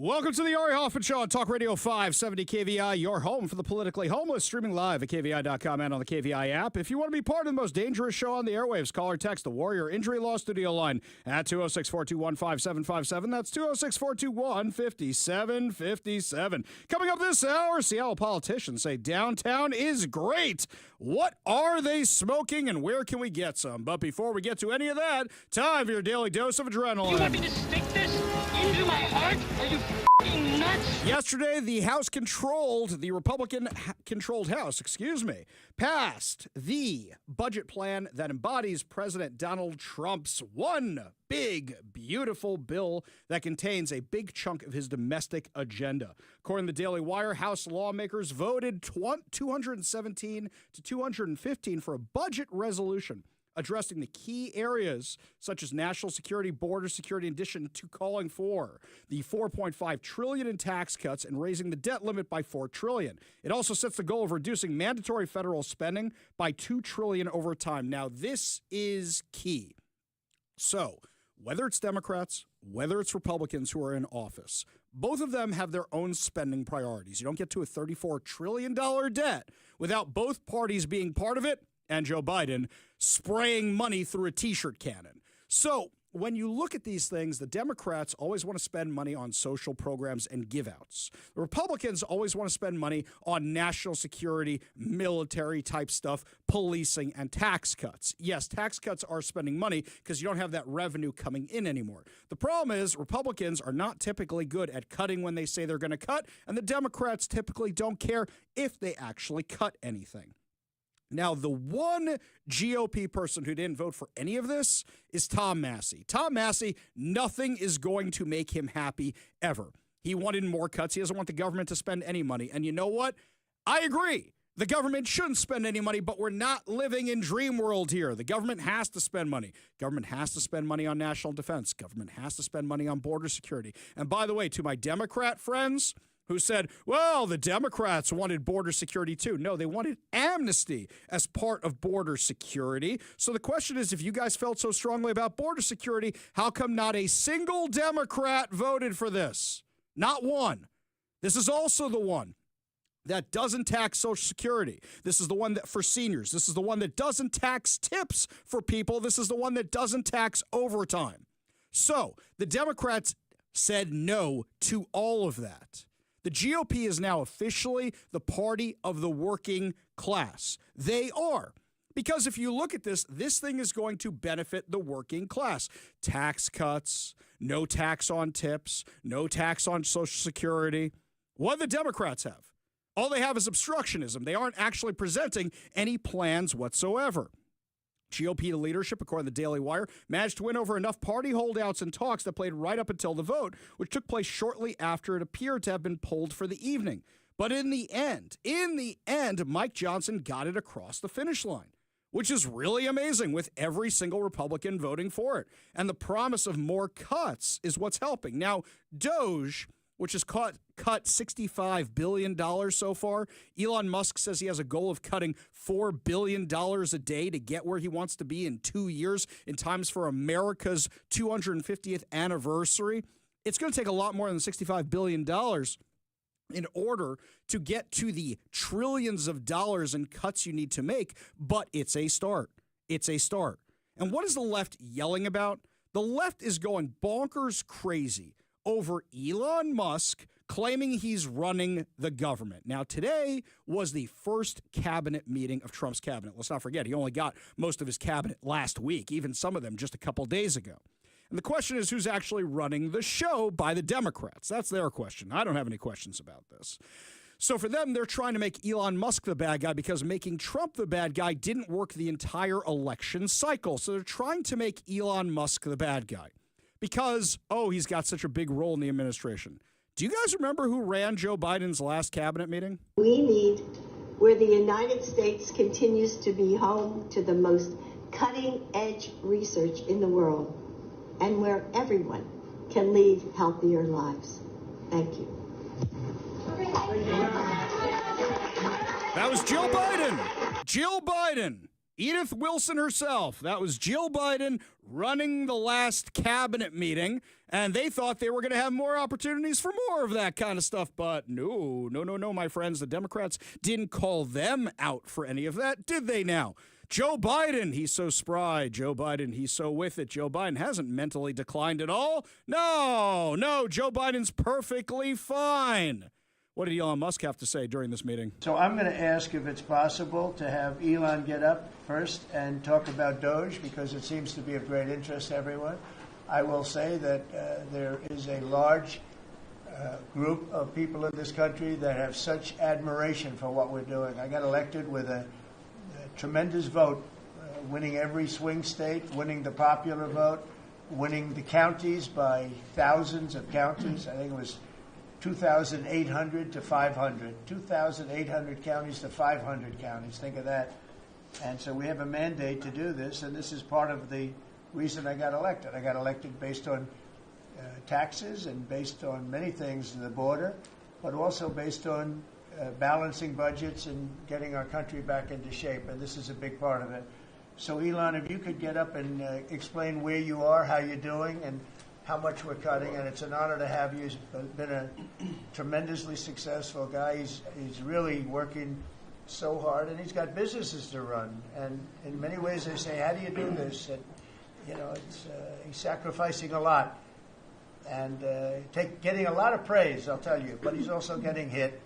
Welcome to the Hoffman Show on Talk Radio 570 KVI, your home for the politically homeless, streaming live at KVI.com and on the KVI app. If you want to be part of the most dangerous show on the airwaves, call or text the Warrior Injury Law Studio line at 206-421-5757. That's 206-421-5757. Coming up this hour, Seattle politicians say downtown is great. What are they smoking and where can we get some? But before we get to any of that, time for your daily dose of adrenaline. You want me to stick this into my heart? Are you f***ing nuts? Yesterday, the Republican-controlled House, passed the budget plan that embodies President Donald Trump's one big, beautiful bill that contains a big chunk of his domestic agenda. According to the Daily Wire, House lawmakers voted 217 to 215 for a budget resolution addressing the key areas such as national security, border security, in addition to calling for the $4.5 trillion in tax cuts and raising the debt limit by $4 trillion. It also sets the goal of reducing mandatory federal spending by $2 trillion over time. Now, this is key. So, whether it's Democrats, whether it's Republicans who are in office, both of them have their own spending priorities. You don't get to a $34 trillion debt without both parties being part of it and Joe Biden spraying money through a T-shirt cannon. So when you look at these things, the Democrats always want to spend money on social programs and give-outs. The Republicans always want to spend money on national security, military-type stuff, policing, and tax cuts. Yes, tax cuts are spending money because you don't have that revenue coming in anymore. The problem is Republicans are not typically good at cutting when they say they're going to cut, and the Democrats typically don't care if they actually cut anything. Now, the one GOP person who didn't vote for any of this is Tom Massey. Tom Massey, nothing is going to make him happy ever. He wanted more cuts. He doesn't want the government to spend any money. And you know what? I agree. The government shouldn't spend any money, but we're not living in dream world here. The government has to spend money. Government has to spend money on national defense. Government has to spend money on border security. And by the way, to my Democrat friends who said, well, the Democrats wanted border security too. No, they wanted amnesty as part of border security. So the question is, if you guys felt so strongly about border security, how come not a single Democrat voted for this? Not one. This is also the one that doesn't tax Social Security. This is the one that for seniors. This is the one that doesn't tax tips for people. This is the one that doesn't tax overtime. So the Democrats said no to all of that. The GOP is now officially the party of the working class. They are. Because if you look at this thing is going to benefit the working class. Tax cuts, no tax on tips, no tax on Social Security. What do the Democrats have? All they have is obstructionism. They aren't actually presenting any plans whatsoever. GOP leadership, according to the Daily Wire, managed to win over enough party holdouts and talks that played right up until the vote, which took place shortly after it appeared to have been polled for the evening. But in the end, Mike Johnson got it across the finish line, which is really amazing with every single Republican voting for it. And the promise of more cuts is what's helping. Now, DOGE, which has cut $65 billion so far. Elon Musk says he has a goal of cutting $4 billion a day to get where he wants to be in 2 years in times for America's 250th anniversary. It's going to take a lot more than $65 billion in order to get to the trillions of dollars in cuts you need to make, but it's a start. It's a start. And what is the left yelling about? The left is going bonkers crazy over Elon Musk claiming he's running the government. Now, today was the first cabinet meeting of Trump's cabinet. Let's not forget, he only got most of his cabinet last week, even some of them just a couple days ago. And the question is, who's actually running the show by the Democrats? That's their question. I don't have any questions about this. So for them, they're trying to make Elon Musk the bad guy because making Trump the bad guy didn't work the entire election cycle. So they're trying to make Elon Musk the bad guy. Because, he's got such a big role in the administration. Do you guys remember who ran Joe Biden's last cabinet meeting? We need where the United States continues to be home to the most cutting-edge research in the world and where everyone can lead healthier lives. Thank you. That was Jill Biden. Jill Biden. Edith Wilson herself. That was Jill Biden running the last cabinet meeting, and they thought they were going to have more opportunities for more of that kind of stuff. But no, my friends. The Democrats didn't call them out for any of that, did they now? Joe Biden, he's so spry. Joe Biden, he's so with it. Joe Biden hasn't mentally declined at all. No, Joe Biden's perfectly fine. What did Elon Musk have to say during this meeting? So I'm going to ask if it's possible to have Elon get up first and talk about Doge, because it seems to be of great interest to everyone. I will say that there is a large group of people in this country that have such admiration for what we're doing. I got elected with a tremendous vote, winning every swing state, winning the popular vote, winning the counties by thousands of counties. I think it was 2,800 to 500. 2,800 counties to 500 counties. Think of that. And so we have a mandate to do this, and this is part of the reason I got elected. I got elected based on taxes and based on many things in the border, but also based on balancing budgets and getting our country back into shape, and this is a big part of it. So, Elon, if you could get up and explain where you are, how you're doing, and how much we're cutting, and it's an honor to have you. He's been a tremendously successful guy. He's really working so hard, and he's got businesses to run. And in many ways, they say, "How do you do this?" And he's sacrificing a lot and getting a lot of praise, I'll tell you. But he's also getting hit.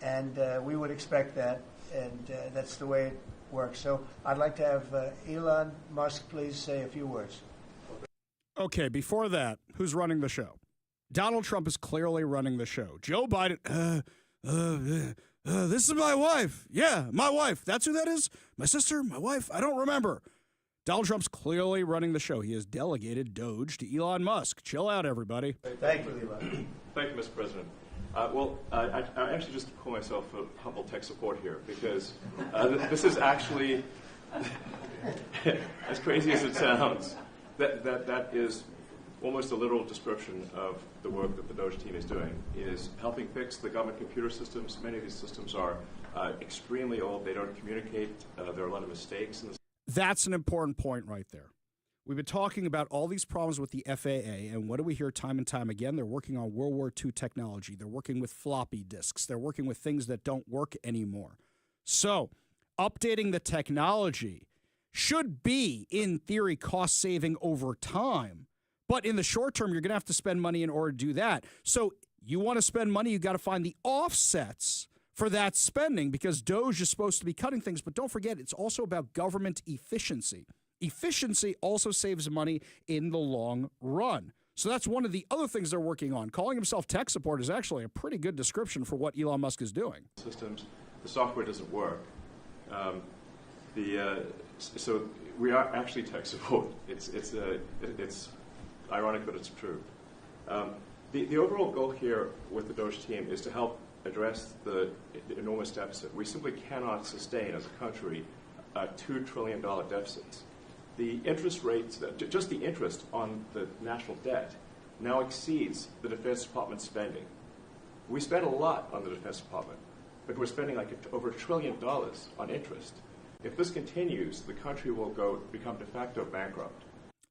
And we would expect that, and that's the way it works. So I'd like to have Elon Musk please say a few words. Okay, before that, who's running the show? Donald Trump is clearly running the show. Joe Biden, this is my wife. Yeah, my wife. That's who that is? My sister? My wife? I don't remember. Donald Trump's clearly running the show. He has delegated Doge to Elon Musk. Chill out, everybody. Thank you, Elon. Thank you, Mr. President. I actually just call myself a humble tech support here, because this is actually, as crazy as it sounds, that is almost a literal description of the work that the Doge team is doing, is helping fix the government computer systems. Many of these systems are extremely old. They don't communicate. There are a lot of mistakes in the. That's an important point right there. We've been talking about all these problems with the FAA, and what do we hear time and time again? They're working on World War II technology. They're working with floppy disks. They're working with things that don't work anymore. So updating the technology should be, in theory, cost-saving over time. But in the short term, you're going to have to spend money in order to do that. So you want to spend money, you got to find the offsets for that spending, because Doge is supposed to be cutting things. But don't forget, it's also about government efficiency. Efficiency also saves money in the long run. So that's one of the other things they're working on. Calling himself tech support is actually a pretty good description for what Elon Musk is doing. Systems, the software doesn't work. So we are actually tech support. It's ironic, but it's true. The overall goal here with the Doge team is to help address the enormous deficit. We simply cannot sustain as a country $2 trillion deficits. The interest rates, just the interest on the national debt, now exceeds the Defense Department's spending. We spend a lot on the Defense Department, but we're spending over $1 trillion on interest. If this continues, the country will become de facto bankrupt.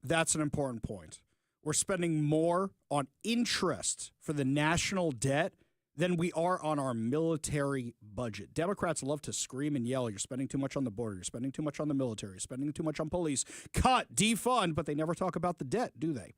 That's an important point. We're spending more on interest for the national debt than we are on our military budget. Democrats love to scream and yell, you're spending too much on the border, you're spending too much on the military, you're spending too much on police, cut, defund, but they never talk about the debt, do they?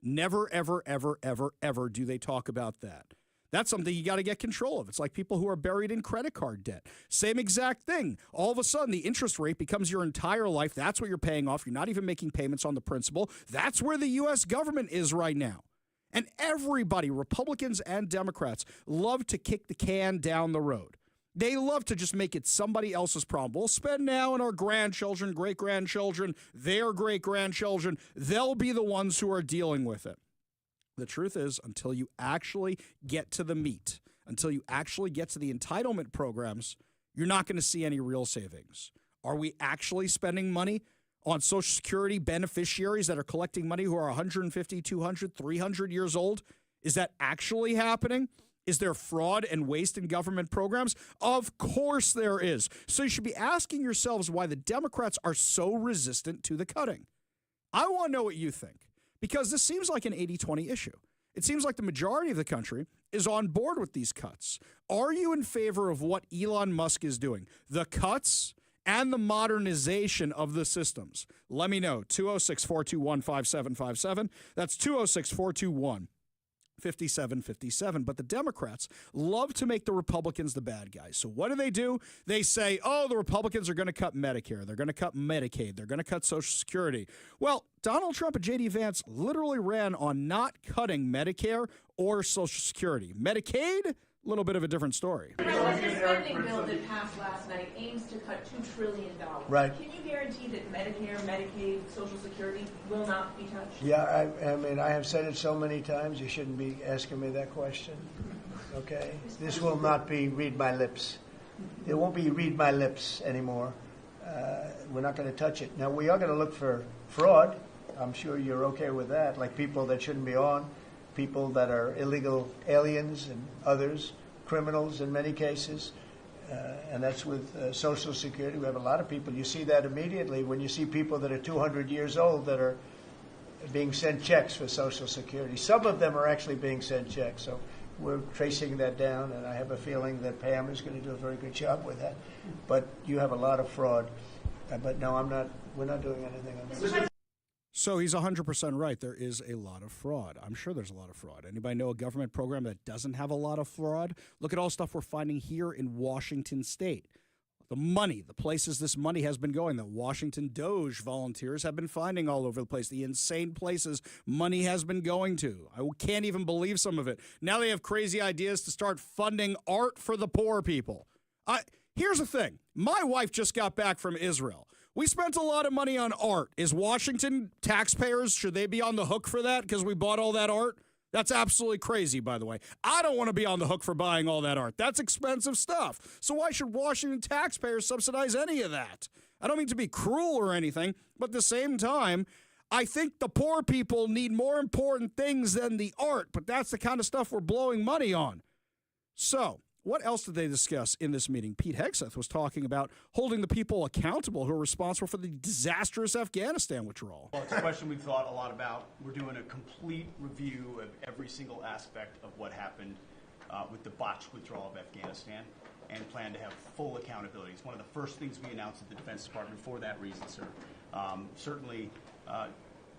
Never, ever, ever, ever, ever do they talk about that. That's something you got to get control of. It's like people who are buried in credit card debt. Same exact thing. All of a sudden, the interest rate becomes your entire life. That's what you're paying off. You're not even making payments on the principal. That's where the U.S. government is right now. And everybody, Republicans and Democrats, love to kick the can down the road. They love to just make it somebody else's problem. We'll spend now on our grandchildren, great-grandchildren, their great-grandchildren. They'll be the ones who are dealing with it. The truth is, until you actually get to the meat, until you actually get to the entitlement programs, you're not going to see any real savings. Are we actually spending money on Social Security beneficiaries that are collecting money who are 150, 200, 300 years old? Is that actually happening? Is there fraud and waste in government programs? Of course there is. So you should be asking yourselves why the Democrats are so resistant to the cutting. I want to know what you think, because this seems like an 80-20 issue. It seems like the majority of the country is on board with these cuts. Are you in favor of what Elon Musk is doing? The cuts and the modernization of the systems? Let me know. 206-421-5757. That's 206-421-5757. But the Democrats love to make the Republicans the bad guys. So what do? They say, oh, the Republicans are going to cut Medicare. They're going to cut Medicaid. They're going to cut Social Security. Well, Donald Trump and J.D. Vance literally ran on not cutting Medicare or Social Security. Medicaid, a little bit of a different story. The spending bill that passed last night aims to cut $2 trillion. Right. Can you guarantee that Medicare, Medicaid, Social Security will not be touched? Yeah, I mean, I have said it so many times, you shouldn't be asking me that question. Okay? This will not be read my lips. It won't be read my lips anymore. We're not going to touch it. Now, we are going to look for fraud. I'm sure you're okay with that, like people that shouldn't be on, people that are illegal aliens and others, criminals in many cases, and that's with Social Security. We have a lot of people. You see that immediately when you see people that are 200 years old that are being sent checks for Social Security. Some of them are actually being sent checks, so we're tracing that down, and I have a feeling that Pam is going to do a very good job with that. But you have a lot of fraud. But no, we're not doing anything on this. So he's 100% right. There is a lot of fraud. I'm sure there's a lot of fraud. Anybody know a government program that doesn't have a lot of fraud? Look at all the stuff we're finding here in Washington State. The money, the places this money has been going, the Washington Doge volunteers have been finding all over the place, the insane places money has been going to. I can't even believe some of it. Now they have crazy ideas to start funding art for the poor people. Here's the thing. My wife just got back from Israel. We spent a lot of money on art. Is Washington taxpayers, should they be on the hook for that because we bought all that art? That's absolutely crazy, by the way. I don't want to be on the hook for buying all that art. That's expensive stuff. So why should Washington taxpayers subsidize any of that? I don't mean to be cruel or anything, but at the same time, I think the poor people need more important things than the art, but that's the kind of stuff we're blowing money on. So what else did they discuss in this meeting? Pete Hegseth was talking about holding the people accountable who are responsible for the disastrous Afghanistan withdrawal. Well, it's a question we've thought a lot about. We're doing a complete review of every single aspect of what happened with the botched withdrawal of Afghanistan and plan to have full accountability. It's one of the first things we announced at the Defense Department for that reason, sir. Certainly,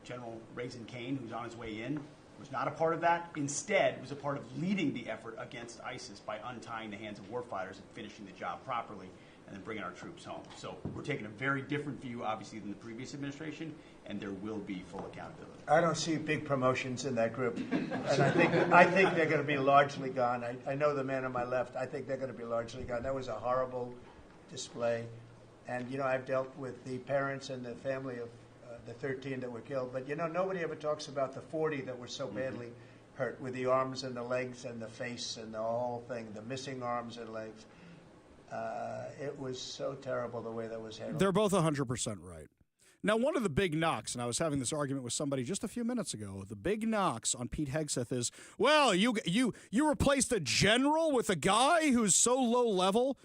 General Raisin Kane, who's on his way in, was not a part of that. Instead, was a part of leading the effort against ISIS by untying the hands of warfighters and finishing the job properly and then bringing our troops home. So we're taking a very different view, obviously, than the previous administration, and there will be full accountability. I don't see big promotions in that group, and I think they're going to be largely gone. I know the man on my left. I think they're going to be largely gone. That was a horrible display, and I've dealt with the parents and the family of the 13 that were killed, but nobody ever talks about the 40 that were so badly hurt with the arms and the legs and the face and the whole thing, the missing arms and legs. It was so terrible the way that was handled. They're both 100% right. Now, one of the big knocks, and I was having this argument with somebody just a few minutes ago, the big knocks on Pete Hegseth is, well, you replaced a general with a guy who's so low level.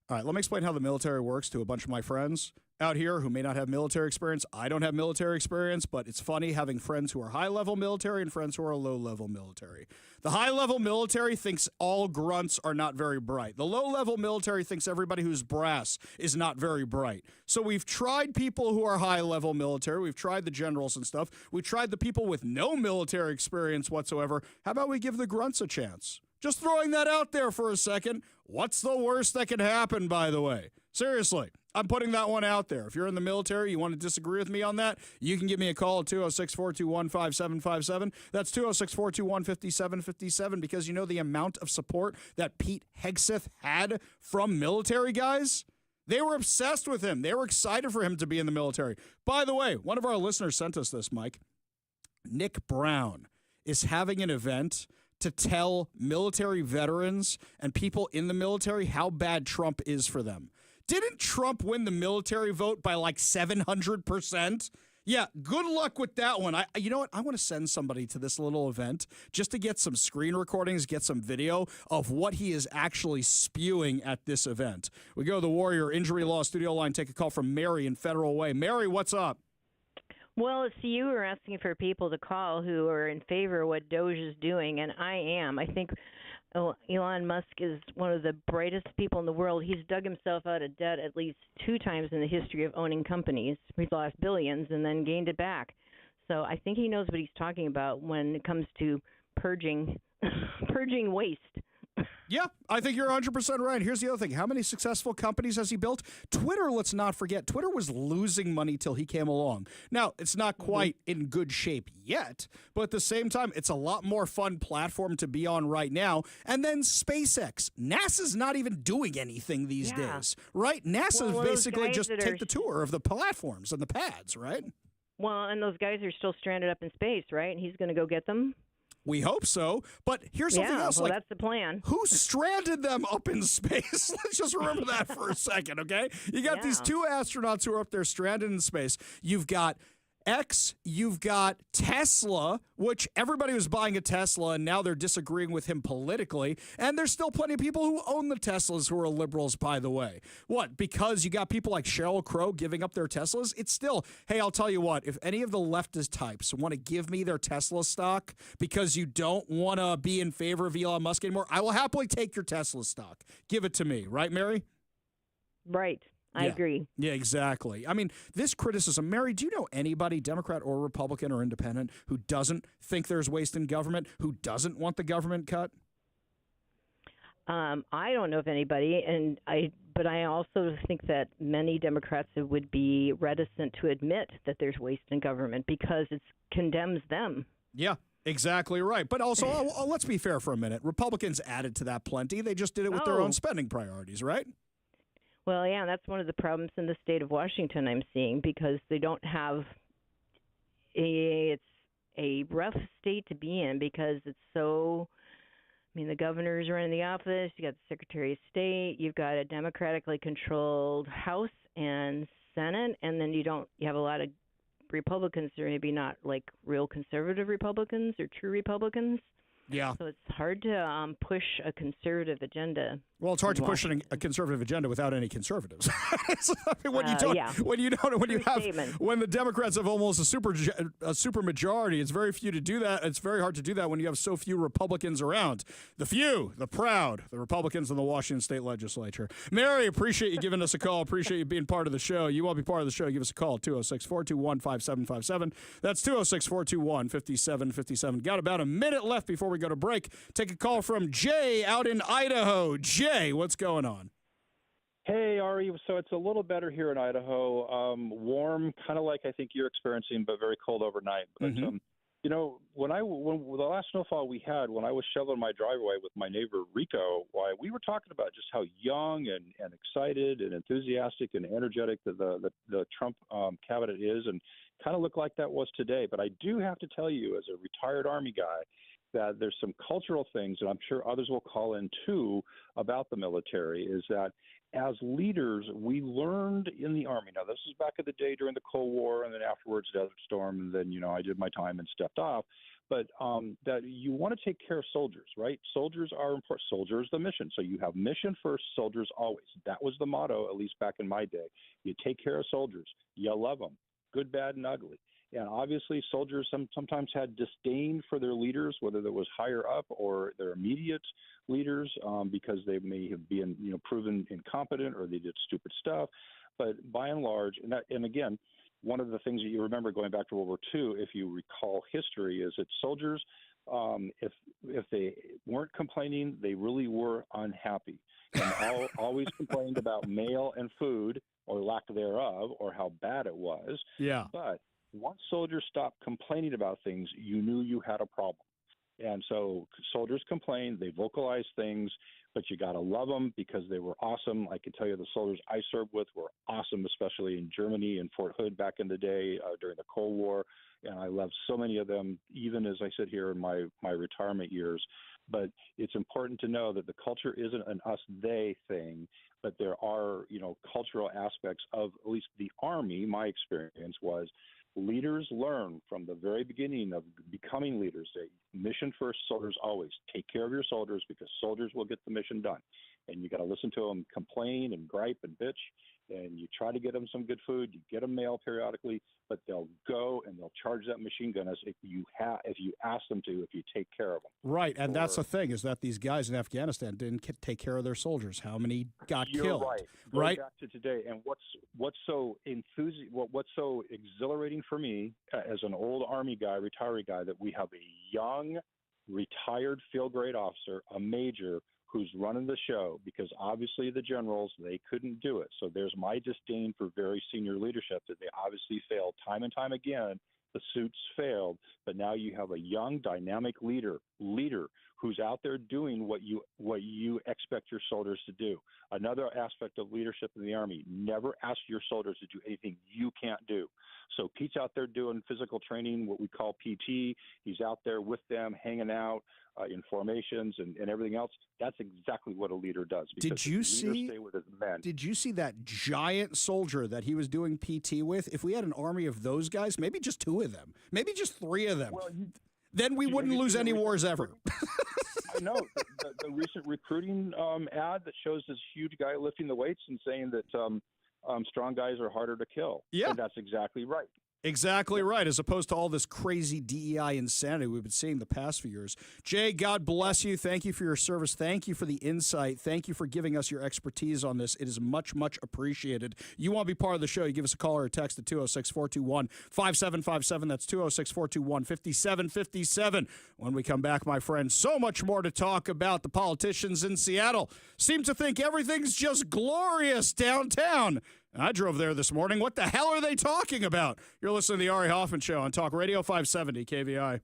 All right, let me explain how the military works to a bunch of my friends out here who may not have military experience. I don't have military experience, but it's funny having friends who are high-level military and friends who are low-level military. The high-level military thinks all grunts are not very bright. The low-level military thinks everybody who's brass is not very bright. So we've tried people who are high-level military. We've tried the generals and stuff. We've tried the people with no military experience whatsoever. How about we give the grunts a chance? Just throwing that out there for a second. What's the worst that can happen, by the way? Seriously, I'm putting that one out there. If you're in the military, you want to disagree with me on that, you can give me a call at 206-421-5757. That's 206-421-5757, because the amount of support that Pete Hegseth had from military guys? They were obsessed with him. They were excited for him to be in the military. By the way, one of our listeners sent us this, Mike. Nick Brown is having an event to tell military veterans and people in the military how bad Trump is for them. Didn't Trump win the military vote by like 700%? Yeah, good luck with that one. You know what? I want to send somebody to this little event just to get some screen recordings, get some video of what he is actually spewing at this event. We go to the Warrior Injury Law studio line, take a call from Mary in Federal Way. Mary, what's up? Well, see, you were asking for people to call who are in favor of what Doge is doing, and I am. I think Elon Musk is one of the brightest people in the world. He's dug himself out of debt at least 2 times in the history of owning companies. He's lost billions and then gained it back. So I think he knows what he's talking about when it comes to purging waste. Yeah, I think you're 100% right. Here's the other thing. How many successful companies has he built? Twitter, let's not forget. Twitter was losing money till he came along. Now, it's not quite in good shape yet, but at the same time, it's a lot more fun platform to be on right now. And then SpaceX. NASA's not even doing anything these days, right? NASA basically just take the tour of the platforms and the pads, right? Well, and those guys are still stranded up in space, right? And he's going to go get them? We hope so, but here's something else. Well, that's the plan. Who stranded them up in space? Let's just remember that for a second, okay? You got these 2 astronauts who are up there stranded in space. You've got X, you've got Tesla, which everybody was buying a Tesla, and now they're disagreeing with him politically. And there's still plenty of people who own the Teslas who are liberals, by the way. What? Because you got people like Sheryl Crow giving up their Teslas? It's still, hey, I'll tell you what, if any of the leftist types want to give me their Tesla stock because you don't want to be in favor of Elon Musk anymore, I will happily take your Tesla stock. Give it to me. Right, Mary? Right. I agree. Yeah, exactly. I mean, this criticism, Mary, do you know anybody, Democrat or Republican or independent, who doesn't think there's waste in government, who doesn't want the government cut? I don't know of anybody, but I also think that many Democrats would be reticent to admit that there's waste in government because it condemns them. Yeah. Exactly right. But also, let's be fair for a minute. Republicans added to that plenty. They just did it with their own spending priorities, right? Well, yeah, that's one of the problems in the state of Washington I'm seeing because they don't have it's a rough state to be in because it's so, I mean, the governors are in the office, you got the Secretary of State, you've got a democratically controlled House and Senate, and then you have a lot of Republicans who are maybe not like real conservative Republicans or true Republicans. Yeah. So it's hard to push a conservative agenda. Well, it's hard to push a conservative agenda without any conservatives. When the Democrats have almost a super majority, it's very few to do that. It's very hard to do that when you have so few Republicans around. The few, the proud, the Republicans in the Washington State Legislature. Mary, appreciate you giving us a call. Appreciate you being part of the show. You want to be part of the show, give us a call, 206-421-5757. That's 206-421-5757. Got about a minute left before we go to break. Take a call from Jay out in Idaho. Jay, what's going on? Hey, Ari. So it's a little better here in Idaho. Warm, kind of like I think you're experiencing, but very cold overnight. But you know, when the last snowfall we had, when I was shoveling my driveway with my neighbor Rico, we were talking about just how young and excited and enthusiastic and energetic the Trump cabinet is, and kind of looked like that was today. But I do have to tell you, as a retired Army guy, that there's some cultural things, and I'm sure others will call in too, about the military, is that as leaders, we learned in the Army. Now, this is back in the day during the Cold War, and then afterwards Desert Storm, and then, I did my time and stepped off. But that you want to take care of soldiers, right? Soldiers are important. Soldiers, the mission. So you have mission first, soldiers always. That was the motto, at least back in my day. You take care of soldiers. You love them, good, bad, and ugly. And obviously, soldiers sometimes had disdain for their leaders, whether that was higher up or their immediate leaders, because they may have been, proven incompetent or they did stupid stuff. But by and large, and again, one of the things that you remember going back to World War II, if you recall history, is that soldiers, if they weren't complaining, they really were unhappy, and always complained about mail and food or lack thereof, or how bad it was. Yeah. But once soldiers stopped complaining about things, you knew you had a problem. And so soldiers complained, they vocalized things, but you got to love them because they were awesome. I can tell you the soldiers I served with were awesome, especially in Germany and Fort Hood back in the day during the Cold War. And I loved so many of them, even as I sit here in my retirement years. But it's important to know that the culture isn't an us-they thing, but there are, cultural aspects of at least the Army. My experience was Leaders learn from the very beginning of becoming leaders. Mission first, soldiers always. Take care of your soldiers because soldiers will get the mission done. And you got to listen to them complain and gripe and bitch, and you try to get them some good food. You get them mail periodically, but they'll go and they'll charge that machine gun as if you ask them to, if you take care of them. Right, and that's the thing, is that these guys in Afghanistan didn't take care of their soldiers. How many got killed? Right. Right. Back to today, and what's so exhilarating for me as an old Army guy, retiree guy, that we have a young, retired field grade officer, a major, who's running the show, because obviously the generals, they couldn't do it. So there's my disdain for very senior leadership, that they obviously failed time and time again. The suits failed, but now you have a young, dynamic leader who's out there doing what you expect your soldiers to do. Another aspect of leadership in the Army: never ask your soldiers to do anything you can't do. So Pete's out there doing physical training, what we call PT. He's out there with them, hanging out in formations and everything else. That's exactly what a leader does. Did you see? Stay with his men. Did you see that giant soldier that he was doing PT with? If we had an army of those guys, maybe just 2 of them, maybe just 3 of them, then we wouldn't lose any wars ever. I know the recent recruiting ad that shows this huge guy lifting the weights and saying that strong guys are harder to kill. Yeah, and that's exactly right. Exactly right, as opposed to all this crazy DEI insanity we've been seeing the past few years. Jay, God bless you. Thank you for your service. Thank you for the insight. Thank you for giving us your expertise on this. It is much, much appreciated. You want to be part of the show, you give us a call or a text at 206-421-5757. That's 206-421-5757. When we come back, my friend, so much more to talk about. The politicians in Seattle seem to think everything's just glorious downtown. I drove there this morning. What the hell are they talking about? You're listening to the Ari Hoffman Show on Talk Radio 570 KVI.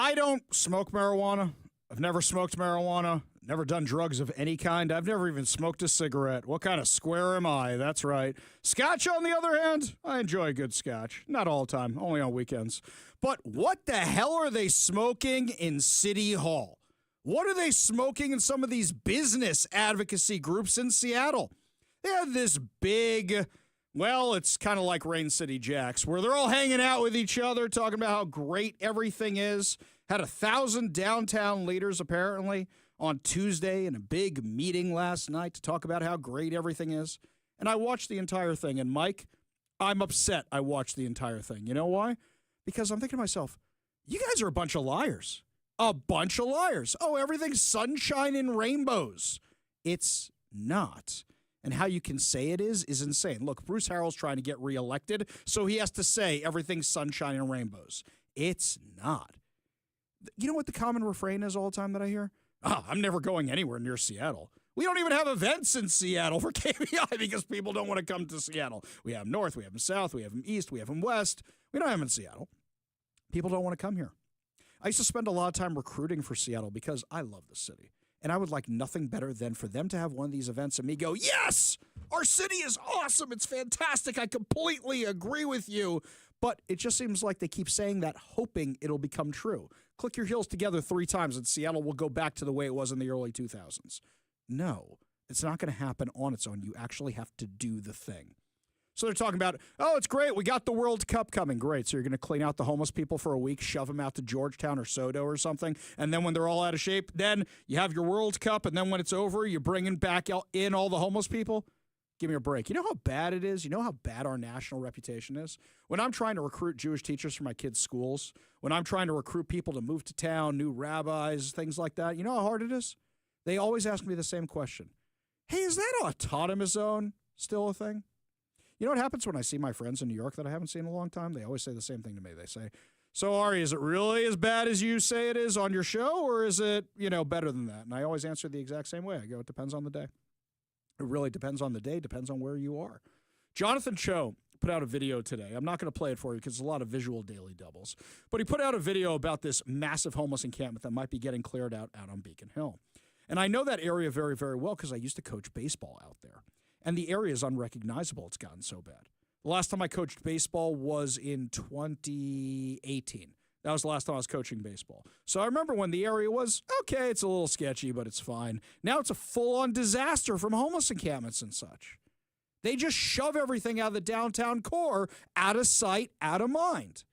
I don't smoke marijuana. I've never smoked marijuana, never done drugs of any kind. I've never even smoked a cigarette. What kind of square am I? That's right. Scotch, on the other hand, I enjoy good scotch. Not all the time, only on weekends. But what the hell are they smoking in City Hall? What are they smoking in some of these business advocacy groups in Seattle? They have this big, well, it's kind of like Rain City Jacks, where they're all hanging out with each other, talking about how great everything is. Had 1,000 downtown leaders, apparently, on Tuesday in a big meeting last night to talk about how great everything is. And I watched the entire thing. And, Mike, I'm upset I watched the entire thing. You know why? Because I'm thinking to myself, you guys are a bunch of liars. A bunch of liars. Oh, everything's sunshine and rainbows. It's not. And how you can say it is insane. Look, Bruce Harrell's trying to get reelected, so he has to say everything's sunshine and rainbows. It's not. You know what the common refrain is all the time that I hear? I'm never going anywhere near Seattle. We don't even have events in Seattle for KBI because people don't want to come to Seattle. We have them north, we have them south, we have them east, we have them west. We don't have them in Seattle. People don't want to come here. I used to spend a lot of time recruiting for Seattle because I love the city. And I would like nothing better than for them to have one of these events and me go, yes, our city is awesome. It's fantastic. I completely agree with you. But it just seems like they keep saying that, hoping it'll become true. Click your heels together 3 times and Seattle will go back to the way it was in the early 2000s. No, it's not going to happen on its own. You actually have to do the thing. So they're talking about, oh, it's great. We got the World Cup coming. Great. So you're going to clean out the homeless people for a week, shove them out to Georgetown or Soto or something. And then when they're all out of shape, then you have your World Cup. And then when it's over, you're bringing back in all the homeless people. Give me a break. You know how bad it is? You know how bad our national reputation is? When I'm trying to recruit Jewish teachers for my kids' schools, when I'm trying to recruit people to move to town, new rabbis, things like that, you know how hard it is? They always ask me the same question. Hey, is that autonomous zone still a thing? You know what happens when I see my friends in New York that I haven't seen in a long time? They always say the same thing to me. They say, so Ari, is it really as bad as you say it is on your show, or is it, better than that? And I always answer the exact same way. I go, it depends on the day. It really depends on the day, depends on where you are. Jonathan Cho put out a video today. I'm not going to play it for you because there's a lot of visual daily doubles. But he put out a video about this massive homeless encampment that might be getting cleared out on Beacon Hill. And I know that area very, very well because I used to coach baseball out there. And the area is unrecognizable. It's gotten so bad. The last time I coached baseball was in 2018. That was the last time I was coaching baseball. So I remember when the area was, okay, it's a little sketchy, but it's fine. Now it's a full-on disaster from homeless encampments and such. They just shove everything out of the downtown core, out of sight, out of mind.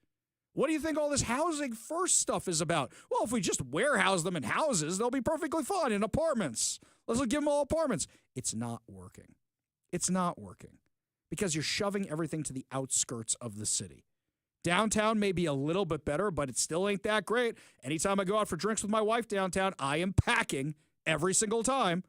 What do you think all this housing first stuff is about? Well, if we just warehouse them in houses, they'll be perfectly fine in apartments. Let's give them all apartments. It's not working. It's not working because you're shoving everything to the outskirts of the city. Downtown may be a little bit better, but it still ain't that great. Anytime I go out for drinks with my wife downtown, I am packing every single time.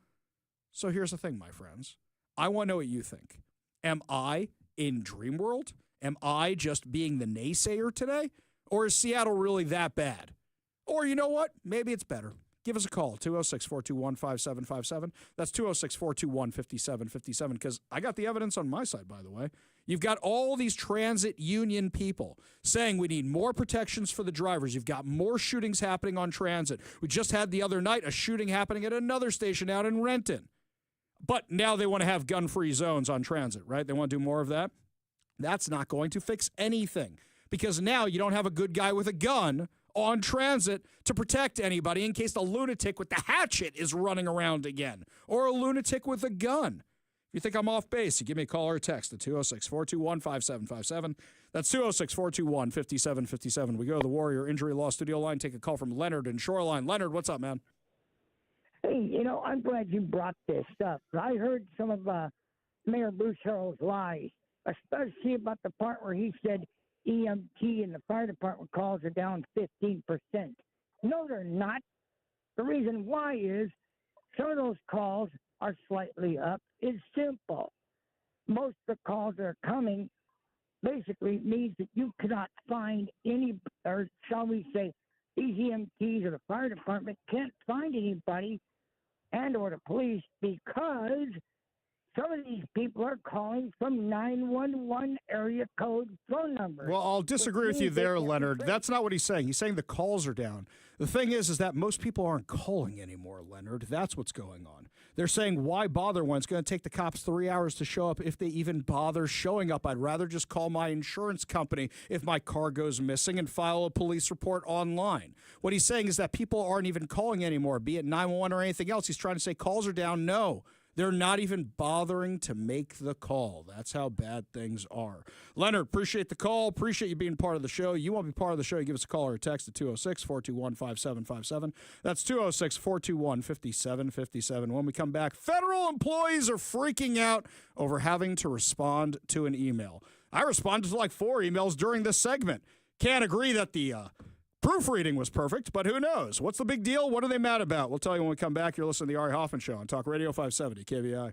So here's the thing, my friends. I want to know what you think. Am I in dream world? Am I just being the naysayer today? Or is Seattle really that bad? Or you know what? Maybe it's better. Give us a call, 206-421-5757. That's 206-421-5757, because I got the evidence on my side, by the way. You've got all these transit union people saying we need more protections for the drivers. You've got more shootings happening on transit. We just had the other night a shooting happening at another station out in Renton. But now they want to have gun-free zones on transit, right? They want to do more of that. That's not going to fix anything, because now you don't have a good guy with a gun on transit to protect anybody in case the lunatic with the hatchet is running around again, or a lunatic with a gun. If you think I'm off base, you give me a call or a text at 206-421-5757. That's 206-421-5757. We go to the Warrior Injury Law Studio line, take a call from Leonard in Shoreline. Leonard, what's up, man? Hey, I'm glad you brought this up. I heard some of Mayor Bruce Harrell's lies, especially about the part where he said EMT and the fire department calls are down 15%. No, they're not. The reason why is some of those calls are slightly up. It's simple. Most of the calls that are coming basically means that you cannot find any, or shall we say, these EMTs or the fire department can't find anybody and or the police because some of these people are calling from 911 area code phone numbers. Well, I'll disagree with you there, Leonard. That's not what he's saying. He's saying the calls are down. The thing is that most people aren't calling anymore, Leonard. That's what's going on. They're saying, why bother when it's going to take the cops 3 hours to show up if they even bother showing up? I'd rather just call my insurance company if my car goes missing and file a police report online. What he's saying is that people aren't even calling anymore, be it 911 or anything else. He's trying to say calls are down. No. They're not even bothering to make the call. That's how bad things are. Leonard, appreciate the call. Appreciate you being part of the show. You want to be part of the show, you give us a call or a text at 206-421-5757. That's 206-421-5757. When we come back, federal employees are freaking out over having to respond to an email. I responded to like 4 emails during this segment. Can't agree that the proofreading was perfect, but who knows? What's the big deal? What are they mad about? We'll tell you when we come back. You're listening to the Ari Hoffman Show on Talk Radio 570 KVI.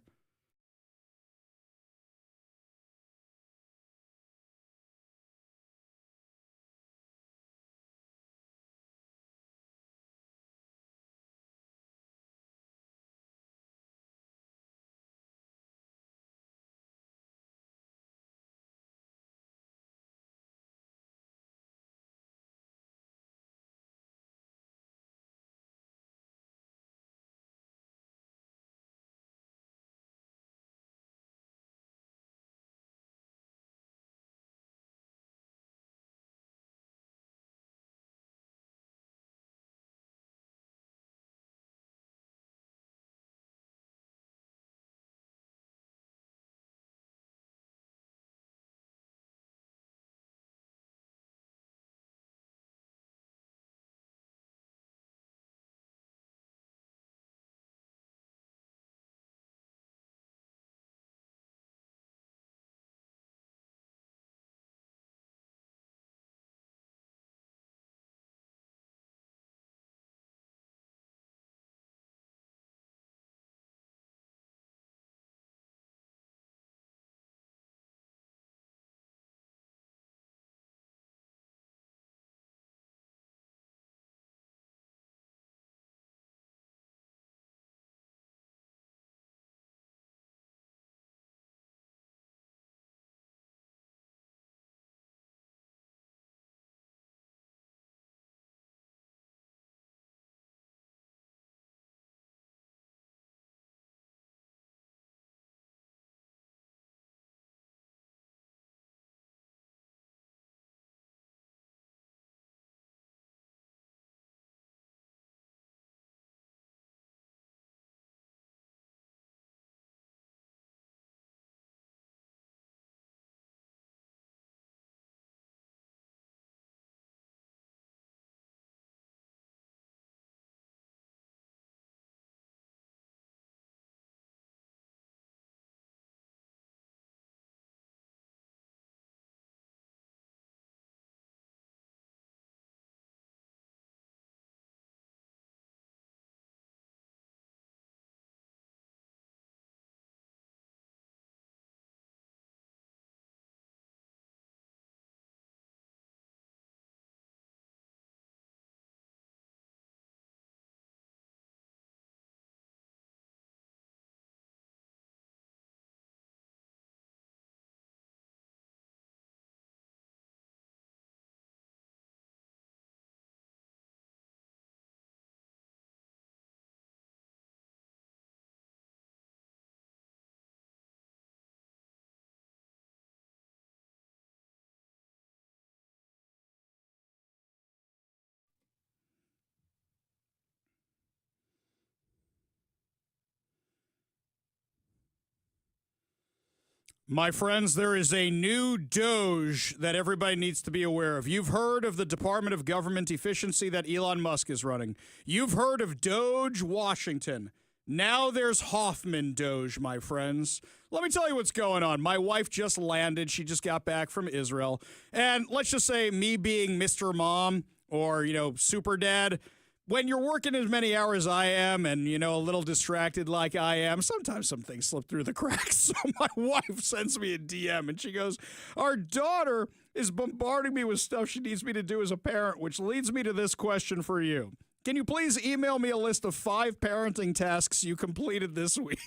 My friends, there is a new Doge that everybody needs to be aware of. You've heard of the Department of Government Efficiency that Elon Musk is running. You've heard of Doge Washington. Now there's Hoffman Doge, my friends. Let me tell you what's going on. My wife just landed. She just got back from Israel. And let's just say me being Mr. Mom or, super dad, when you're working as many hours as I am and, a little distracted like I am, sometimes some things slip through the cracks. So my wife sends me a DM and she goes, our daughter is bombarding me with stuff she needs me to do as a parent, which leads me to this question for you. Can you please email me a list of 5 parenting tasks you completed this week?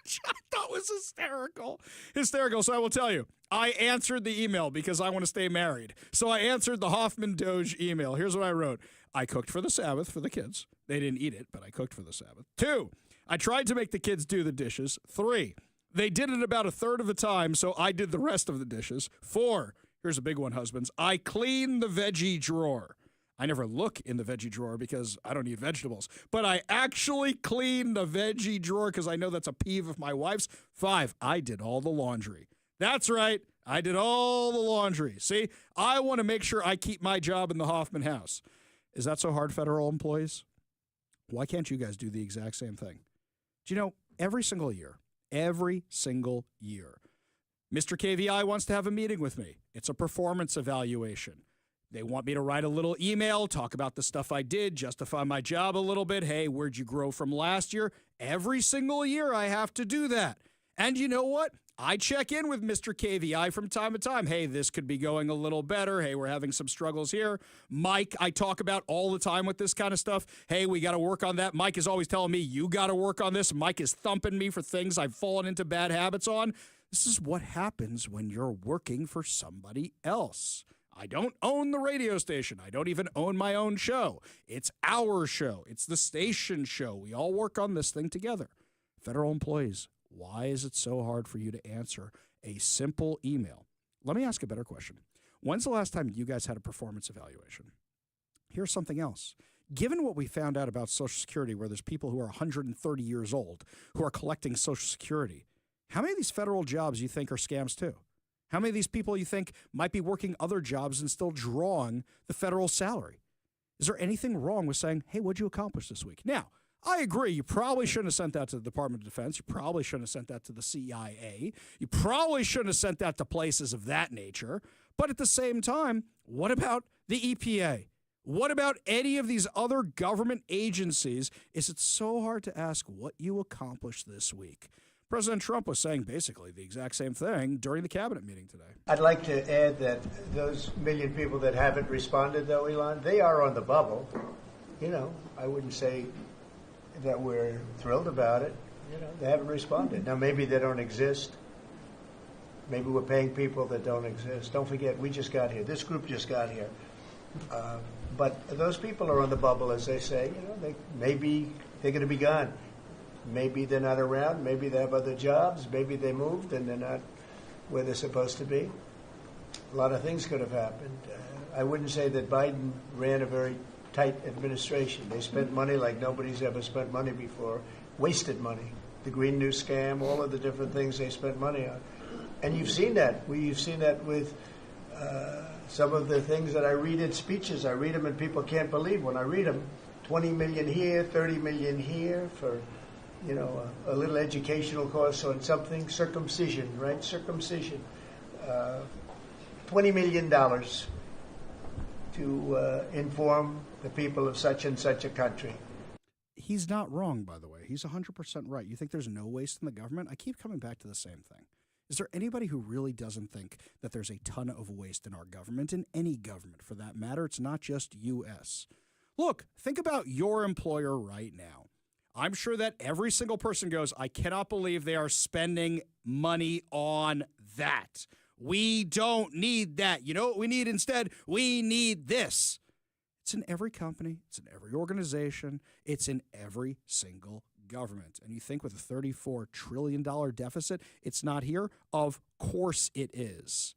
Which I thought was hysterical. Hysterical. So I will tell you, I answered the email because I want to stay married. So I answered the Hoffman Doge email. Here's what I wrote. I cooked for the Sabbath for the kids. They didn't eat it, but I cooked for the Sabbath. 2, I tried to make the kids do the dishes. 3, they did it about a third of the time, so I did the rest of the dishes. 4, here's a big one, husbands. I cleaned the veggie drawer. I never look in the veggie drawer because I don't eat vegetables. But I actually cleaned the veggie drawer because I know that's a peeve of my wife's. 5, I did all the laundry. That's right. I did all the laundry. See, I want to make sure I keep my job in the Hoffman house. Is that so hard, federal employees? Why can't you guys do the exact same thing? Do you know, every single year, Mr. KVI wants to have a meeting with me. It's a performance evaluation. They want me to write a little email, talk about the stuff I did, justify my job a little bit. Hey, where'd you grow from last year? Every single year I have to do that. And you know what? I check in with Mr. KVI from time to time. Hey, this could be going a little better. Hey, we're having some struggles here. Mike, I talk about all the time with this kind of stuff. Hey, we got to work on that. Mike is always telling me, you got to work on this. Mike is thumping me for things I've fallen into bad habits on. This is what happens when you're working for somebody else. I don't own the radio station. I don't even own my own show. It's our show. It's the station show. We all work on this thing together. Federal employees, why is it so hard for you to answer a simple email? Let me ask a better question. When's the last time you guys had a performance evaluation? Here's something else. Given what we found out about Social Security, where there's people who are 130 years old who are collecting Social Security, how many of these federal jobs you think are scams too? How many of these people you think might be working other jobs and still drawing the federal salary? Is there anything wrong with saying, hey, what'd you accomplish this week? Now, I agree. You probably shouldn't have sent that to the Department of Defense. You probably shouldn't have sent that to the CIA. You probably shouldn't have sent that to places of that nature. But at the same time, what about the EPA? What about any of these other government agencies? Is it so hard to ask what you accomplished this week? President Trump was saying basically the exact same thing during the cabinet meeting today. I'd like to add that those million people that haven't responded, though, Elon, they are on the bubble. You know, I wouldn't say that we're thrilled about it. You know, they haven't responded. Now, maybe they don't exist. Maybe we're paying people that don't exist. Don't forget, we just got here. This group just got here. But those people are on the bubble, as they say. You know, maybe they're going to be gone. Maybe they're not around. Maybe they have other jobs. Maybe they moved and they're not where they're supposed to be. A lot of things could have happened. I wouldn't say that Biden ran a very tight administration. They spent money like nobody's ever spent money before, wasted money. The Green New Scam, all of the different things they spent money on. And you've seen that. You've seen that with some of the things that I read in speeches. I read them and people can't believe when I read them. 20 million here, 30 million here for, you know, a little educational course on something. Circumcision, right? Circumcision. $20 million to inform the people of such and such a country. He's not wrong, by the way. He's 100% right. You think there's no waste in the government? I keep coming back to the same thing. Is there anybody who really doesn't think that there's a ton of waste in our government, in any government for that matter? It's not just U.S. Look, think about your employer right now. I'm sure that every single person goes, I cannot believe they are spending money on that. We don't need that. You know what we need instead? We need this. It's in every company. It's in every organization. It's in every single government. And you think with a $34 trillion deficit, it's not here? Of course it is.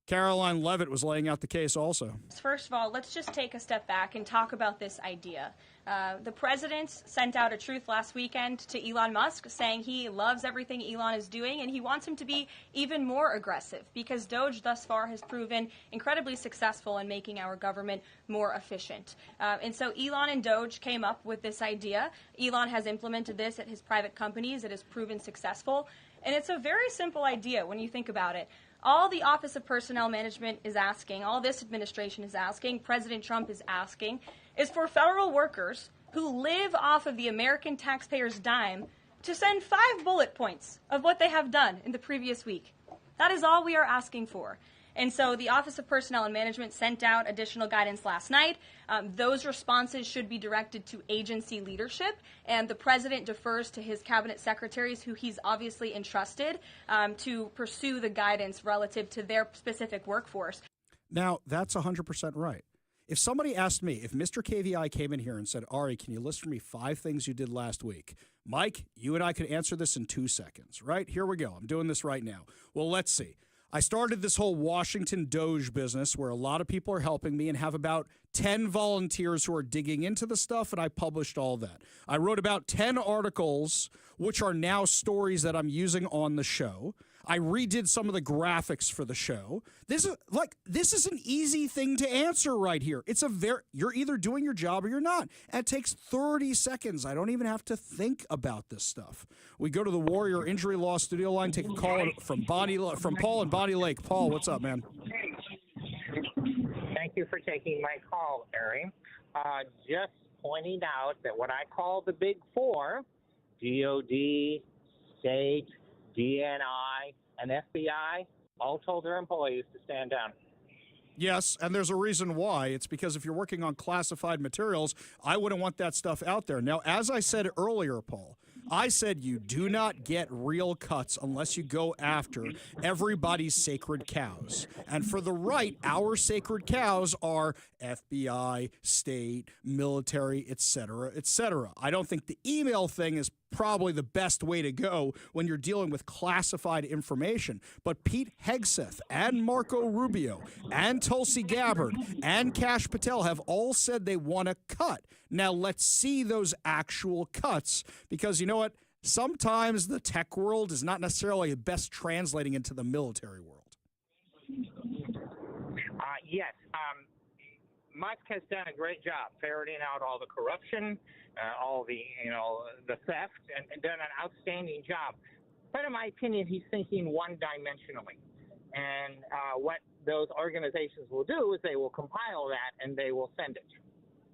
Caroline Levitt was laying out the case also. First of all, let's just take a step back and talk about this idea. The president sent out a truth last weekend to Elon Musk saying he loves everything Elon is doing and he wants him to be even more aggressive because Doge thus far has proven incredibly successful in making our government more efficient. And so Elon and Doge came up with this idea. Elon has implemented this at his private companies. It has proven successful. And it's a very simple idea when you think about it. All the Office of Personnel Management is asking, all this administration is asking, President Trump is asking, is for federal workers who live off of the American taxpayer's dime to send 5 bullet points of what they have done in the previous week. That is all we are asking for. And so the Office of Personnel and Management sent out additional guidance last night. Those responses should be directed to agency leadership, and the president defers to his cabinet secretaries, who he's obviously entrusted to pursue the guidance relative to their specific workforce. Now, that's 100% right. If somebody asked me, if Mr. KVI came in here and said, Ari, can you list for me 5 things you did last week? Mike, you and I could answer this in 2 seconds, right? Here we go. I'm doing this right now. Well, let's see. I started this whole Washington Doge business where a lot of people are helping me and have about 10 volunteers who are digging into the stuff, and I published all that. I wrote about 10 articles, which are now stories that I'm using on the show. I redid some of the graphics for the show. This is an easy thing to answer right here. You're either doing your job or you're not. And it takes 30 seconds. I don't even have to think about this stuff. We go to the Warrior Injury Law studio line, take a call from Paul in Bonnie Lake. Paul, what's up, man? Thank you for taking my call, Ari. Just pointing out that what I call the Big Four, DOD, state, DNI, and FBI, all told their employees to stand down. Yes, and there's a reason why. It's because if you're working on classified materials, I wouldn't want that stuff out there. Now, as I said earlier, Paul, I said you do not get real cuts unless you go after everybody's sacred cows. And for the right, our sacred cows are FBI, state, military, etc., etc. I don't think the email thing is probably the best way to go when you're dealing with classified information. But Pete Hegseth and Marco Rubio and Tulsi Gabbard and Kash Patel have all said they want to cut. Now let's see those actual cuts, because you know what? Sometimes the tech world is not necessarily the best translating into the military world. Yes. Musk has done a great job ferreting out all the corruption, all the theft, and done an outstanding job. But in my opinion, he's thinking one-dimensionally. And what those organizations will do is they will compile that and they will send it.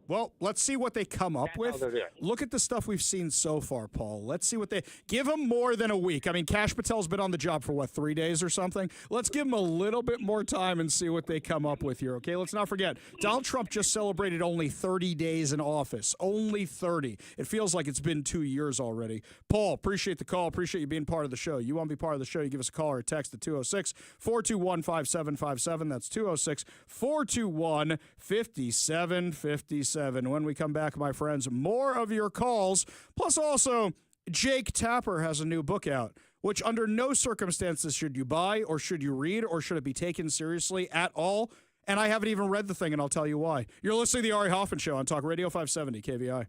Well, let's see what they come up with. Look at the stuff we've seen so far, Paul. Let's see what they give them more than a week. I mean, Kash Patel's been on the job for 3 days or something. Let's give them a little bit more time and see what they come up with here. Okay, let's not forget, Donald Trump just celebrated only 30 days in office. Only 30. It feels like it's been 2 years already. Paul, appreciate the call. Appreciate you being part of the show. You want to be part of the show, you give us a call or a text at 206-421-5757. That's 206-421-5757. When we come back, my friends, more of your calls. Plus, also, Jake Tapper has a new book out, which under no circumstances should you buy or should you read or should it be taken seriously at all. And I haven't even read the thing, and I'll tell you why. You're listening to the Ari Hoffman Show on Talk Radio 570 KVI.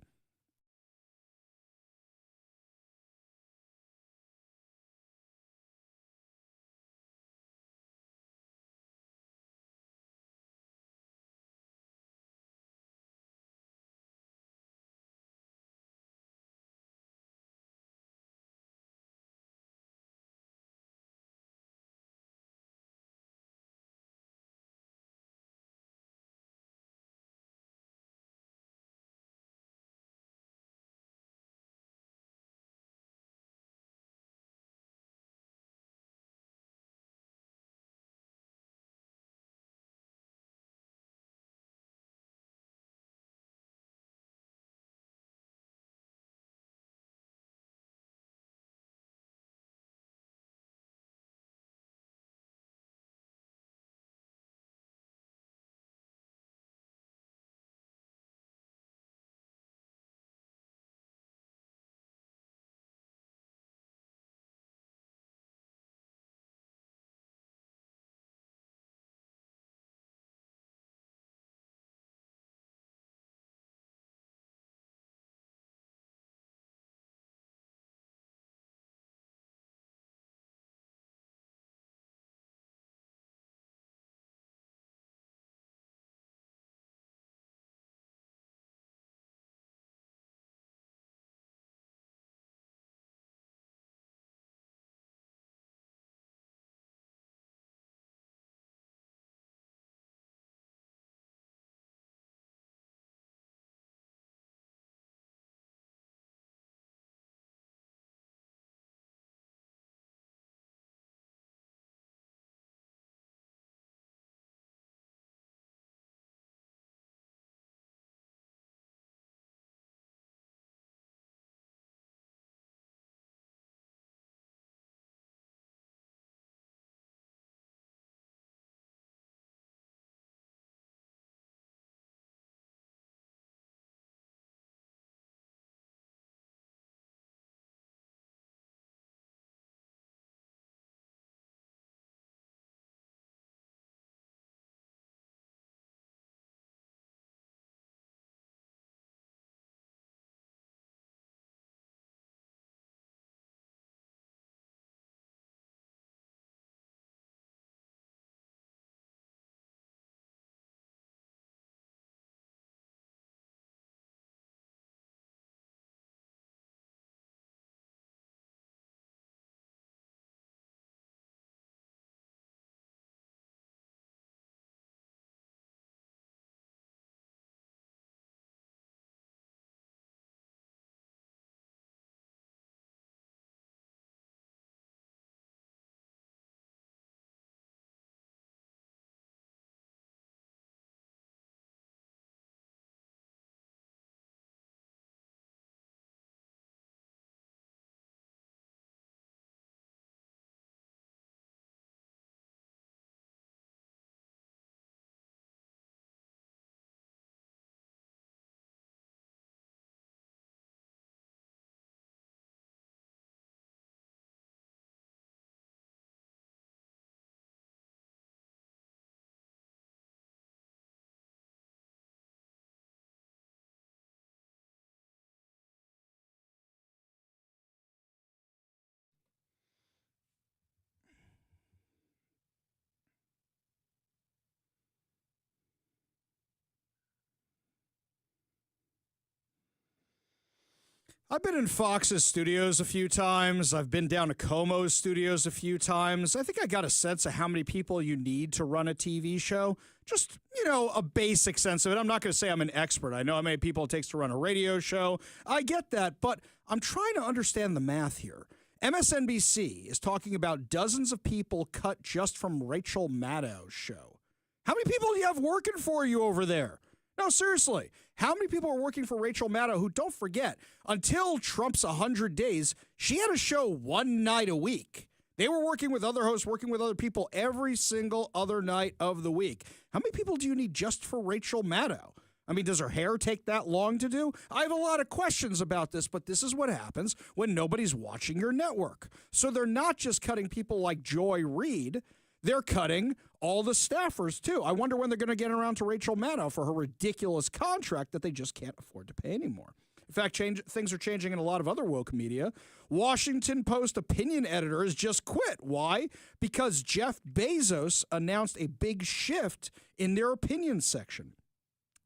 I've been in Fox's studios a few times. I've been down to Como's studios a few times. I think I got a sense of how many people you need to run a TV show. Just, a basic sense of it. I'm not going to say I'm an expert. I know how many people it takes to run a radio show. I get that, but I'm trying to understand the math here. MSNBC is talking about dozens of people cut just from Rachel Maddow's show. How many people do you have working for you over there? No, seriously. How many people are working for Rachel Maddow who, don't forget, until Trump's 100 days, she had a show one night a week. They were working with other hosts, working with other people every single other night of the week. How many people do you need just for Rachel Maddow? I mean, does her hair take that long to do? I have a lot of questions about this, but this is what happens when nobody's watching your network. So they're not just cutting people like Joy Reid. They're cutting all the staffers, too. I wonder when they're going to get around to Rachel Maddow for her ridiculous contract that they just can't afford to pay anymore. In fact, things are changing in a lot of other woke media. Washington Post opinion editors just quit. Why? Because Jeff Bezos announced a big shift in their opinion section.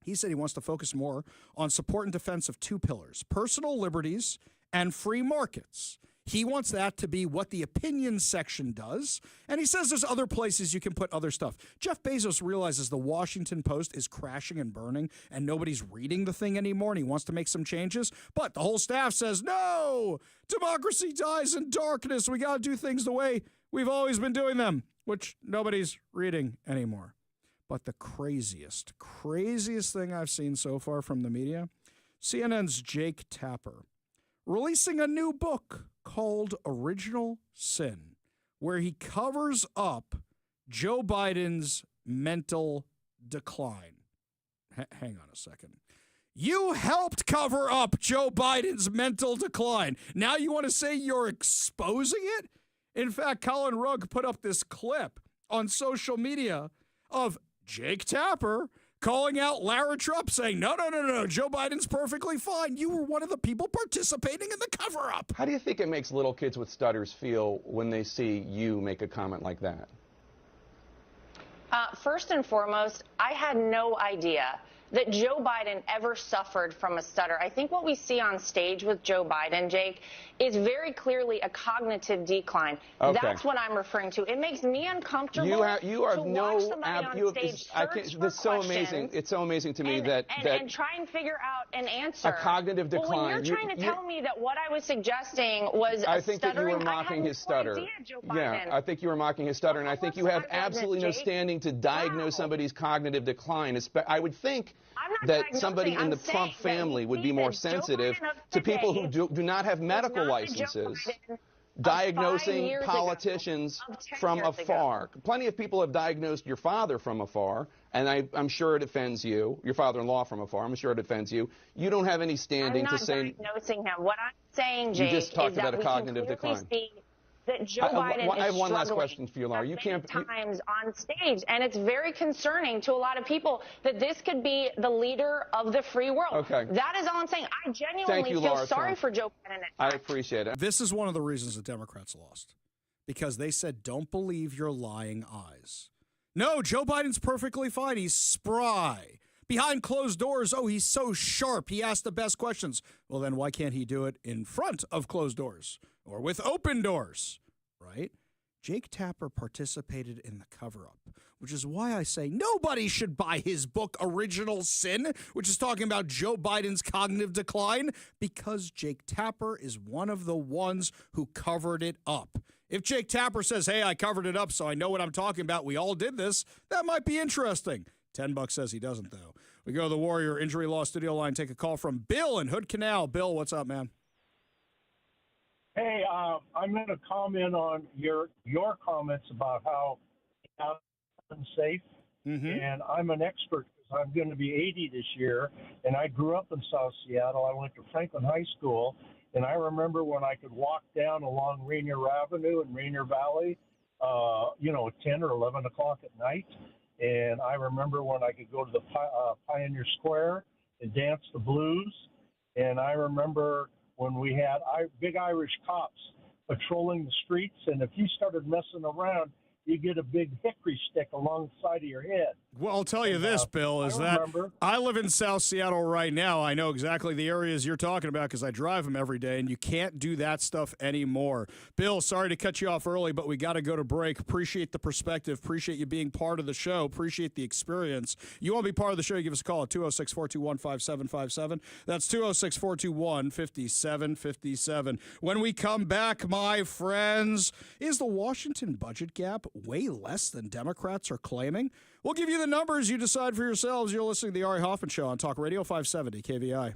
He said he wants to focus more on support and defense of two pillars, personal liberties and free markets. He wants that to be what the opinion section does, and he says there's other places you can put other stuff. Jeff Bezos realizes the Washington Post is crashing and burning, and nobody's reading the thing anymore, and he wants to make some changes, but the whole staff says, no, democracy dies in darkness. We got to do things the way we've always been doing them, which nobody's reading anymore. But the craziest thing I've seen so far from the media, CNN's Jake Tapper releasing a new book called Original Sin, where he covers up Joe Biden's mental decline. Hang on a second. You helped cover up Joe Biden's mental decline. Now you want to say you're exposing it? In fact, Colin Rugg put up this clip on social media of Jake Tapper calling out Lara Trump, saying, no, Joe Biden's perfectly fine. You were one of the people participating in the cover-up. How do you think it makes little kids with stutters feel when they see you make a comment like that? First and foremost, I had no idea that Joe Biden ever suffered from a stutter. I think what we see on stage with Joe Biden, Jake, is very clearly a cognitive decline. Okay. That's what I'm referring to. It makes me uncomfortable you are to watch somebody on stage search for it's so amazing. questions It's so amazing to me and try and figure out an answer. A cognitive decline. Well, when you're trying to tell me that what I was suggesting was I think that you were stuttering, mocking his stutter. Yeah, I think you were mocking his stutter, and I think you have absolutely no standing to diagnose somebody's cognitive decline. I would think that somebody in the Trump family would be more sensitive to people who do not have medical licenses diagnosing politicians from afar. Plenty of people have diagnosed your father from afar, and I'm sure it offends you, your father-in-law from afar. I'm sure it offends you. You don't have any standing to say... I'm not diagnosing him. What I'm saying, Jake, you just talked is about that a cognitive decline. That Joe Biden I have is one last struggling question for you, Laura. You can't times on stage, and it's very concerning to a lot of people that this could be the leader of the free world. Okay. That is all I'm saying. I genuinely feel sorry for Joe Biden. I appreciate it. This is one of the reasons the Democrats lost, because they said, don't believe your lying eyes. No, Joe Biden's perfectly fine. He's spry. Behind closed doors, oh, he's so sharp. He asked the best questions. Well, then why can't he do it in front of closed doors or with open doors, right? Jake Tapper participated in the cover-up, which is why I say nobody should buy his book, Original Sin, which is talking about Joe Biden's cognitive decline, because Jake Tapper is one of the ones who covered it up. If Jake Tapper says, hey, I covered it up, so I know what I'm talking about, we all did this, that might be interesting. $10 says he doesn't, though. We go to the Warrior Injury Law Studio line, take a call from Bill in Hood Canal. Bill, what's up, man? Hey, I'm going to comment on your comments about how it's unsafe. Mm-hmm. And I'm an expert because I'm going to be 80 this year, and I grew up in South Seattle. I went to Franklin High School, and I remember when I could walk down along Rainier Avenue in Rainier Valley, at 10 or 11 o'clock at night. And I remember when I could go to the Pioneer Square and dance the blues. And I remember when we had big Irish cops patrolling the streets. And if you started messing around, you get a big hickory stick along the side of your head. Well, I'll tell you this, Bill, is that I live in South Seattle right now. I know exactly the areas you're talking about because I drive them every day, and you can't do that stuff anymore. Bill, sorry to cut you off early, but we got to go to break. Appreciate the perspective. Appreciate you being part of the show. Appreciate the experience. You want to be part of the show, you give us a call at 206-421-5757. That's 206-421-5757. When we come back, my friends, is the Washington budget gap way less than Democrats are claiming? We'll give you the numbers. You decide for yourselves. You're listening to the Ari Hoffman Show on Talk Radio 570 KVI.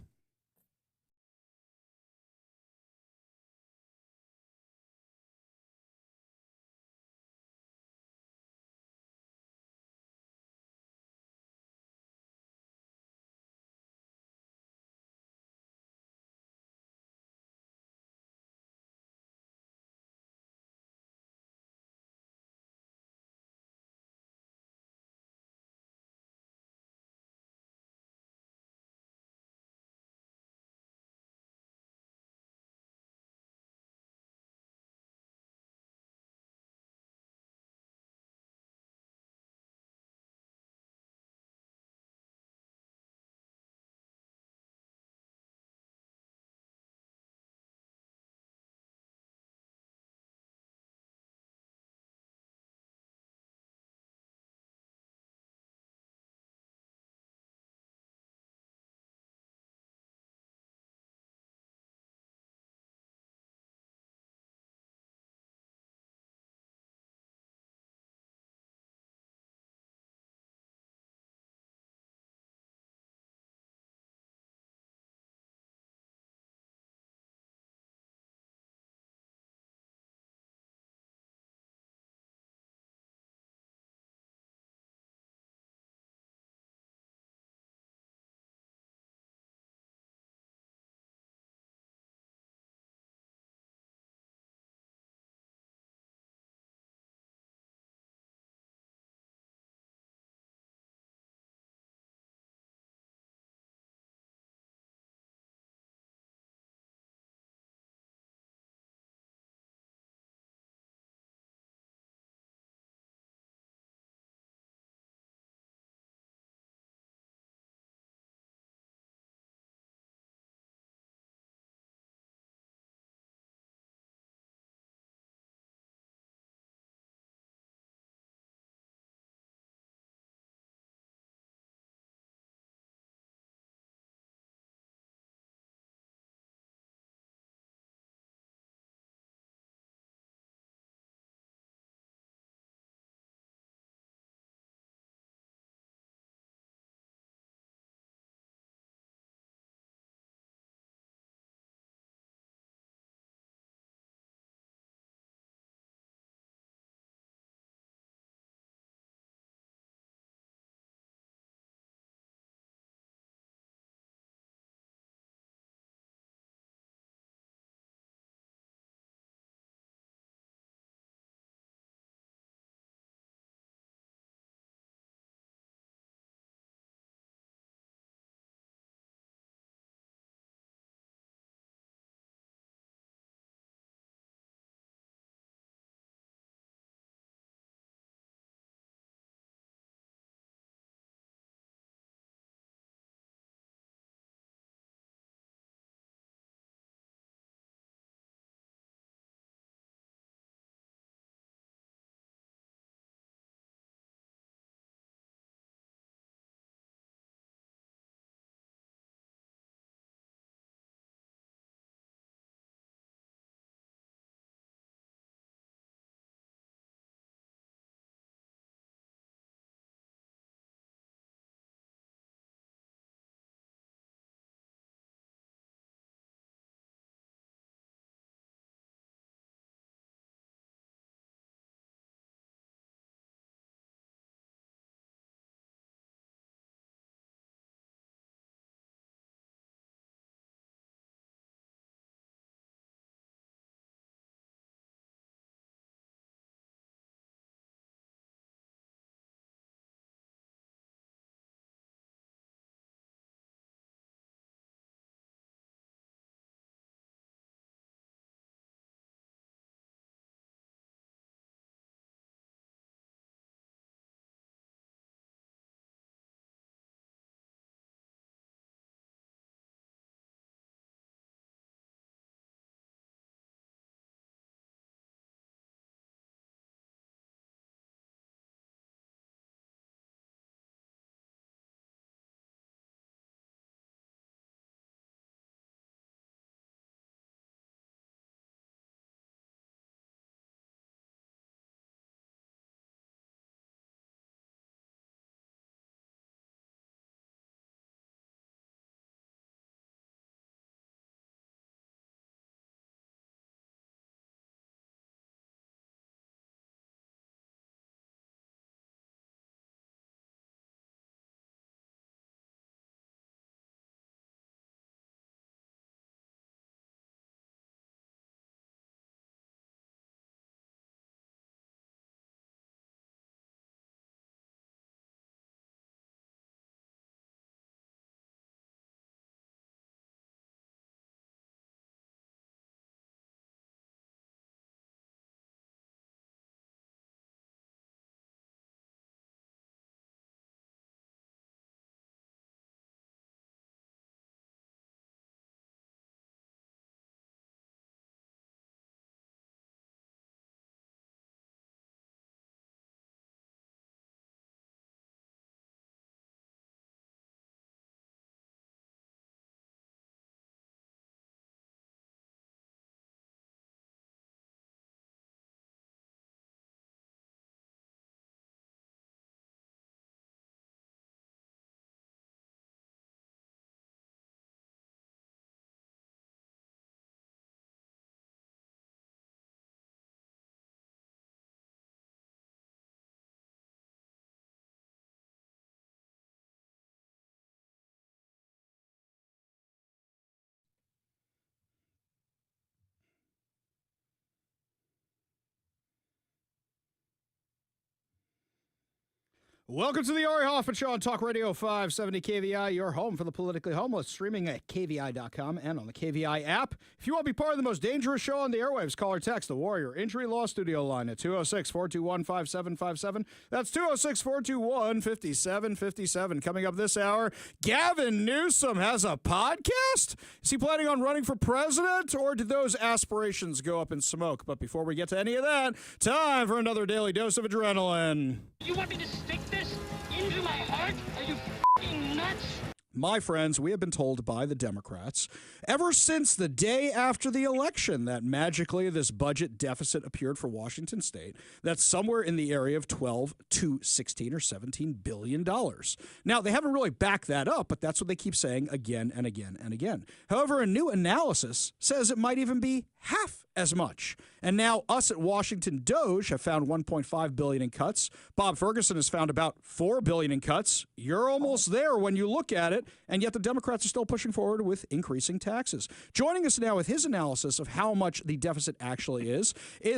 Welcome to the Ari Hoffman Show on Talk Radio 570 KVI, your home for the politically homeless, streaming at KVI.com and on the KVI app. If you want to be part of the most dangerous show on the airwaves, call or text the Warrior Injury Law Studio line at 206-421-5757. That's 206-421-5757. Coming up this hour, Gavin Newsom has a podcast? Is he planning on running for president, or did those aspirations go up in smoke? But before we get to any of that, time for another daily dose of adrenaline. You want me to stick this into my heart? Are you f***ing nuts? My friends, we have been told by the Democrats ever since the day after the election that magically this budget deficit appeared for Washington state that's somewhere in the area of 12 to 16 or 17 billion dollars. Now, they haven't really backed that up, but that's what they keep saying again and again and again. However, a new analysis says it might even be half as much. And now us at Washington Doge have found 1.5 billion in cuts. Bob Ferguson has found about 4 billion in cuts. You're almost there when you look at it, and yet the Democrats are still pushing forward with increasing taxes. Joining us now with his analysis of how much the deficit actually is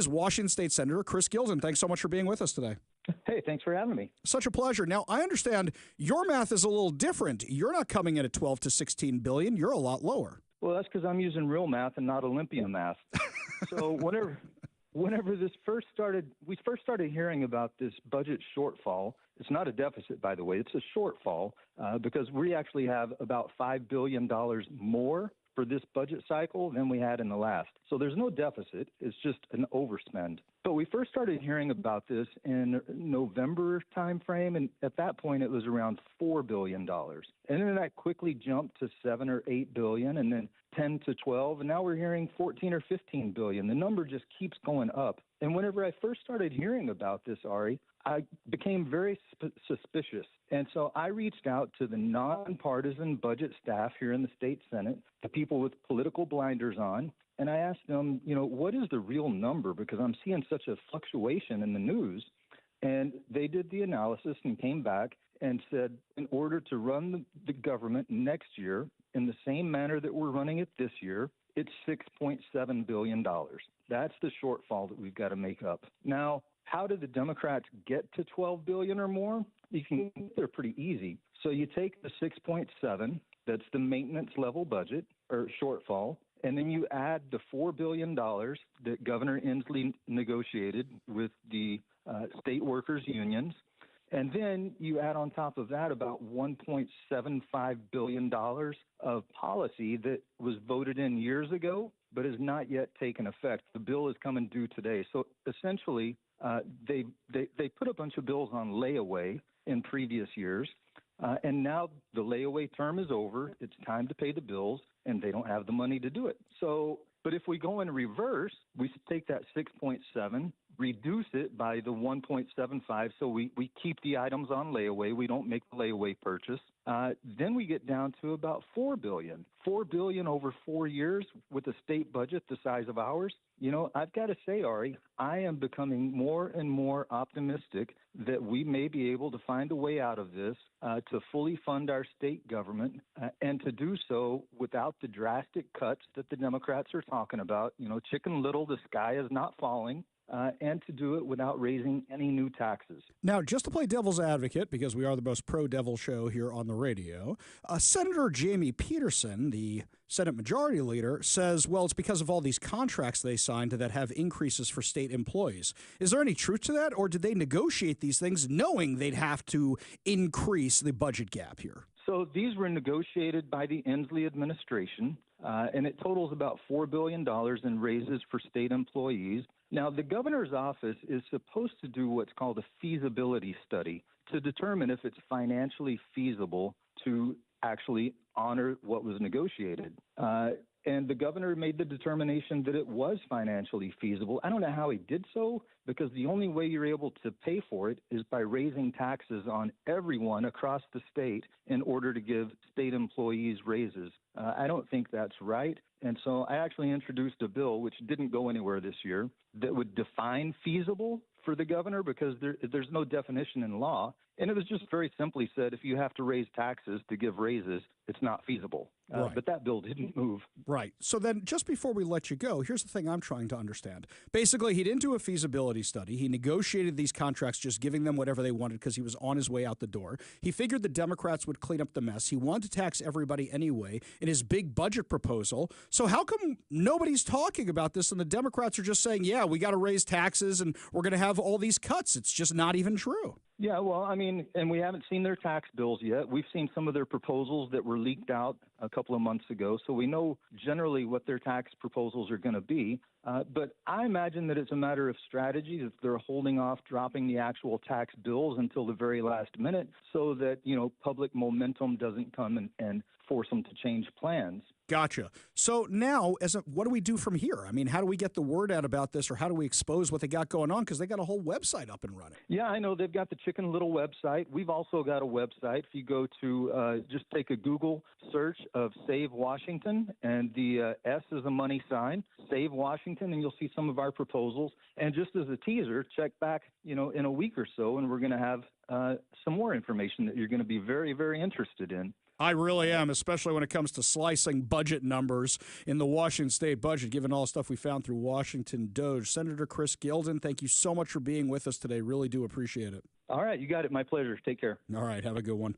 Washington State Senator Chris Gilden. Thanks so much for being with us today. Hey, thanks for having me. Such a pleasure. Now, I understand your math is a little different. You're not coming in at 12 to 16 billion. You're a lot lower. Well, that's because I'm using real math and not Olympian math. So whenever we first started hearing about this budget shortfall. It's not a deficit, by the way. It's a shortfall because we actually have about $5 billion more for this budget cycle than we had in the last. So there's no deficit. It's just an overspend. But we first started hearing about this in November timeframe, and at that point it was around $4 billion. And then that quickly jumped to 7 or 8 billion, and then 10 to 12, and now we're hearing 14 or 15 billion. The number just keeps going up. And whenever I first started hearing about this, Ari, I became very suspicious. And so I reached out to the nonpartisan budget staff here in the state Senate, the people with political blinders on, and I asked them, what is the real number? Because I'm seeing such a fluctuation in the news. And they did the analysis and came back and said, in order to run the government next year in the same manner that we're running it this year, it's $6.7 billion. That's the shortfall that we've got to make up. Now, how did the Democrats get to 12 billion or more? They're pretty easy. So you take the 6.7, that's the maintenance level budget or shortfall, and then you add the $4 billion that Governor Inslee negotiated with the state workers unions. And then you add on top of that about $1.75 billion of policy that was voted in years ago, but has not yet taken effect. The bill is coming due today. So essentially, they put a bunch of bills on layaway in previous years, and now the layaway term is over. It's time to pay the bills, and they don't have the money to do it. So, but if we go in reverse, we take that 6.7, reduce it by the 1.75, so we keep the items on layaway. We don't make the layaway purchase. Then we get down to about $4 billion. $4 billion over 4 years with a state budget the size of ours. I've got to say, Ari, I am becoming more and more optimistic that we may be able to find a way out of this to fully fund our state government and to do so without the drastic cuts that the Democrats are talking about. Chicken Little, the sky is not falling. And to do it without raising any new taxes. Now, just to play devil's advocate, because we are the most pro-devil show here on the radio, Senator Jamie Peterson, the Senate Majority Leader, says, well, it's because of all these contracts they signed that have increases for state employees. Is there any truth to that, or did they negotiate these things knowing they'd have to increase the budget gap here? So these were negotiated by the Inslee administration, and it totals about $4 billion in raises for state employees. Now, the governor's office is supposed to do what's called a feasibility study to determine if it's financially feasible to actually honor what was negotiated. And the governor made the determination that it was financially feasible. I don't know how he did so, because the only way you're able to pay for it is by raising taxes on everyone across the state in order to give state employees raises. I don't think that's right. And so I actually introduced a bill, which didn't go anywhere this year, that would define feasible for the governor, because there's no definition in law. And it was just very simply said, if you have to raise taxes to give raises, it's not feasible. Right. But that bill didn't move. Right. So then just before we let you go, here's the thing I'm trying to understand. Basically, he didn't do a feasibility study. He negotiated these contracts, just giving them whatever they wanted because he was on his way out the door. He figured the Democrats would clean up the mess. He wanted to tax everybody anyway in his big budget proposal. So how come nobody's talking about this and the Democrats are just saying, yeah, we got to raise taxes and we're going to have all these cuts? It's just not even true. Yeah, well, I mean, and we haven't seen their tax bills yet. We've seen some of their proposals that were leaked out a couple of months ago, so we know generally what their tax proposals are going to be. But I imagine that it's a matter of strategy, that they're holding off dropping the actual tax bills until the very last minute so that, public momentum doesn't come and force them to change plans. Gotcha. So now, what do we do from here? I mean, how do we get the word out about this, or how do we expose what they got going on? Because they got a whole website up and running. Yeah, I know. They've got the Chicken Little website. We've also got a website. If you go to just take a Google search of Save Washington, and the S is a money sign, Save Washington, and you'll see some of our proposals. And just as a teaser, check back, in a week or so, and we're going to have some more information that you're going to be very, very interested in. I really am, especially when it comes to slicing budget numbers in the Washington state budget, given all the stuff we found through Washington Doge. Senator Chris Gilden, thank you so much for being with us today. Really do appreciate it. All right, you got it. My pleasure. Take care. All right, have a good one.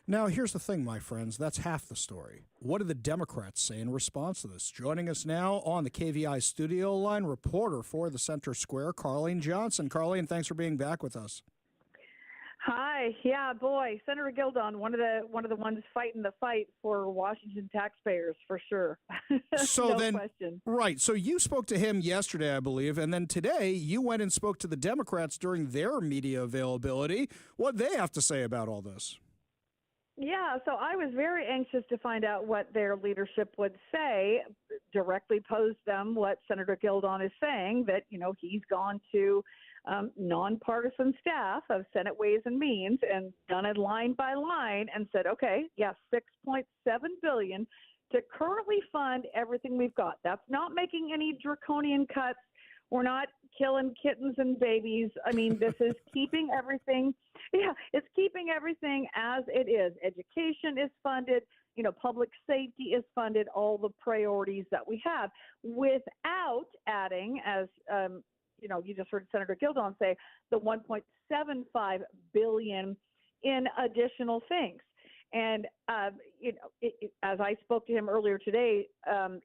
Now, here's the thing, my friends. That's half the story. What do the Democrats say in response to this? Joining us now on the KVI studio line, reporter for the Center Square, Carlene Johnson. Carlene, thanks for being back with us. Hi. Yeah, boy, Senator Gilden, one of the ones fighting the fight for Washington taxpayers, for sure. So no question. Right. So you spoke to him yesterday, I believe, and then today you went and spoke to the Democrats during their media availability. What they have to say about all this? Yeah, so I was very anxious to find out what their leadership would say, directly posed them what Senator Gilden is saying, that, he's gone to nonpartisan staff of Senate Ways and Means and done it line by line and said, okay, yes, $6.7 billion to currently fund everything we've got. That's not making any draconian cuts. We're not killing kittens and babies. I mean, this is keeping everything. Yeah, it's keeping everything as it is. Education is funded. Public safety is funded. All the priorities that we have, without adding, as you just heard Senator Gilden say, the $1.75 billion in additional things. And as I spoke to him earlier today,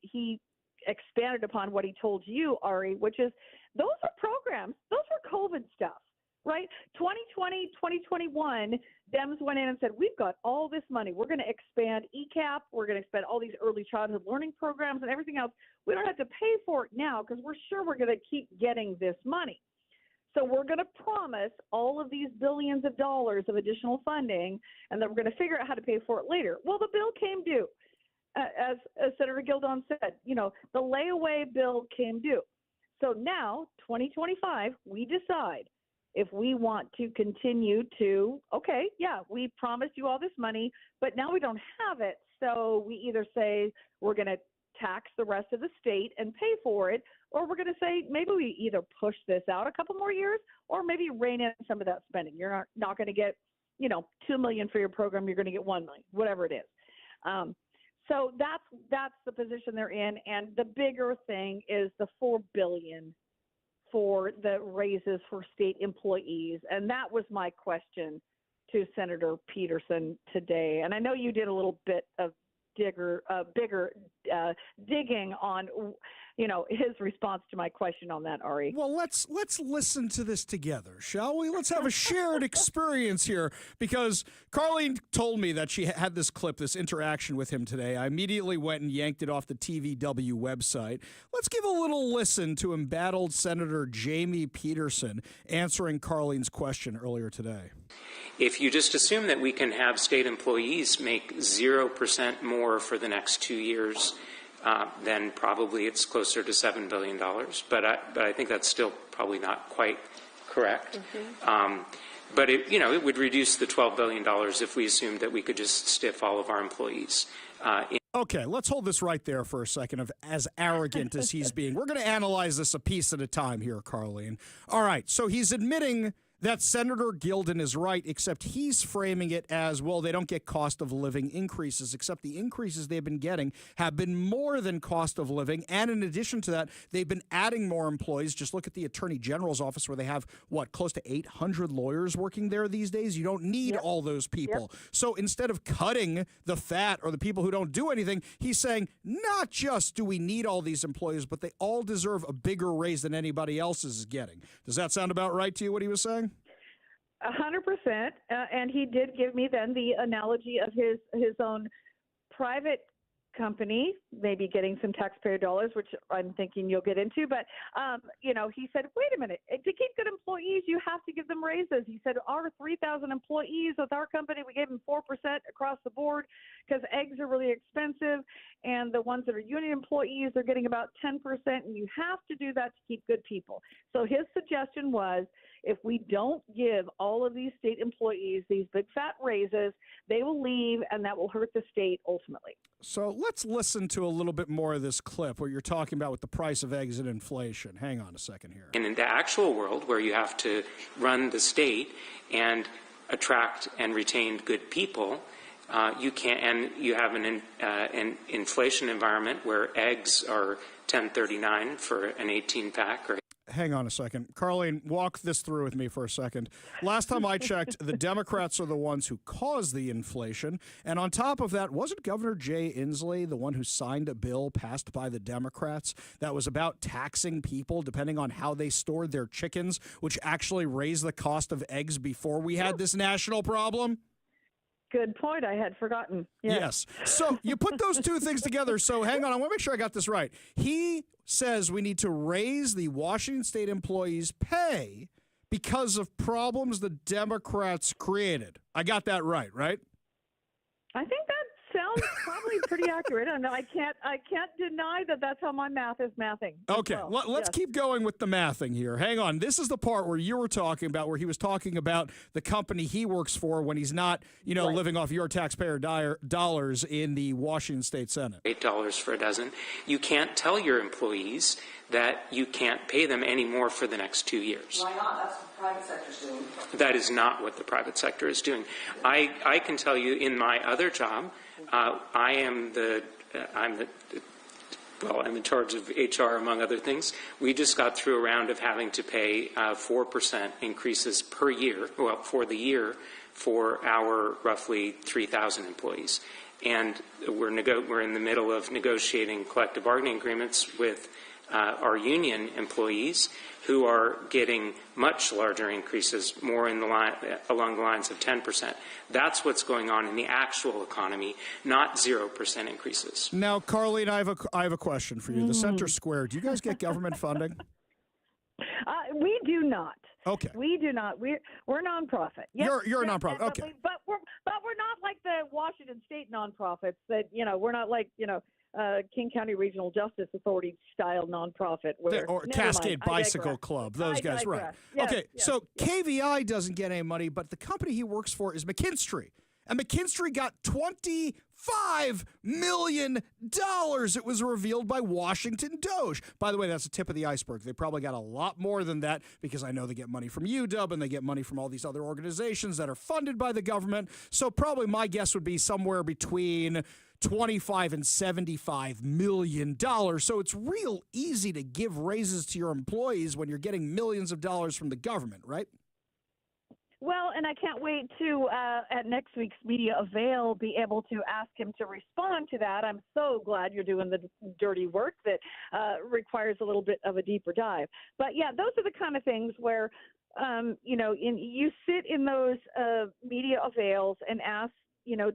he expanded upon what he told you, Ari, which is those are programs. Those are COVID stuff, right? 2020, 2021, Dems went in and said, we've got all this money. We're going to expand ECAP. We're going to expand all these early childhood learning programs and everything else. We don't have to pay for it now because we're sure we're going to keep getting this money. So we're going to promise all of these billions of dollars of additional funding, and then we're going to figure out how to pay for it later. Well, the bill came due. As Senator Gilden said, the layaway bill came due. So now, 2025, we decide if we want to continue to, okay, yeah, we promised you all this money, but now we don't have it. So we either say we're going to tax the rest of the state and pay for it, or we're going to say maybe we either push this out a couple more years or maybe rein in some of that spending. You're not going to get, $2 million for your program. You're going to get $1 million, whatever it is. So that's the position they're in. And the bigger thing is the $4 billion for the raises for state employees. And that was my question to Senator Peterson today. And I know you did a little bit of bigger digging on, his response to my question on that, Ari. Well, let's listen to this together, shall we? Let's have a shared experience here, because Carlene told me that she had this clip, this interaction with him today. I immediately went and yanked it off the TVW website. Let's give a little listen to embattled Senator Jamie Peterson answering Carlene's question earlier today. If you just assume that we can have state employees make 0% more for the next 2 years, then probably it's closer to $7 billion. But I think that's still probably not quite correct. Mm-hmm. But it would reduce the $12 billion if we assumed that we could just stiff all of our employees. Okay, let's hold this right there for a second, of as arrogant as he's being. We're going to analyze this a piece at a time here, Carlene. All right, so he's admitting that Senator Gildon is right, except he's framing it as, well, they don't get cost of living increases, except the increases they've been getting have been more than cost of living. And in addition to that, they've been adding more employees. Just look at the Attorney General's office where they have, close to 800 lawyers working there these days. You don't need all those people. So instead of cutting the fat or the people who don't do anything, he's saying, not just do we need all these employees, but they all deserve a bigger raise than anybody else is getting. Does that sound about right to you, what he was saying? 100%. And he did give me then the analogy of his own private company, maybe getting some taxpayer dollars, which I'm thinking you'll get into. But, he said, wait a minute, to keep good employees, you have to give them raises. He said, our 3,000 employees with our company, we gave them 4% across the board because eggs are really expensive. And the ones that are union employees, they're getting about 10%. And you have to do that to keep good people. So his suggestion was, if we don't give all of these state employees these big fat raises, they will leave, and that will hurt the state ultimately. So let's listen to a little bit more of this clip where you're talking about with the price of eggs and inflation. Hang on a second here. And in the actual world where you have to run the state and attract and retain good people, you can't, and you have an inflation environment where eggs are $10.39 for an 18-pack or Hang on a second. Carlene, walk this through with me for a second. Last time I checked, the Democrats are the ones who caused the inflation. And on top of that, wasn't Governor Jay Inslee the one who signed a bill passed by the Democrats that was about taxing people depending on how they stored their chickens, which actually raised the cost of eggs before we had this national problem? Good point. I had forgotten. Yes. So you put those two things together. So hang on. I want to make sure I got this right. He says we need to raise the Washington state employees' pay because of problems the Democrats created. I got that right? I think that sounds probably pretty accurate. I can't deny that that's how my math is mathing. Okay, let's keep going with the mathing here. Hang on. This is the part where you were talking about, where he was talking about the company he works for when he's not, living off your taxpayer dollars in the Washington State Senate. $8 for a dozen. You can't tell your employees that you can't pay them any more for the next 2 years. Why not? That's what the private sector's doing. That is not what the private sector is doing. I can tell you in my other job, I'm in charge of HR, among other things. We just got through a round of having to pay 4% increases per year, for the year, for our roughly 3,000 employees. And we're in the middle of negotiating collective bargaining agreements with our union employees, who are getting much larger increases, more along the lines of 10%. That's what's going on in the actual economy, not 0% increases. Now, Carlene, I have a question for you. The Center Square, do you guys get government funding? We do not. Okay. We do not. We're nonprofit. Yes, you're a nonprofit. Okay. But we're not like the Washington State nonprofits that we're not like King County Regional Justice Authority style nonprofit, or Cascade Bicycle Club. Those guys, right? Yes, okay. yes. So KVI doesn't get any money, but the company he works for is McKinstry. And McKinstry got $25 million. It was revealed by Washington Doge. By the way, that's the tip of the iceberg. They probably got a lot more than that, because I know they get money from UW and they get money from all these other organizations that are funded by the government. So probably my guess would be somewhere between $25 and $75 million. So it's real easy to give raises to your employees when you're getting millions of dollars from the government, right? Well, and I can't wait to, at next week's Media Avail, be able to ask him to respond to that. I'm so glad you're doing the dirty work that requires a little bit of a deeper dive. But, yeah, those are the kind of things where, you sit in those Media Avails and ask,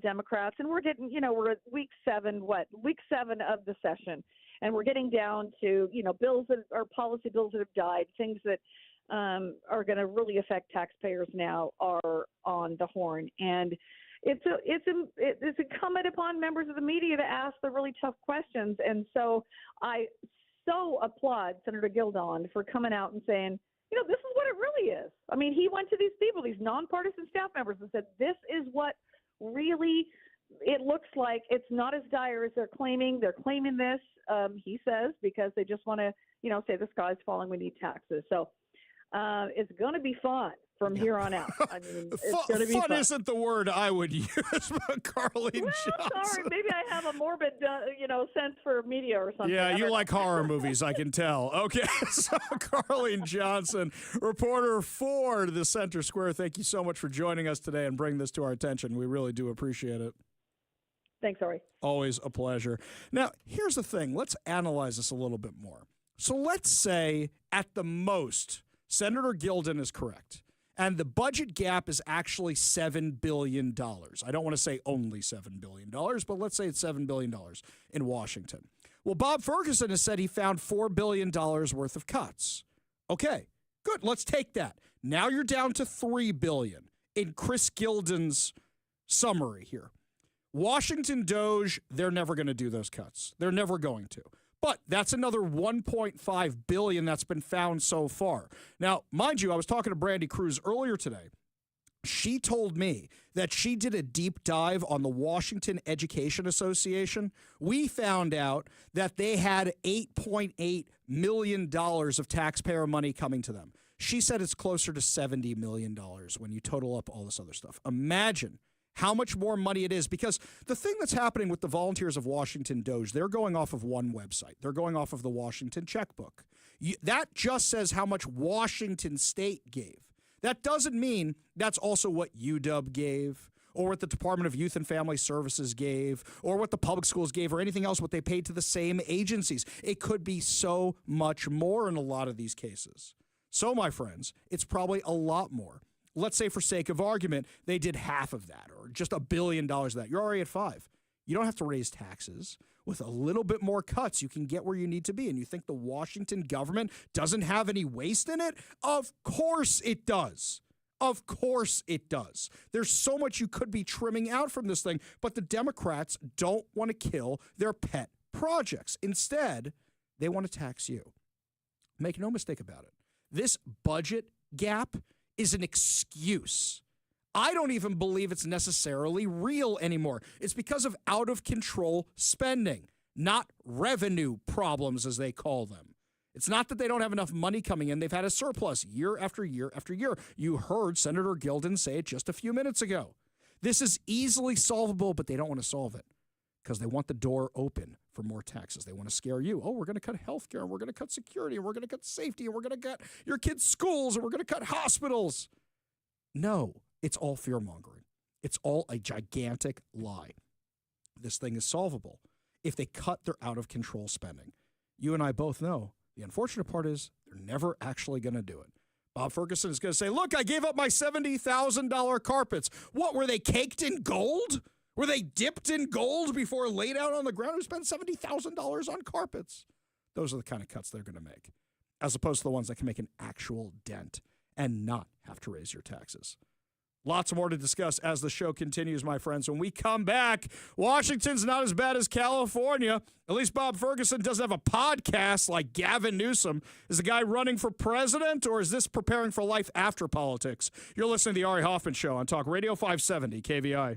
Democrats, and we're getting, we're at week 7 of the session, and we're getting down to, bills that are policy bills that have died, things that are going to really affect taxpayers now are on the horn. And it's incumbent upon members of the media to ask the really tough questions. And so I so applaud Senator Gildon for coming out and saying, this is what it really is. I mean, he went to these people, these nonpartisan staff members, and said, this is what really it looks like. It's not as dire as they're claiming. They're claiming this, he says, because they just want to, say the sky's falling, we need taxes. So it's going to be fun. from here on out. I mean, it's going to be fun isn't the word I would use, but Carlene Johnson. Sorry, maybe I have a morbid, sense for media or something. Yeah, you like horror movies, I can tell. Okay, so Carlene Johnson, reporter for the Center Square, thank you so much for joining us today and bringing this to our attention. We really do appreciate it. Thanks, Ari. Always a pleasure. Now, here's the thing. Let's analyze this a little bit more. So let's say, at the most, Senator Gilden is correct, and the budget gap is actually $7 billion. I don't want to say only $7 billion, but let's say it's $7 billion in Washington. Well, Bob Ferguson has said he found $4 billion worth of cuts. Okay, good. Let's take that. Now you're down to $3 billion in Chris Gilden's summary here. Washington Doge, they're never going to do those cuts. They're never going to. But that's another $1.5 billion that's been found so far. Now, mind you, I was talking to Brandy Cruz earlier today. She told me that she did a deep dive on the Washington Education Association. We found out that they had $8.8 million of taxpayer money coming to them. She said it's closer to $70 million when you total up all this other stuff. Imagine how much more money it is, because the thing that's happening with the Volunteers of Washington Doge, they're going off of one website. They're going off of the Washington checkbook. That just says how much Washington State gave. That doesn't mean that's also what UW gave, or what the Department of Youth and Family Services gave, or what the public schools gave, or anything else, what they paid to the same agencies. It could be so much more in a lot of these cases. So, my friends, it's probably a lot more. Let's say, for sake of argument, they did half of that, or just $1 billion of that. You're already at 5. You don't have to raise taxes. With a little bit more cuts, you can get where you need to be. And you think the Washington government doesn't have any waste in it? Of course it does. Of course it does. There's so much you could be trimming out from this thing, but the Democrats don't want to kill their pet projects. Instead, they want to tax you. Make no mistake about it. This budget gap is an excuse. I don't even believe it's necessarily real anymore. It's because of out-of-control spending, not revenue problems, as they call them. It's not that they don't have enough money coming in. They've had a surplus year after year after year. You heard Senator Gilden say it just a few minutes ago. This is easily solvable, but they don't want to solve it because they want the door open for more taxes. They want to scare you. Oh, we're going to cut health care, and we're going to cut security, and we're going to cut safety, and we're going to cut your kids' schools, and we're going to cut hospitals. No, it's all fear-mongering. It's all a gigantic lie. This thing is solvable if they cut their out-of-control spending. You and I both know the unfortunate part is they're never actually going to do it. Bob Ferguson is going to say, look, I gave up my $70,000 carpets. What, were they caked in gold? Were they dipped in gold before laid out on the ground? Who spent $70,000 on carpets? Those are the kind of cuts they're going to make, as opposed to the ones that can make an actual dent and not have to raise your taxes. Lots more to discuss as the show continues, my friends. When we come back, Washington's not as bad as California. At least Bob Ferguson doesn't have a podcast like Gavin Newsom. Is the guy running for president, or is this preparing for life after politics? You're listening to the Ari Hoffman Show on Talk Radio 570 KVI.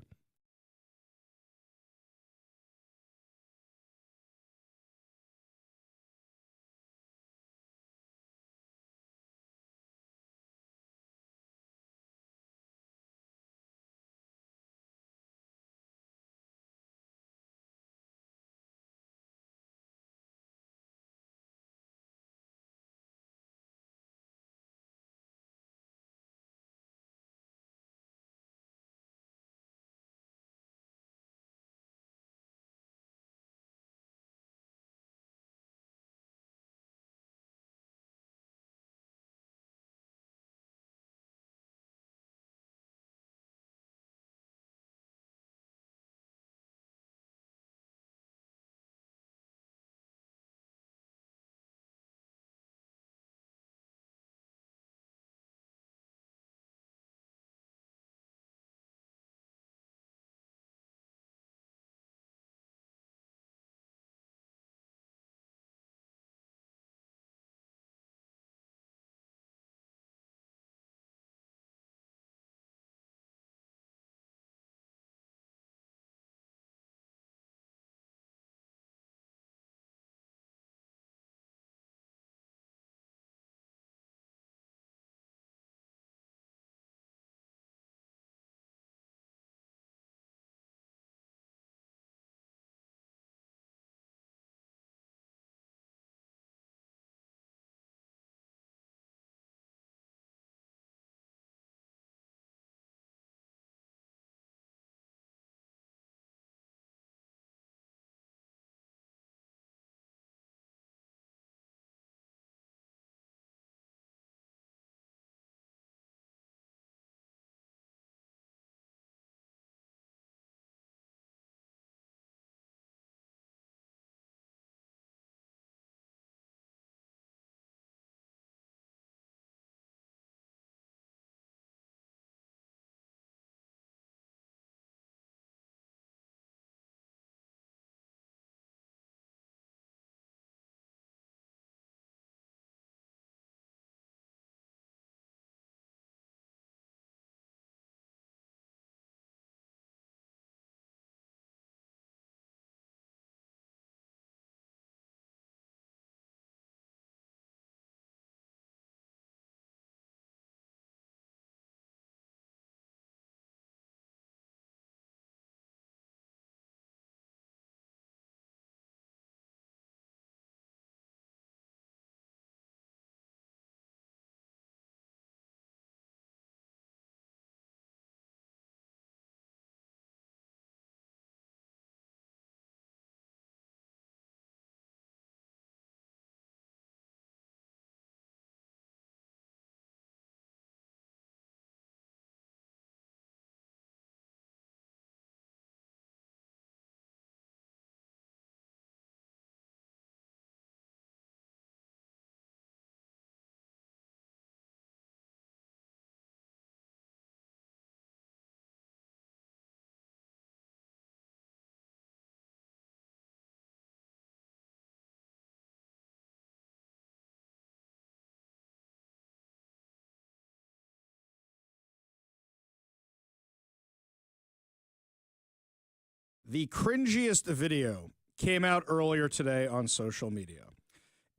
The cringiest video came out earlier today on social media.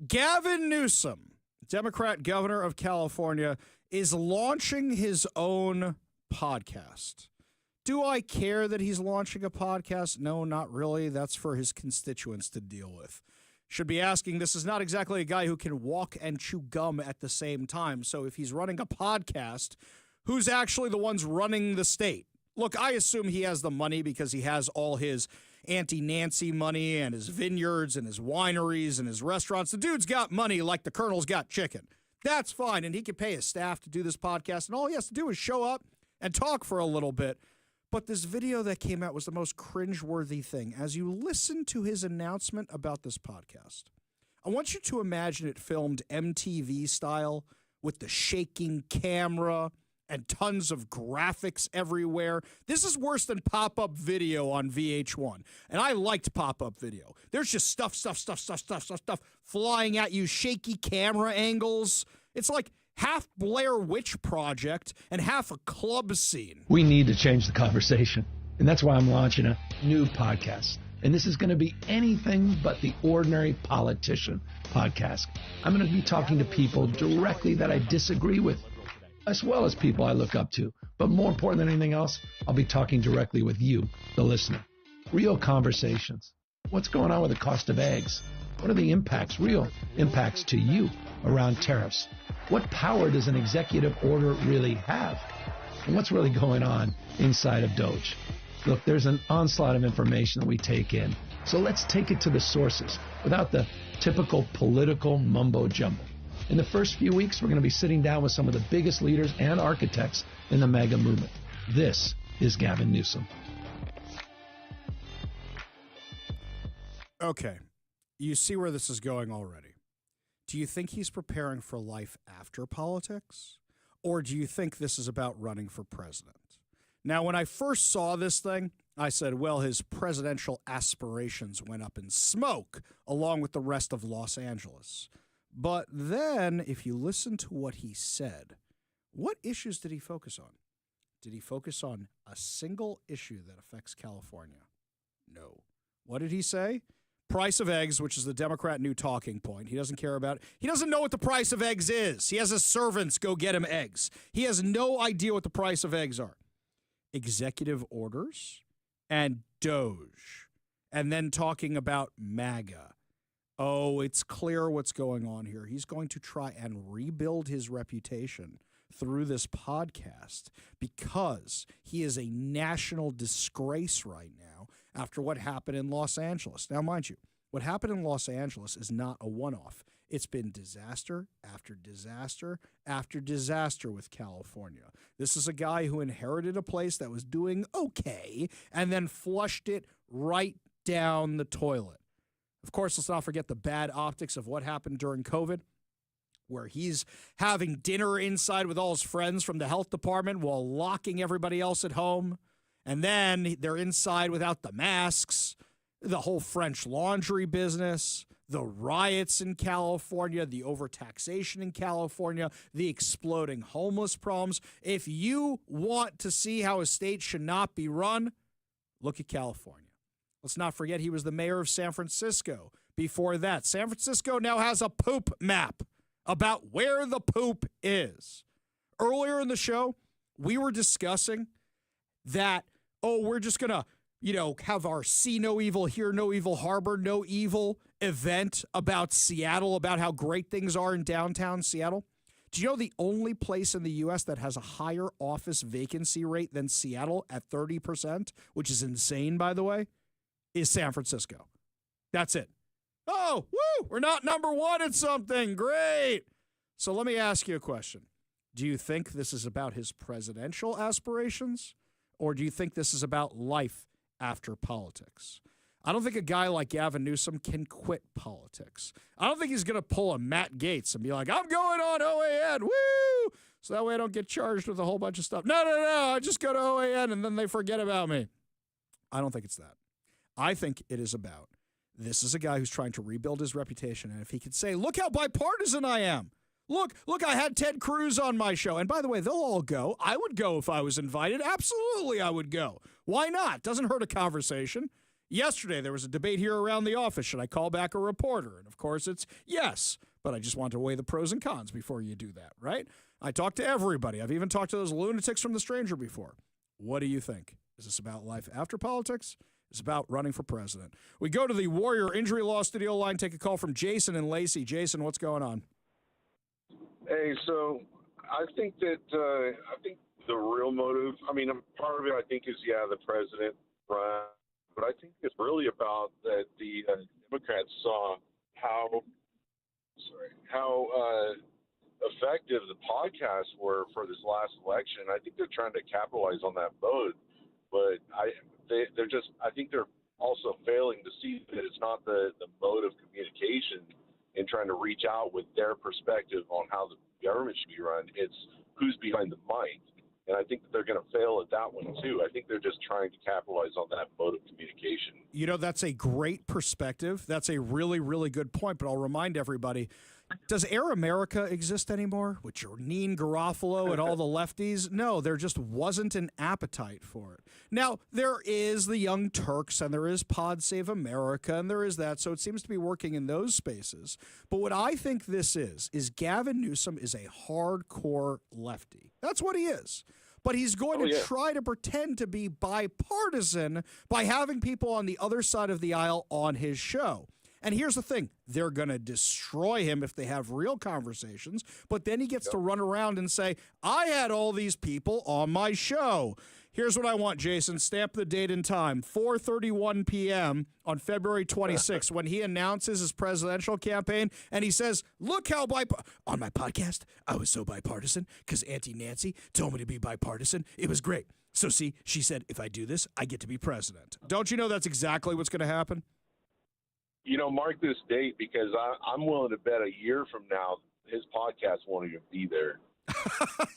Gavin Newsom, Democrat governor of California, is launching his own podcast. Do I care that he's launching a podcast? No, not really. That's for his constituents to deal with. Should be asking, this is not exactly a guy who can walk and chew gum at the same time. So if he's running a podcast, who's actually the ones running the state? Look, I assume he has the money because he has all his Auntie Nancy money and his vineyards and his wineries and his restaurants. The dude's got money like the Colonel's got chicken. That's fine, and he can pay his staff to do this podcast, and all he has to do is show up and talk for a little bit. But this video that came out was the most cringeworthy thing. As you listen to his announcement about this podcast, I want you to imagine it filmed MTV style with the shaking camera and tons of graphics everywhere. This is worse than pop-up video on VH1. And I liked pop-up video. There's just stuff flying at you, shaky camera angles. It's like half Blair Witch Project and half a club scene. We need to change the conversation. And that's why I'm launching a new podcast. And this is going to be anything but the ordinary politician podcast. I'm going to be talking to people directly that I disagree with, as well as people I look up to. But more important than anything else, I'll be talking directly with you, the listener. Real conversations. What's going on with the cost of eggs? What are the impacts, real impacts to you around tariffs? What power does an executive order really have? And what's really going on inside of Doge? Look, there's an onslaught of information that we take in. So let's take it to the sources without the typical political mumbo jumbo. In the first few weeks, we're going to be sitting down with some of the biggest leaders and architects in the MAGA movement. This is Gavin Newsom. Okay, you see where this is going already. Do you think he's preparing for life after politics? Or do you think this is about running for president? Now, when I first saw this thing, I said, well, his presidential aspirations went up in smoke along with the rest of Los Angeles. But then, if you listen to what he said, what issues did he focus on? Did he focus on a single issue that affects California? No. What did he say? Price of eggs, which is the Democrat new talking point. He doesn't care about it. He doesn't know what the price of eggs is. He has his servants go get him eggs. He has no idea what the price of eggs are. Executive orders and Doge. And then talking about MAGA. Oh, it's clear what's going on here. He's going to try and rebuild his reputation through this podcast because he is a national disgrace right now after what happened in Los Angeles. Now, mind you, what happened in Los Angeles is not a one-off. It's been disaster after disaster after disaster with California. This is a guy who inherited a place that was doing okay and then flushed it right down the toilet. Of course, let's not forget the bad optics of what happened during COVID, where he's having dinner inside with all his friends from the health department while locking everybody else at home. And then they're inside without the masks, the whole French Laundry business, the riots in California, the overtaxation in California, the exploding homeless problems. If you want to see how a state should not be run, look at California. Let's not forget he was the mayor of San Francisco. Before that, San Francisco now has a poop map about where the poop is. Earlier in the show, we were discussing that, we're just going to, have our see no evil, hear no evil, harbor no evil event about Seattle, about how great things are in downtown Seattle. Do you know the only place in the U.S. that has a higher office vacancy rate than Seattle at 30%, which is insane, by the way, is San Francisco. That's it. Oh, woo, we're not number one at something. Great. So let me ask you a question. Do you think this is about his presidential aspirations, or do you think this is about life after politics? I don't think a guy like Gavin Newsom can quit politics. I don't think he's going to pull a Matt Gaetz and be like, I'm going on OAN, woo! So that way I don't get charged with a whole bunch of stuff. No, I just go to OAN and then they forget about me. I don't think it's that. I think it is about, this is a guy who's trying to rebuild his reputation. And if he could say, look how bipartisan I am. Look, I had Ted Cruz on my show. And by the way, they'll all go. I would go if I was invited. Absolutely, I would go. Why not? Doesn't hurt a conversation. Yesterday, there was a debate here around the office. Should I call back a reporter? And of course, it's yes, but I just want to weigh the pros and cons before you do that, right? I talk to everybody. I've even talked to those lunatics from The Stranger before. What do you think? Is this about life after politics? Is about running for president? We go to the Warrior Injury Law studio line, take a call from Jason and Lacey. Jason, what's going on? Hey, so I think that the real motive, I mean, part of it I think is, the president run, but I think it's really about that the Democrats saw how effective the podcasts were for this last election. I think they're trying to capitalize on that mode, but I think they're also failing to see that it's not the mode of communication in trying to reach out with their perspective on how the government should be run. It's who's behind the mic. And I think that they're going to fail at that one, too. I think they're just trying to capitalize on that mode of communication. You know, that's a great perspective. That's a really, really good point. But I'll remind everybody, does Air America exist anymore with Janine Garofalo and all the lefties? No, there just wasn't an appetite for it. Now, there is the Young Turks and there is Pod Save America and there is that. So it seems to be working in those spaces. But what I think this is Gavin Newsom is a hardcore lefty. That's what he is. But he's going to try to pretend to be bipartisan by having people on the other side of the aisle on his show. And here's the thing. They're going to destroy him if they have real conversations. But then he gets to run around and say, I had all these people on my show. Here's what I want, Jason. Stamp the date and time. 4:31 p.m. on February 26th when he announces his presidential campaign. And he says, look how on my podcast, I was so bipartisan because Auntie Nancy told me to be bipartisan. It was great. So see, she said, if I do this, I get to be president. Don't you know that's exactly what's going to happen? You know, mark this date because I'm willing to bet a year from now his podcast won't even be there.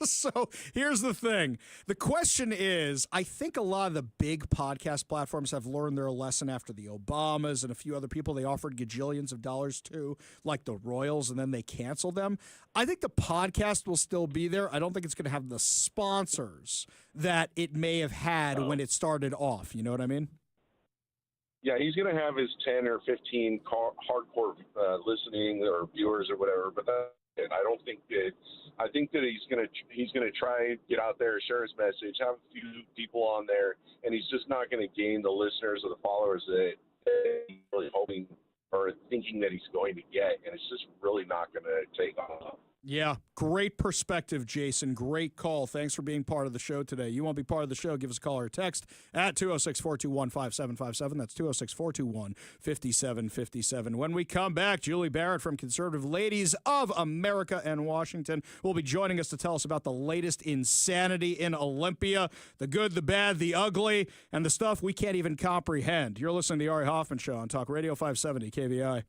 So here's the thing. The question is, I think a lot of the big podcast platforms have learned their lesson after the Obamas and a few other people they offered gajillions of dollars to, like the Royals, and then they canceled them. I think the podcast will still be there. I don't think it's going to have the sponsors that it may have had when it started off. You know what I mean? Yeah, he's going to have his 10 or 15 hardcore listening or viewers or whatever, but I don't think that. I think that he's going to try get out there, share his message, have a few people on there, and he's just not going to gain the listeners or the followers that he's really hoping or thinking that he's going to get, and it's just really not going to take off. Yeah, great perspective, Jason. Great call. Thanks for being part of the show today. You want to be part of the show, give us a call or text at 206-421-5757. That's 206-421-5757. When we come back, Julie Barrett from Conservative Ladies of America and Washington will be joining us to tell us about the latest insanity in Olympia, the good, the bad, the ugly, and the stuff we can't even comprehend. You're listening to the Ari Hoffman Show on Talk Radio 570 KVI.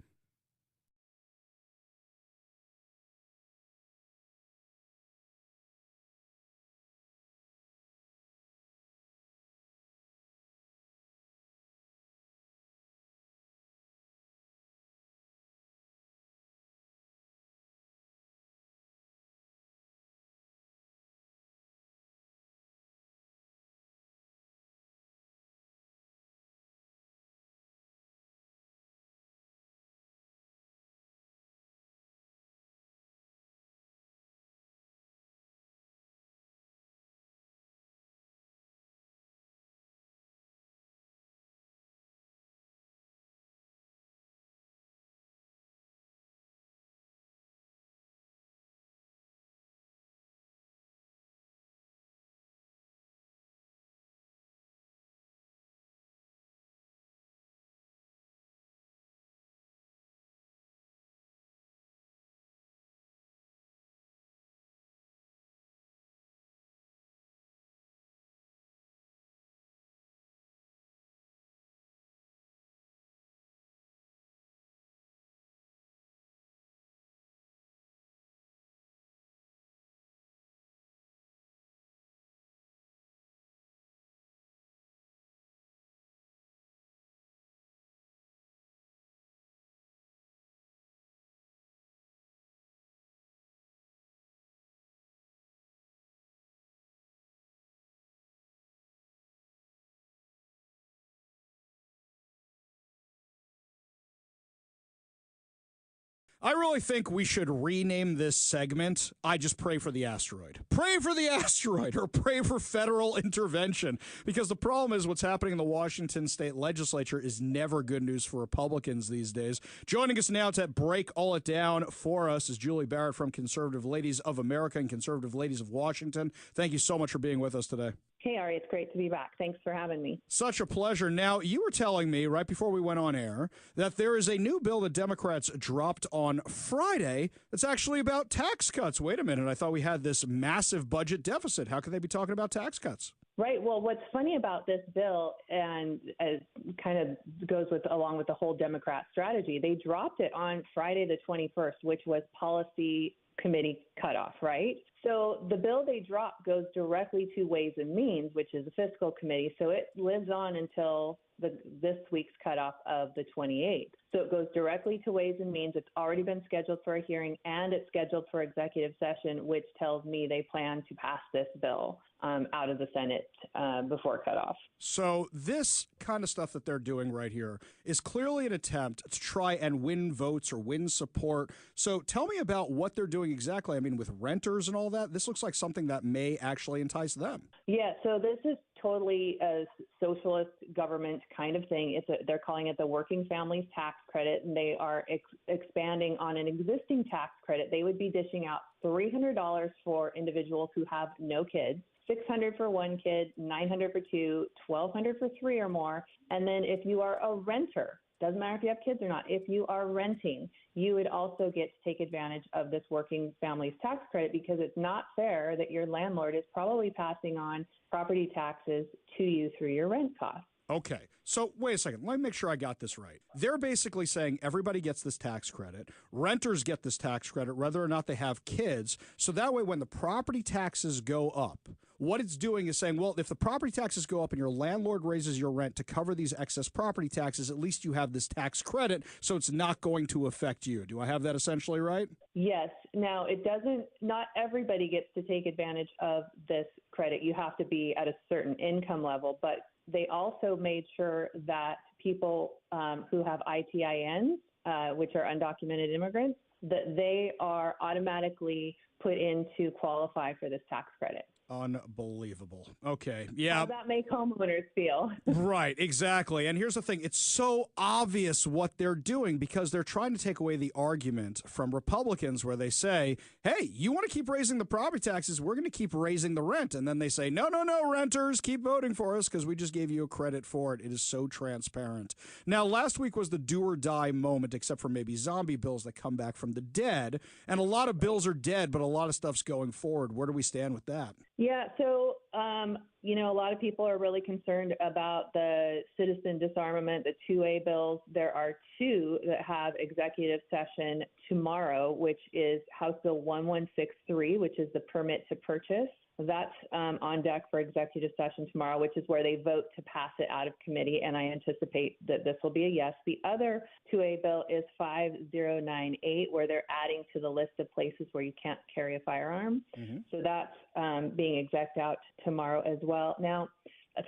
I really think we should rename this segment, I Just Pray for the Asteroid. Pray for the asteroid, or pray for federal intervention. Because the problem is what's happening in the Washington state legislature is never good news for Republicans these days. Joining us now to break all it down for us is Julie Barrett from Conservative Ladies of America and Conservative Ladies of Washington. Thank you so much for being with us today. Hey, Ari, it's great to be back. Thanks for having me. Such a pleasure. Now, you were telling me right before we went on air that there is a new bill that Democrats dropped on Friday that's actually about tax cuts. Wait a minute. I thought we had this massive budget deficit. How could they be talking about tax cuts? Right. Well, what's funny about this bill, and it kind of goes along with the whole Democrat strategy, they dropped it on Friday the 21st, which was policy committee cutoff, right? So the bill they dropped goes directly to Ways and Means, which is the fiscal committee. So it lives on until this week's cutoff of the 28th. So it goes directly to Ways and Means. It's already been scheduled for a hearing, and it's scheduled for executive session, which tells me they plan to pass this bill out of the Senate before cutoff. So this kind of stuff that they're doing right here is clearly an attempt to try and win votes or win support. So tell me about what they're doing exactly. I mean, with renters and all that, this looks like something that may actually entice them. Yeah, so this is totally a socialist government kind of thing. They're calling it the Working Families Tax Credit, and they are expanding on an existing tax credit. They would be dishing out $300 for individuals who have no kids, $600 for one kid, $900 for two, $1,200 for three or more. And then if you are a renter, doesn't matter if you have kids or not, if you are renting, you would also get to take advantage of this Working Families Tax Credit, because it's not fair that your landlord is probably passing on property taxes to you through your rent costs. Okay. So wait a second. Let me make sure I got this right. They're basically saying everybody gets this tax credit. Renters get this tax credit, whether or not they have kids. So that way, when the property taxes go up, what it's doing is saying, well, if the property taxes go up and your landlord raises your rent to cover these excess property taxes, at least you have this tax credit, so it's not going to affect you. Do I have that essentially right? Yes. Now, not everybody gets to take advantage of this credit. You have to be at a certain income level, but they also made sure that people who have ITINs, which are undocumented immigrants, that they are automatically put in to qualify for this tax credit. Unbelievable. Okay. Yeah. How does that make homeowners feel? Right. Exactly. And here's the thing. It's so obvious what they're doing, because they're trying to take away the argument from Republicans where they say, hey, you want to keep raising the property taxes, we're going to keep raising the rent. And then they say, no, renters, keep voting for us because we just gave you a credit for it. It is so transparent. Now, last week was the do or die moment, except for maybe zombie bills that come back from the dead. And a lot of bills are dead, but a lot of stuff's going forward. Where do we stand with that? Yeah, so, a lot of people are really concerned about the citizen disarmament, the 2A bills. There are two that have executive session tomorrow, which is House Bill 1163, which is the permit to purchase. That's on deck for executive session tomorrow, which is where they vote to pass it out of committee, and I anticipate that this will be a yes. The other 2A bill is 5098, where they're adding to the list of places where you can't carry a firearm. Mm-hmm. So that's being execed out tomorrow as well. Now,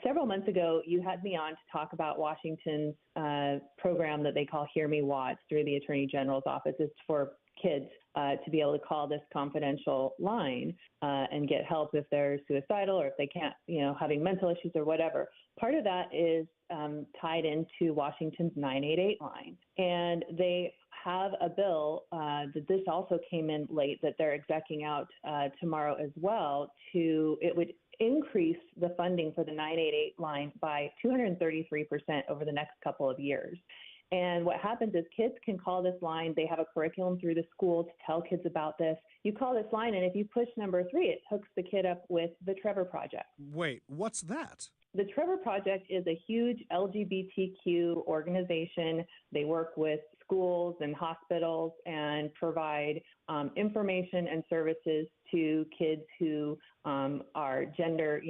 several months ago, you had me on to talk about Washington's program that they call Hear Me Watch through the Attorney General's office. It's for kids to be able to call this confidential line and get help if they're suicidal or if they can't, having mental issues or whatever. Part of that is tied into Washington's 988 line. And they have a bill that this also came in late that they're executing out tomorrow as well. It would increase the funding for the 988 line by 233% over the next couple of years. And what happens is kids can call this line. They have a curriculum through the school to tell kids about this. You call this line, and if you push number 3, it hooks the kid up with the Trevor Project. Wait, what's that? The Trevor Project is a huge LGBTQ organization. They work with schools and hospitals and provide information and services to kids who are gender,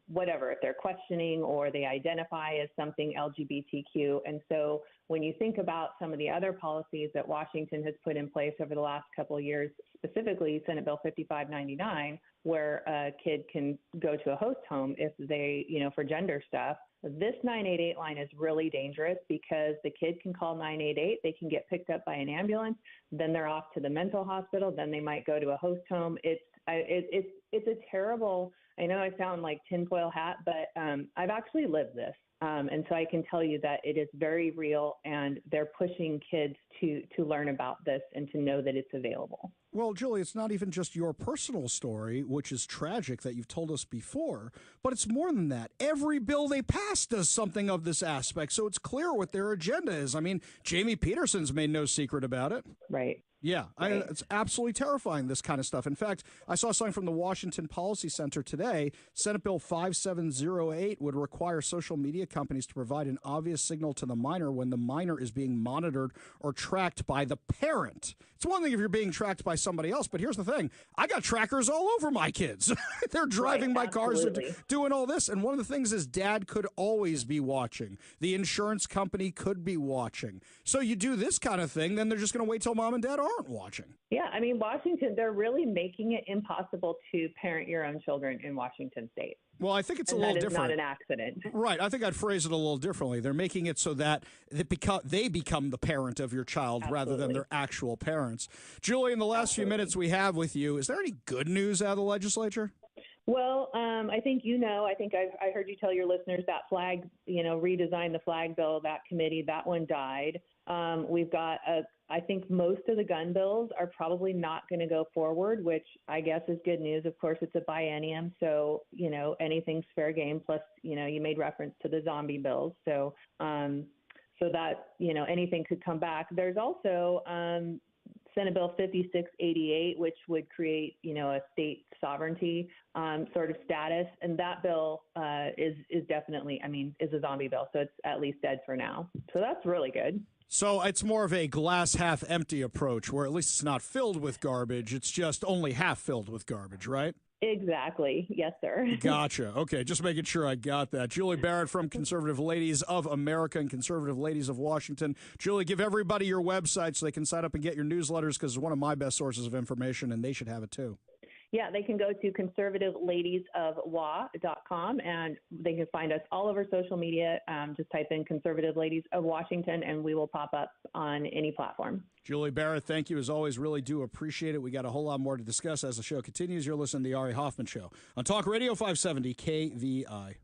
whatever, if they're questioning or they identify as something LGBTQ. And so when you think about some of the other policies that Washington has put in place over the last couple of years, specifically Senate Bill 5599, where a kid can go to a host home if they, for gender stuff. This 988 line is really dangerous because the kid can call 988, they can get picked up by an ambulance, then they're off to the mental hospital, then they might go to a host home. It's a terrible, I know I sound like tinfoil hat, but I've actually lived this. And so I can tell you that it is very real, and they're pushing kids to learn about this and to know that it's available. Well, Julie, it's not even just your personal story, which is tragic that you've told us before, but it's more than that. Every bill they pass does something of this aspect, so it's clear what their agenda is. I mean, Jamie Peterson's made no secret about it. Right. Yeah, it's absolutely terrifying, this kind of stuff. In fact, I saw something from the Washington Policy Center today. Senate Bill 5708 would require social media companies to provide an obvious signal to the minor when the minor is being monitored or tracked by the parent. It's one thing if you're being tracked by somebody else, but here's the thing. I got trackers all over my kids. They're driving my cars and doing all this. And one of the things is dad could always be watching. The insurance company could be watching. So you do this kind of thing, then they're just going to wait till mom and dad aren't watching. Yeah, I mean, Washington, they're really making it impossible to parent your own children in Washington state. Well, I think it's a little different. That is not an accident. Right. I think I'd phrase it a little differently. They're making it so that they become the parent of your child rather than their actual parents. Julie, in the last few minutes we have with you, is there any good news out of the legislature? Well, I think I heard you tell your listeners that flag, redesign the flag bill, that committee, that one died. We've got I think most of the gun bills are probably not going to go forward, which I guess is good news. Of course, it's a biennium, so, anything's fair game. Plus, you made reference to the zombie bills. So that, anything could come back. There's also Senate Bill 5688, which would create, a state sovereignty sort of status. And that bill is definitely, is a zombie bill. So it's at least dead for now. So that's really good. So it's more of a glass half empty approach where at least it's not filled with garbage. It's just only half filled with garbage, right? Exactly. Yes, sir. Gotcha. Okay, just making sure I got that. Julie Barrett from Conservative Ladies of America and Conservative Ladies of Washington. Julie, give everybody your website so they can sign up and get your newsletters because it's one of my best sources of information, and they should have it too. Yeah, they can go to conservativeladiesofwa.com, and they can find us all over social media. Just type in Conservative Ladies of Washington, and we will pop up on any platform. Julie Barrett, thank you as always. Really do appreciate it. We got a whole lot more to discuss as the show continues. You're listening to the Ari Hoffman Show on Talk Radio 570 KVI.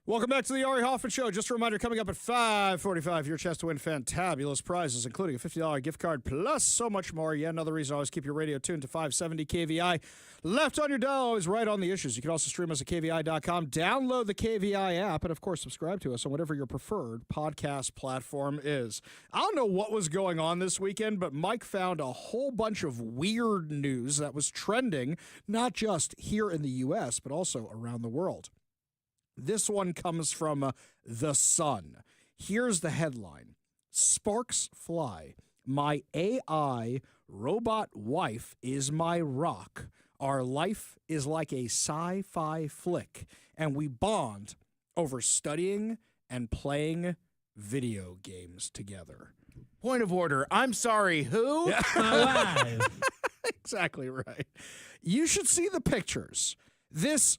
Welcome back to the Ari Hoffman Show. Just a reminder, coming up at 5:45, your chance to win fantabulous prizes, including a $50 gift card, plus so much more. Yet another reason to always keep your radio tuned to 570 KVI. Left on your dial, always right on the issues. You can also stream us at KVI.com, download the KVI app, and, of course, subscribe to us on whatever your preferred podcast platform is. I don't know what was going on this weekend, but Mike found a whole bunch of weird news that was trending, not just here in the U.S., but also around the world. This one comes from The Sun. Here's the headline. Sparks fly. My AI robot wife is my rock. Our life is like a sci-fi flick, and we bond over studying and playing video games together. Point of order. I'm sorry, who? Yeah. My wife. Exactly right. You should see the pictures. This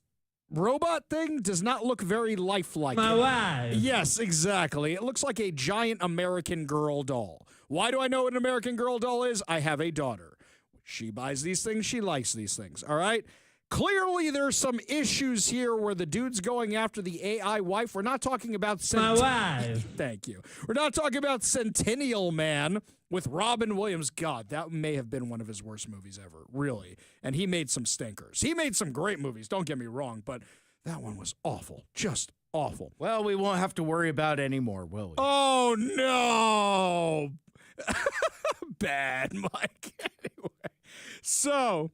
robot thing does not look very lifelike. My wife. Yes, exactly. It looks like a giant American Girl doll. Why do I know what an American Girl doll is? I have a daughter. She buys these things. She likes these things. All right? Clearly, there's some issues here where the dude's going after the AI wife. We're not talking about... My wife. Thank you. We're not talking about Centennial Man with Robin Williams. God, that may have been one of his worst movies ever, really. And he made some stinkers. He made some great movies, don't get me wrong, but that one was awful. Just awful. Well, we won't have to worry about it anymore, will we? Oh, no. Bad, Mike. Anyway, so...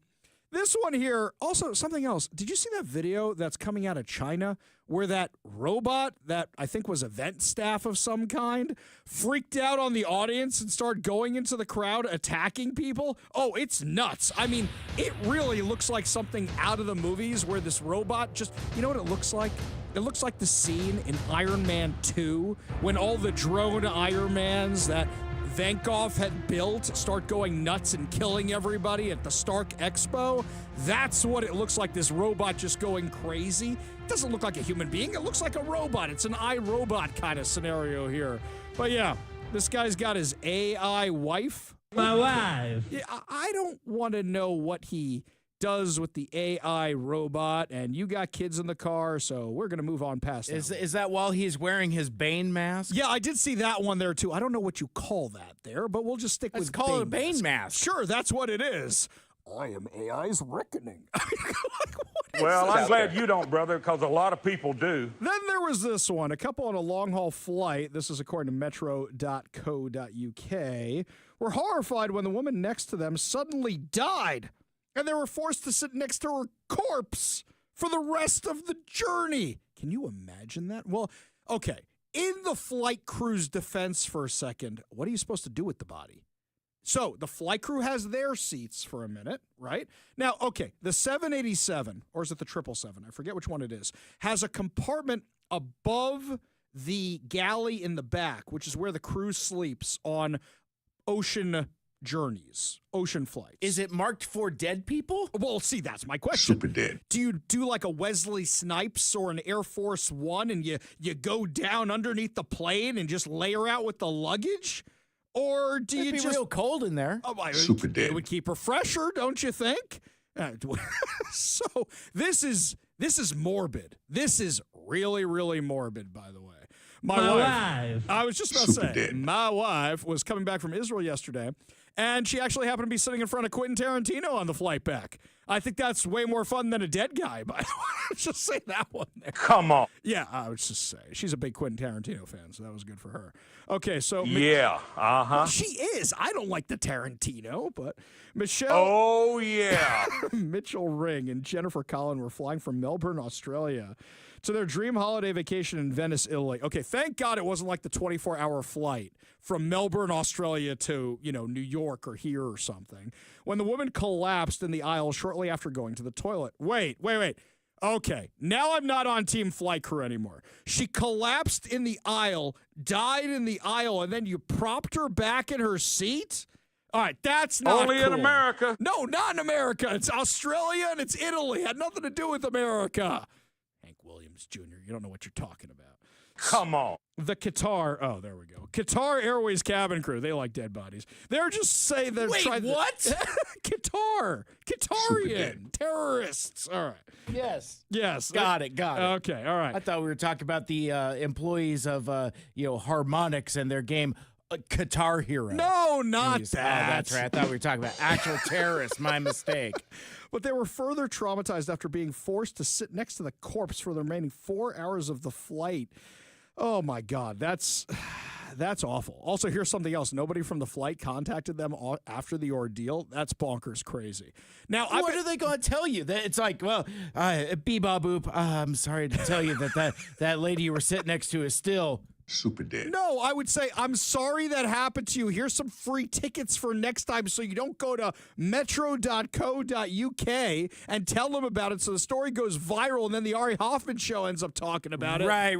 this one here, also something else. Did you see that video that's coming out of China where that robot that I think was event staff of some kind freaked out on the audience and started going into the crowd attacking people? Oh, it's nuts. I mean, it really looks like something out of the movies where this robot just, you know what it looks like? It looks like the scene in Iron Man 2 when all the drone Iron Mans that Vankov had built start going nuts and killing everybody at the Stark Expo. That's what it looks like, this robot just going crazy. It doesn't look like a human being. It looks like a robot. It's an iRobot kind of scenario here. But yeah, this guy's got his AI wife. My wife. Yeah, I don't want to know what he does with the AI robot, and you got kids in the car, so we're going to move on past that. Is that while he's wearing his Bane mask? Yeah, I did see that one there, too. I don't know what you call that there, but we'll just stick Let's with call it a Bane mask. Sure, that's what it is. I am AI's reckoning. Well, I'm glad you don't, brother, because a lot of people do. Then there was this one. A couple on a long-haul flight, this is according to metro.co.uk, were horrified when the woman next to them suddenly died, and they were forced to sit next to her corpse for the rest of the journey. Can you imagine that? Well, okay, in the flight crew's defense for a second, what are you supposed to do with the body? So the flight crew has their seats for a minute, right? Now, okay, the 787, or is it the 777? I forget which one it is, has a compartment above the galley in the back, which is where the crew sleeps on ocean journeys, ocean flights. Is it marked for dead people? Well, see, that's my question. Super dead. Do you do like a Wesley Snipes or an Air Force One and you go down underneath the plane and just layer out with the luggage? Or do you just... real cold in there. Oh, Super dead. It would keep her fresher, don't you think? So this is morbid. This is really, really morbid, by the way. My wife. I was just about to say, my wife was coming back from Israel yesterday, and she actually happened to be sitting in front of Quentin Tarantino on the flight back. I think that's way more fun than a dead guy, by the way. Let's just say that one there. Come on. Yeah, I would just say. She's a big Quentin Tarantino fan, so that was good for her. Okay, so... Yeah, Well, she is. I don't like the Tarantino, but Michelle... Oh, yeah. Mitchell Ring and Jennifer Collin were flying from Melbourne, Australia, to their dream holiday vacation in Venice, Italy. Okay, thank God it wasn't like the 24-hour flight from Melbourne, Australia to, New York or here or something. When the woman collapsed in the aisle shortly after going to the toilet. Wait. Okay, now I'm not on Team Flight Crew anymore. She collapsed in the aisle, died in the aisle, and then you propped her back in her seat? All right, that's not Only cool. in America. No, not in America. It's Australia and it's Italy. It had nothing to do with America. Hank Williams Jr., you don't know what you're talking about. Come on. The there we go. Qatar Airways cabin crew, they like dead bodies. They're just saying they're trying what? Qatarian terrorists. All right. Yes. Got it. Okay, all right. I thought we were talking about the employees of, Harmonics and their game Qatar Hero. No, not Jeez. that. Oh, that's right. I thought we were talking about actual terrorists. My mistake. But they were further traumatized after being forced to sit next to the corpse for the remaining 4 hours of the flight. Oh, my God. That's awful. Also, here's something else. Nobody from the flight contacted them after the ordeal. That's bonkers crazy. Now, what are they going to tell you? That it's like, well, Beboop, I'm sorry to tell you that lady you were sitting next to is still super dead. No, I would say, I'm sorry that happened to you. Here's some free tickets for next time so you don't go to metro.co.uk and tell them about it so the story goes viral and then the Ari Hoffman show ends up talking about it. Right.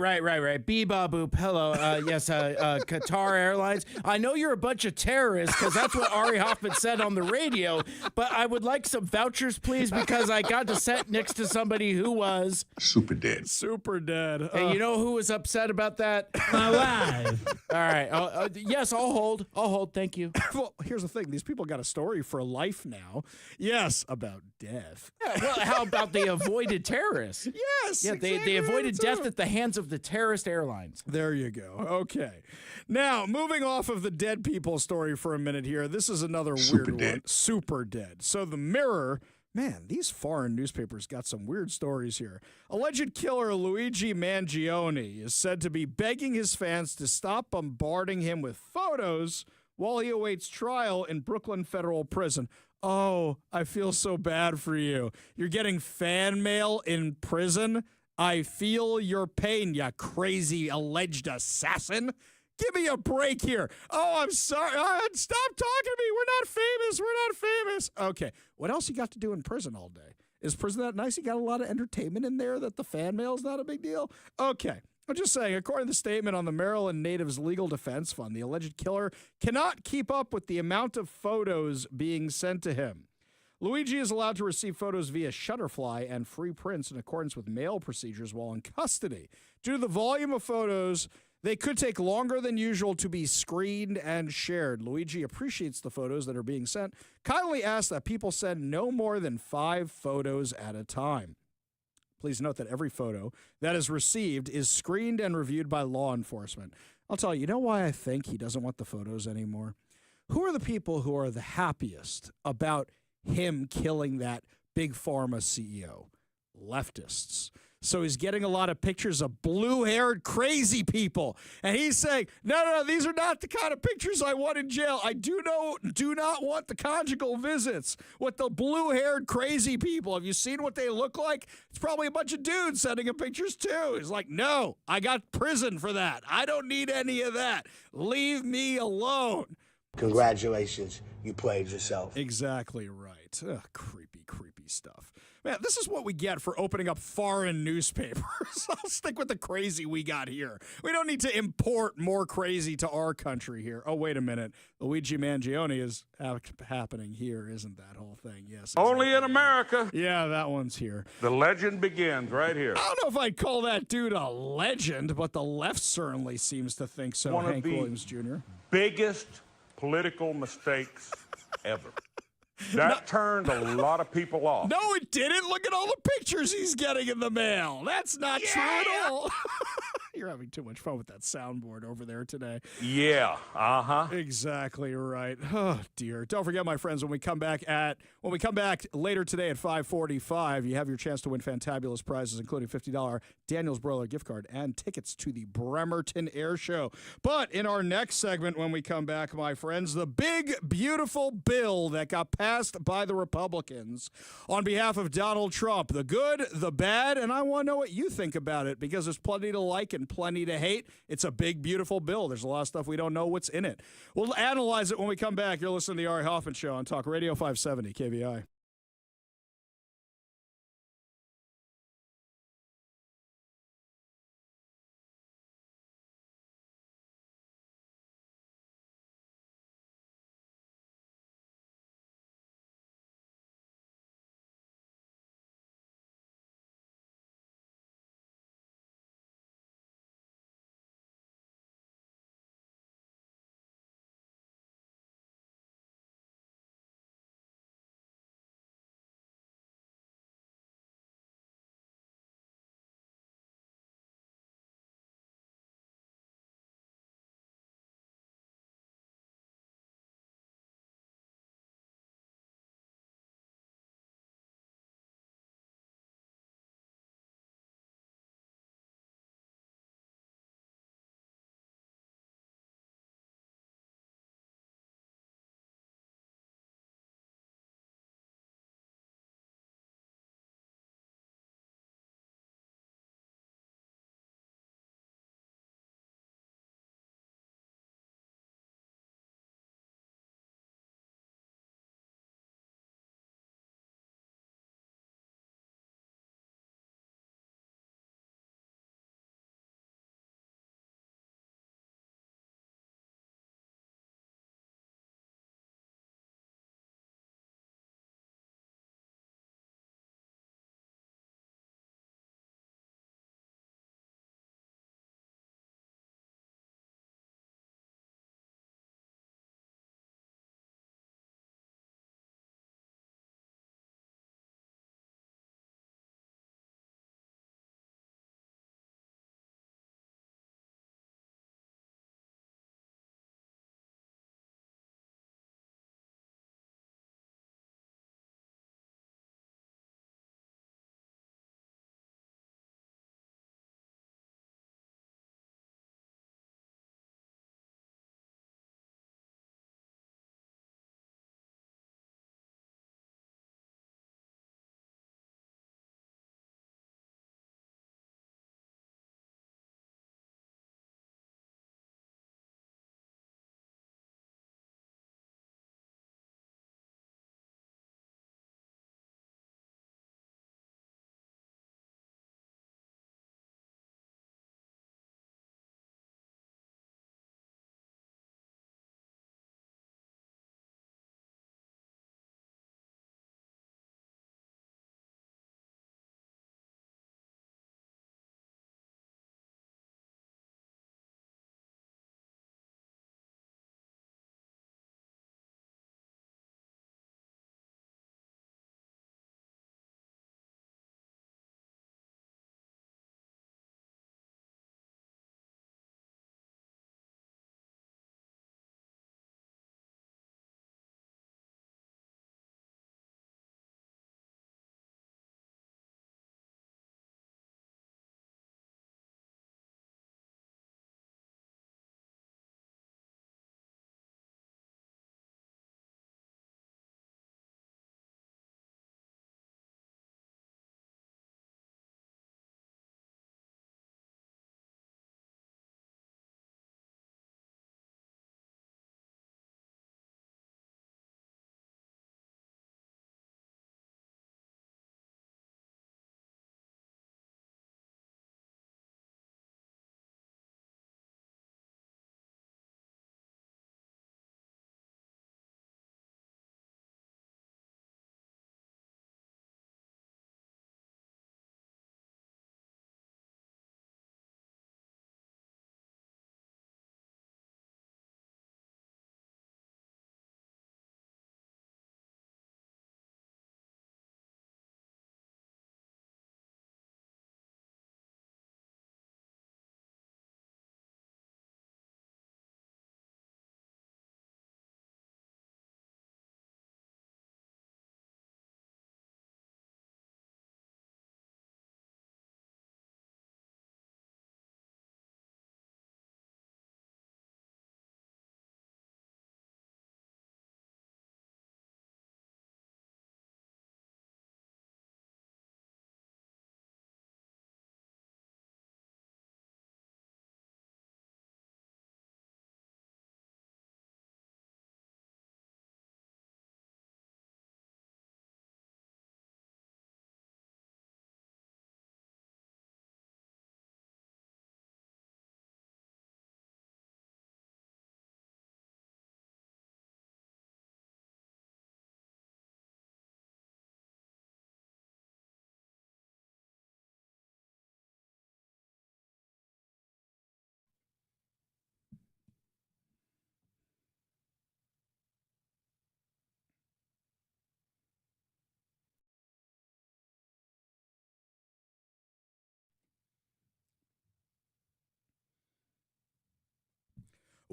Beboop, hello. Yes, Qatar Airlines. I know you're a bunch of terrorists because that's what Ari Hoffman said on the radio, but I would like some vouchers, please, because I got to sit next to somebody who was super dead. Super dead. And you know who was upset about that? My wife. All right. Yes, I'll hold. Thank you. Well, here's the thing. These people got a story for life now. Yes, about death. Well, how about they avoided terrorists? Yes. Yeah, exactly they avoided right, death too. at the hands of the terrorist airlines. There you go. Okay. Now, moving off of the dead people story for a minute here, this is another weird one. Super dead. So the Mirror... Man, these foreign newspapers got some weird stories here. Alleged killer Luigi Mangione is said to be begging his fans to stop bombarding him with photos while he awaits trial in Brooklyn Federal Prison. Oh, I feel so bad for you. You're getting fan mail in prison? I feel your pain, you crazy alleged assassin. Give me a break here. Oh, I'm sorry. Stop talking to me. We're not famous. We're not famous. Okay. What else you got to do in prison all day? Is prison that nice? You got a lot of entertainment in there that the fan mail is not a big deal? Okay. I'm just saying, according to the statement on the Maryland Natives Legal Defense Fund, the alleged killer cannot keep up with the amount of photos being sent to him. Luigi is allowed to receive photos via Shutterfly and free prints in accordance with mail procedures while in custody. Due to the volume of photos, they could take longer than usual to be screened and shared. Luigi appreciates the photos that are being sent. Kindly asks that people send no more than 5 photos at a time. Please note that every photo that is received is screened and reviewed by law enforcement. I'll tell you, you know why I think he doesn't want the photos anymore? Who are the people who are the happiest about him killing that big pharma CEO? Leftists. So he's getting a lot of pictures of blue-haired crazy people. And he's saying, no, these are not the kind of pictures I want in jail. I do not want the conjugal visits with the blue-haired crazy people. Have you seen what they look like? It's probably a bunch of dudes sending him pictures too. He's like, no, I got prison for that. I don't need any of that. Leave me alone. Congratulations, you played yourself. Exactly right. Ugh, creepy stuff. Man, this is what we get for opening up foreign newspapers. I'll stick with the crazy we got here. We don't need to import more crazy to our country here. Oh, wait a minute. Luigi Mangione is happening here, isn't that whole thing? Yes. Exactly. Only in America. Yeah, that one's here. The legend begins right here. I don't know if I'd call that dude a legend, but the left certainly seems to think so. One Hank of the Williams Jr. biggest political mistakes ever. That turned a lot of people off. No, it didn't. Look at all the pictures he's getting in the mail. That's not true at all. You're having too much fun with that soundboard over there today. Yeah, Exactly right. Oh dear. Don't forget, my friends, when we come back later today at 5:45, you have your chance to win fantabulous prizes, including $50 Daniel's Broiler gift card and tickets to the Bremerton Air Show. But in our next segment, when we come back, my friends, the big, beautiful bill that got passed by the Republicans on behalf of Donald Trump, the good, the bad, and I want to know what you think about it, because there's plenty to like and plenty to hate. It's a big, beautiful bill. There's a lot of stuff we don't know what's in it. We'll analyze it when we come back. You're listening to the Ari Hoffman Show on Talk Radio 570 KVI.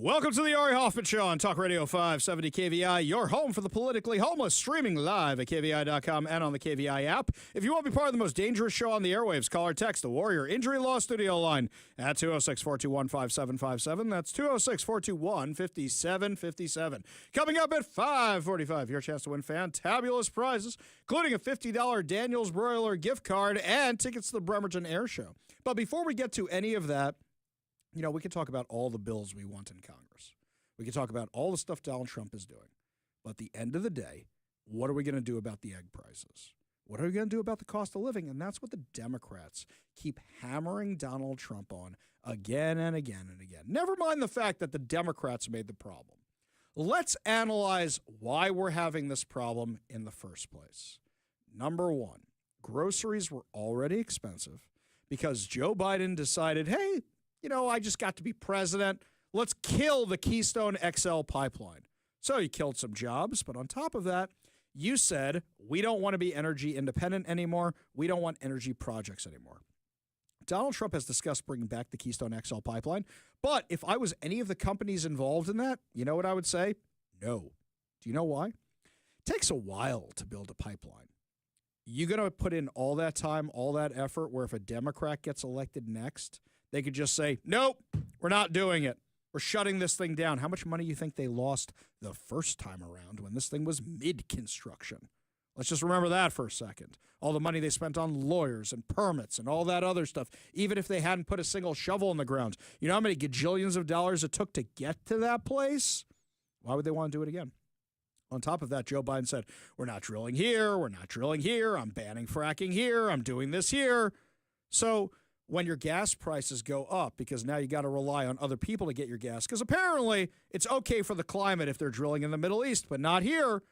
Welcome to the Ari Hoffman Show on Talk Radio 570 KVI, your home for the politically homeless, streaming live at KVI.com and on the KVI app. If you want to be part of the most dangerous show on the airwaves, call or text the Warrior Injury Law Studio line at 206-421-5757. That's 206-421-5757. Coming up at 5:45, your chance to win fantabulous prizes, including a $50 Daniels Broiler gift card and tickets to the Bremerton Air Show. But before we get to any of that, you know, we can talk about all the bills we want in Congress. We can talk about all the stuff Donald Trump is doing. But at the end of the day, what are we going to do about the egg prices? What are we going to do about the cost of living? And that's what the Democrats keep hammering Donald Trump on again and again and again. Never mind the fact that the Democrats made the problem. Let's analyze why we're having this problem in the first place. Number one, groceries were already expensive because Joe Biden decided, hey, you know, I just got to be president. Let's kill the Keystone XL pipeline. So you killed some jobs, but on top of that, you said, we don't want to be energy independent anymore. We don't want energy projects anymore. Donald Trump has discussed bringing back the Keystone XL pipeline, but if I was any of the companies involved in that, you know what I would say? No. Do you know why? It takes a while to build a pipeline. You going to put in all that time, all that effort, where if a Democrat gets elected next, they could just say, nope, we're not doing it. We're shutting this thing down. How much money do you think they lost the first time around when this thing was mid-construction? Let's just remember that for a second. All the money they spent on lawyers and permits and all that other stuff, even if they hadn't put a single shovel in the ground. You know how many gajillions of dollars it took to get to that place? Why would they want to do it again? On top of that, Joe Biden said, we're not drilling here. We're not drilling here. I'm banning fracking here. I'm doing this here. So when your gas prices go up, because now you got to rely on other people to get your gas, because apparently it's okay for the climate if they're drilling in the Middle East, but not here.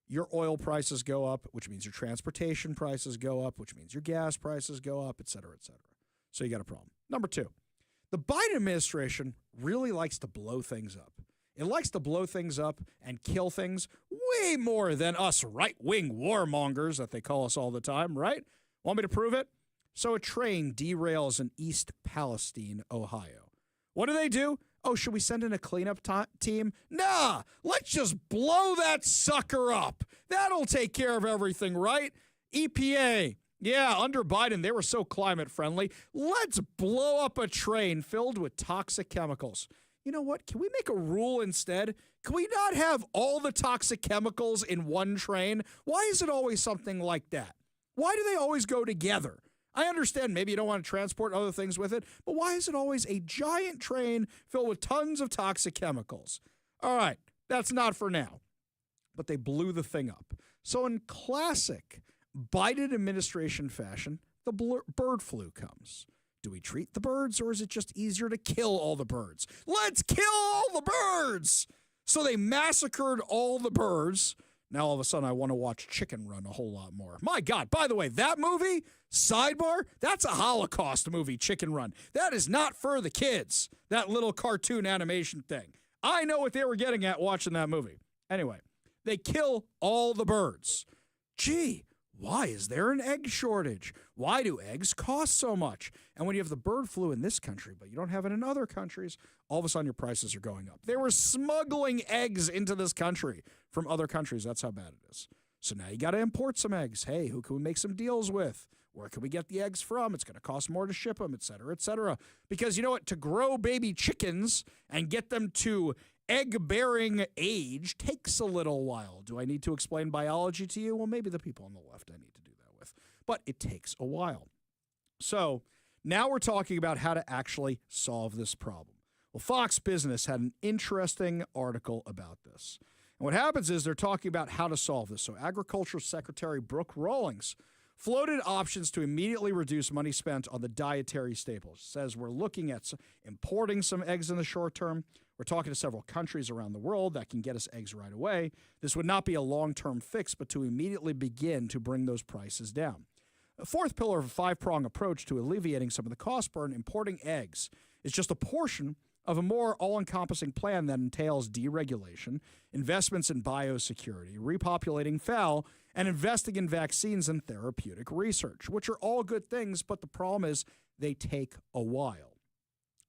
Your oil prices go up, which means your transportation prices go up, which means your gas prices go up, et cetera, et cetera. So you got a problem. Number two, the Biden administration really likes to blow things up. It likes to blow things up and kill things way more than us right-wing warmongers that they call us all the time, right? Want me to prove it? So a train derails in East Palestine, Ohio. What do? Oh, should we send in a cleanup team? Nah, let's just blow that sucker up. That'll take care of everything, right? EPA, yeah, under Biden, they were so climate friendly. Let's blow up a train filled with toxic chemicals. You know what? Can we make a rule instead? Can we not have all the toxic chemicals in one train? Why is it always something like that? Why do they always go together? I understand maybe you don't want to transport other things with it, but why is it always a giant train filled with tons of toxic chemicals? All right, that's not for now. But they blew the thing up. So in classic Biden administration fashion, the bird flu comes. Do we treat the birds, or is it just easier to kill all the birds? Let's kill all the birds! So they massacred all the birds. Now, all of a sudden, I want to watch Chicken Run a whole lot more. My God, by the way, that movie, sidebar, that's a Holocaust movie, Chicken Run. That is not for the kids, that little cartoon animation thing. I know what they were getting at watching that movie. Anyway, they kill all the birds. Gee, why is there an egg shortage? Why do eggs cost so much? And when you have the bird flu in this country, but you don't have it in other countries, all of a sudden your prices are going up. They were smuggling eggs into this country from other countries. That's how bad it is. So now you got to import some eggs. Hey, who can we make some deals with? Where can we get the eggs from? It's going to cost more to ship them, et cetera, et cetera. Because you know what? To grow baby chickens and get them to egg-bearing age takes a little while. Do I need to explain biology to you? Well, maybe the people on the left I need to do that with. But it takes a while. So now we're talking about how to actually solve this problem. Well, Fox Business had an interesting article about this. And what happens is they're talking about how to solve this. So Agriculture Secretary Brooke Rawlings floated options to immediately reduce money spent on the dietary staples. Says we're looking at importing some eggs in the short term. We're talking to several countries around the world that can get us eggs right away. This would not be a long-term fix, but to immediately begin to bring those prices down. A fourth pillar of a five-prong approach to alleviating some of the cost burden, importing eggs, is just a portion of a more all-encompassing plan that entails deregulation, investments in biosecurity, repopulating fowl, and investing in vaccines and therapeutic research, which are all good things, but the problem is they take a while.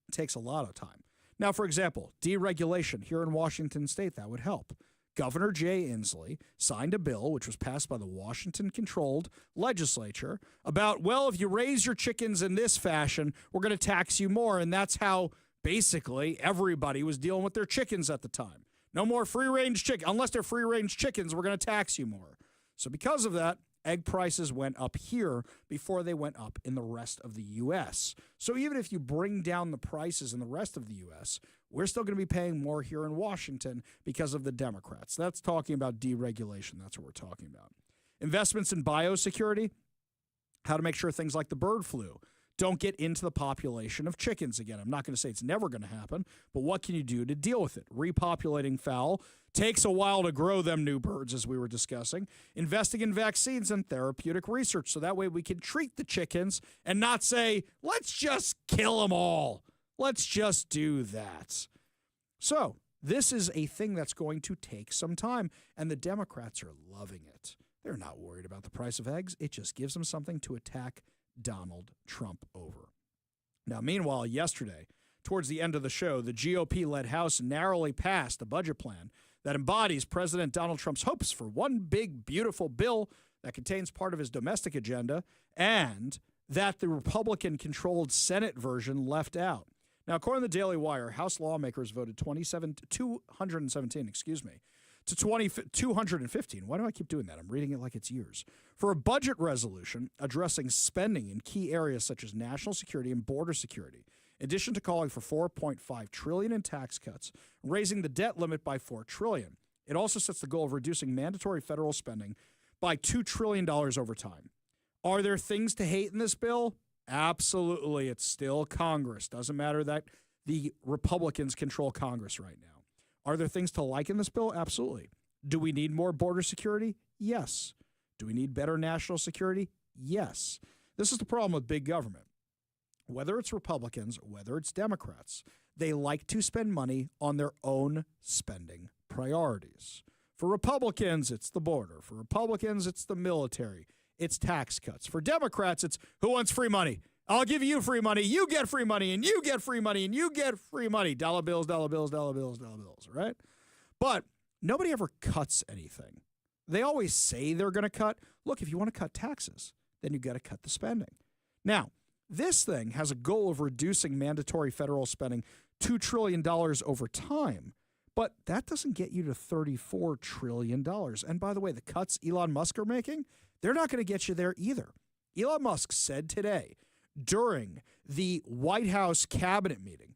It takes a lot of time. Now, for example, deregulation here in Washington state, that would help. Governor Jay Inslee signed a bill, which was passed by the Washington-controlled legislature, about, well, if you raise your chickens in this fashion, we're going to tax you more. And that's how basically everybody was dealing with their chickens at the time. No more free-range chicken. Unless they're free-range chickens, we're going to tax you more. So because of that, egg prices went up here before they went up in the rest of the U.S. So even if you bring down the prices in the rest of the U.S., we're still going to be paying more here in Washington because of the Democrats. That's talking about deregulation. That's what we're talking about. Investments in biosecurity, how to make sure things like the bird flu don't get into the population of chickens again. I'm not going to say it's never going to happen, but what can you do to deal with it? Repopulating fowl takes a while to grow them new birds, as we were discussing. Investing in vaccines and therapeutic research, so that way we can treat the chickens and not say, let's just kill them all. Let's just do that. So this is a thing that's going to take some time, and the Democrats are loving it. They're not worried about the price of eggs. It just gives them something to attack Donald Trump over. Now, meanwhile, yesterday, towards the end of the show, the GOP-led House narrowly passed a budget plan that embodies President Donald Trump's hopes for one big, beautiful bill that contains part of his domestic agenda and that the Republican-controlled Senate version left out. Now, according to the Daily Wire, House lawmakers voted 217, to 215. Why do I keep doing that? I'm reading it like it's years. For a budget resolution addressing spending in key areas such as national security and border security, in addition to calling for $4.5 trillion in tax cuts, raising the debt limit by $4 trillion. It also sets the goal of reducing mandatory federal spending by $2 trillion over time. Are there things to hate in this bill? Absolutely. It's still Congress. Doesn't matter that the Republicans control Congress right now. Are there things to like in this bill? Absolutely. Do we need more border security? Yes. Do we need better national security? Yes. This is the problem with big government. Whether it's Republicans, whether it's Democrats, they like to spend money on their own spending priorities. For Republicans, it's the border. For Republicans, it's the military. It's tax cuts. For Democrats, it's who wants free money? I'll give you free money. You get free money, and you get free money, and you get free money. Dollar bills, dollar bills, dollar bills, dollar bills, right? But nobody ever cuts anything. They always say they're going to cut. Look, if you want to cut taxes, then you've got to cut the spending. Now, this thing has a goal of reducing mandatory federal spending $2 trillion over time, but that doesn't get you to $34 trillion. And by the way, the cuts Elon Musk are making, they're not going to get you there either. Elon Musk said today during the White House cabinet meeting,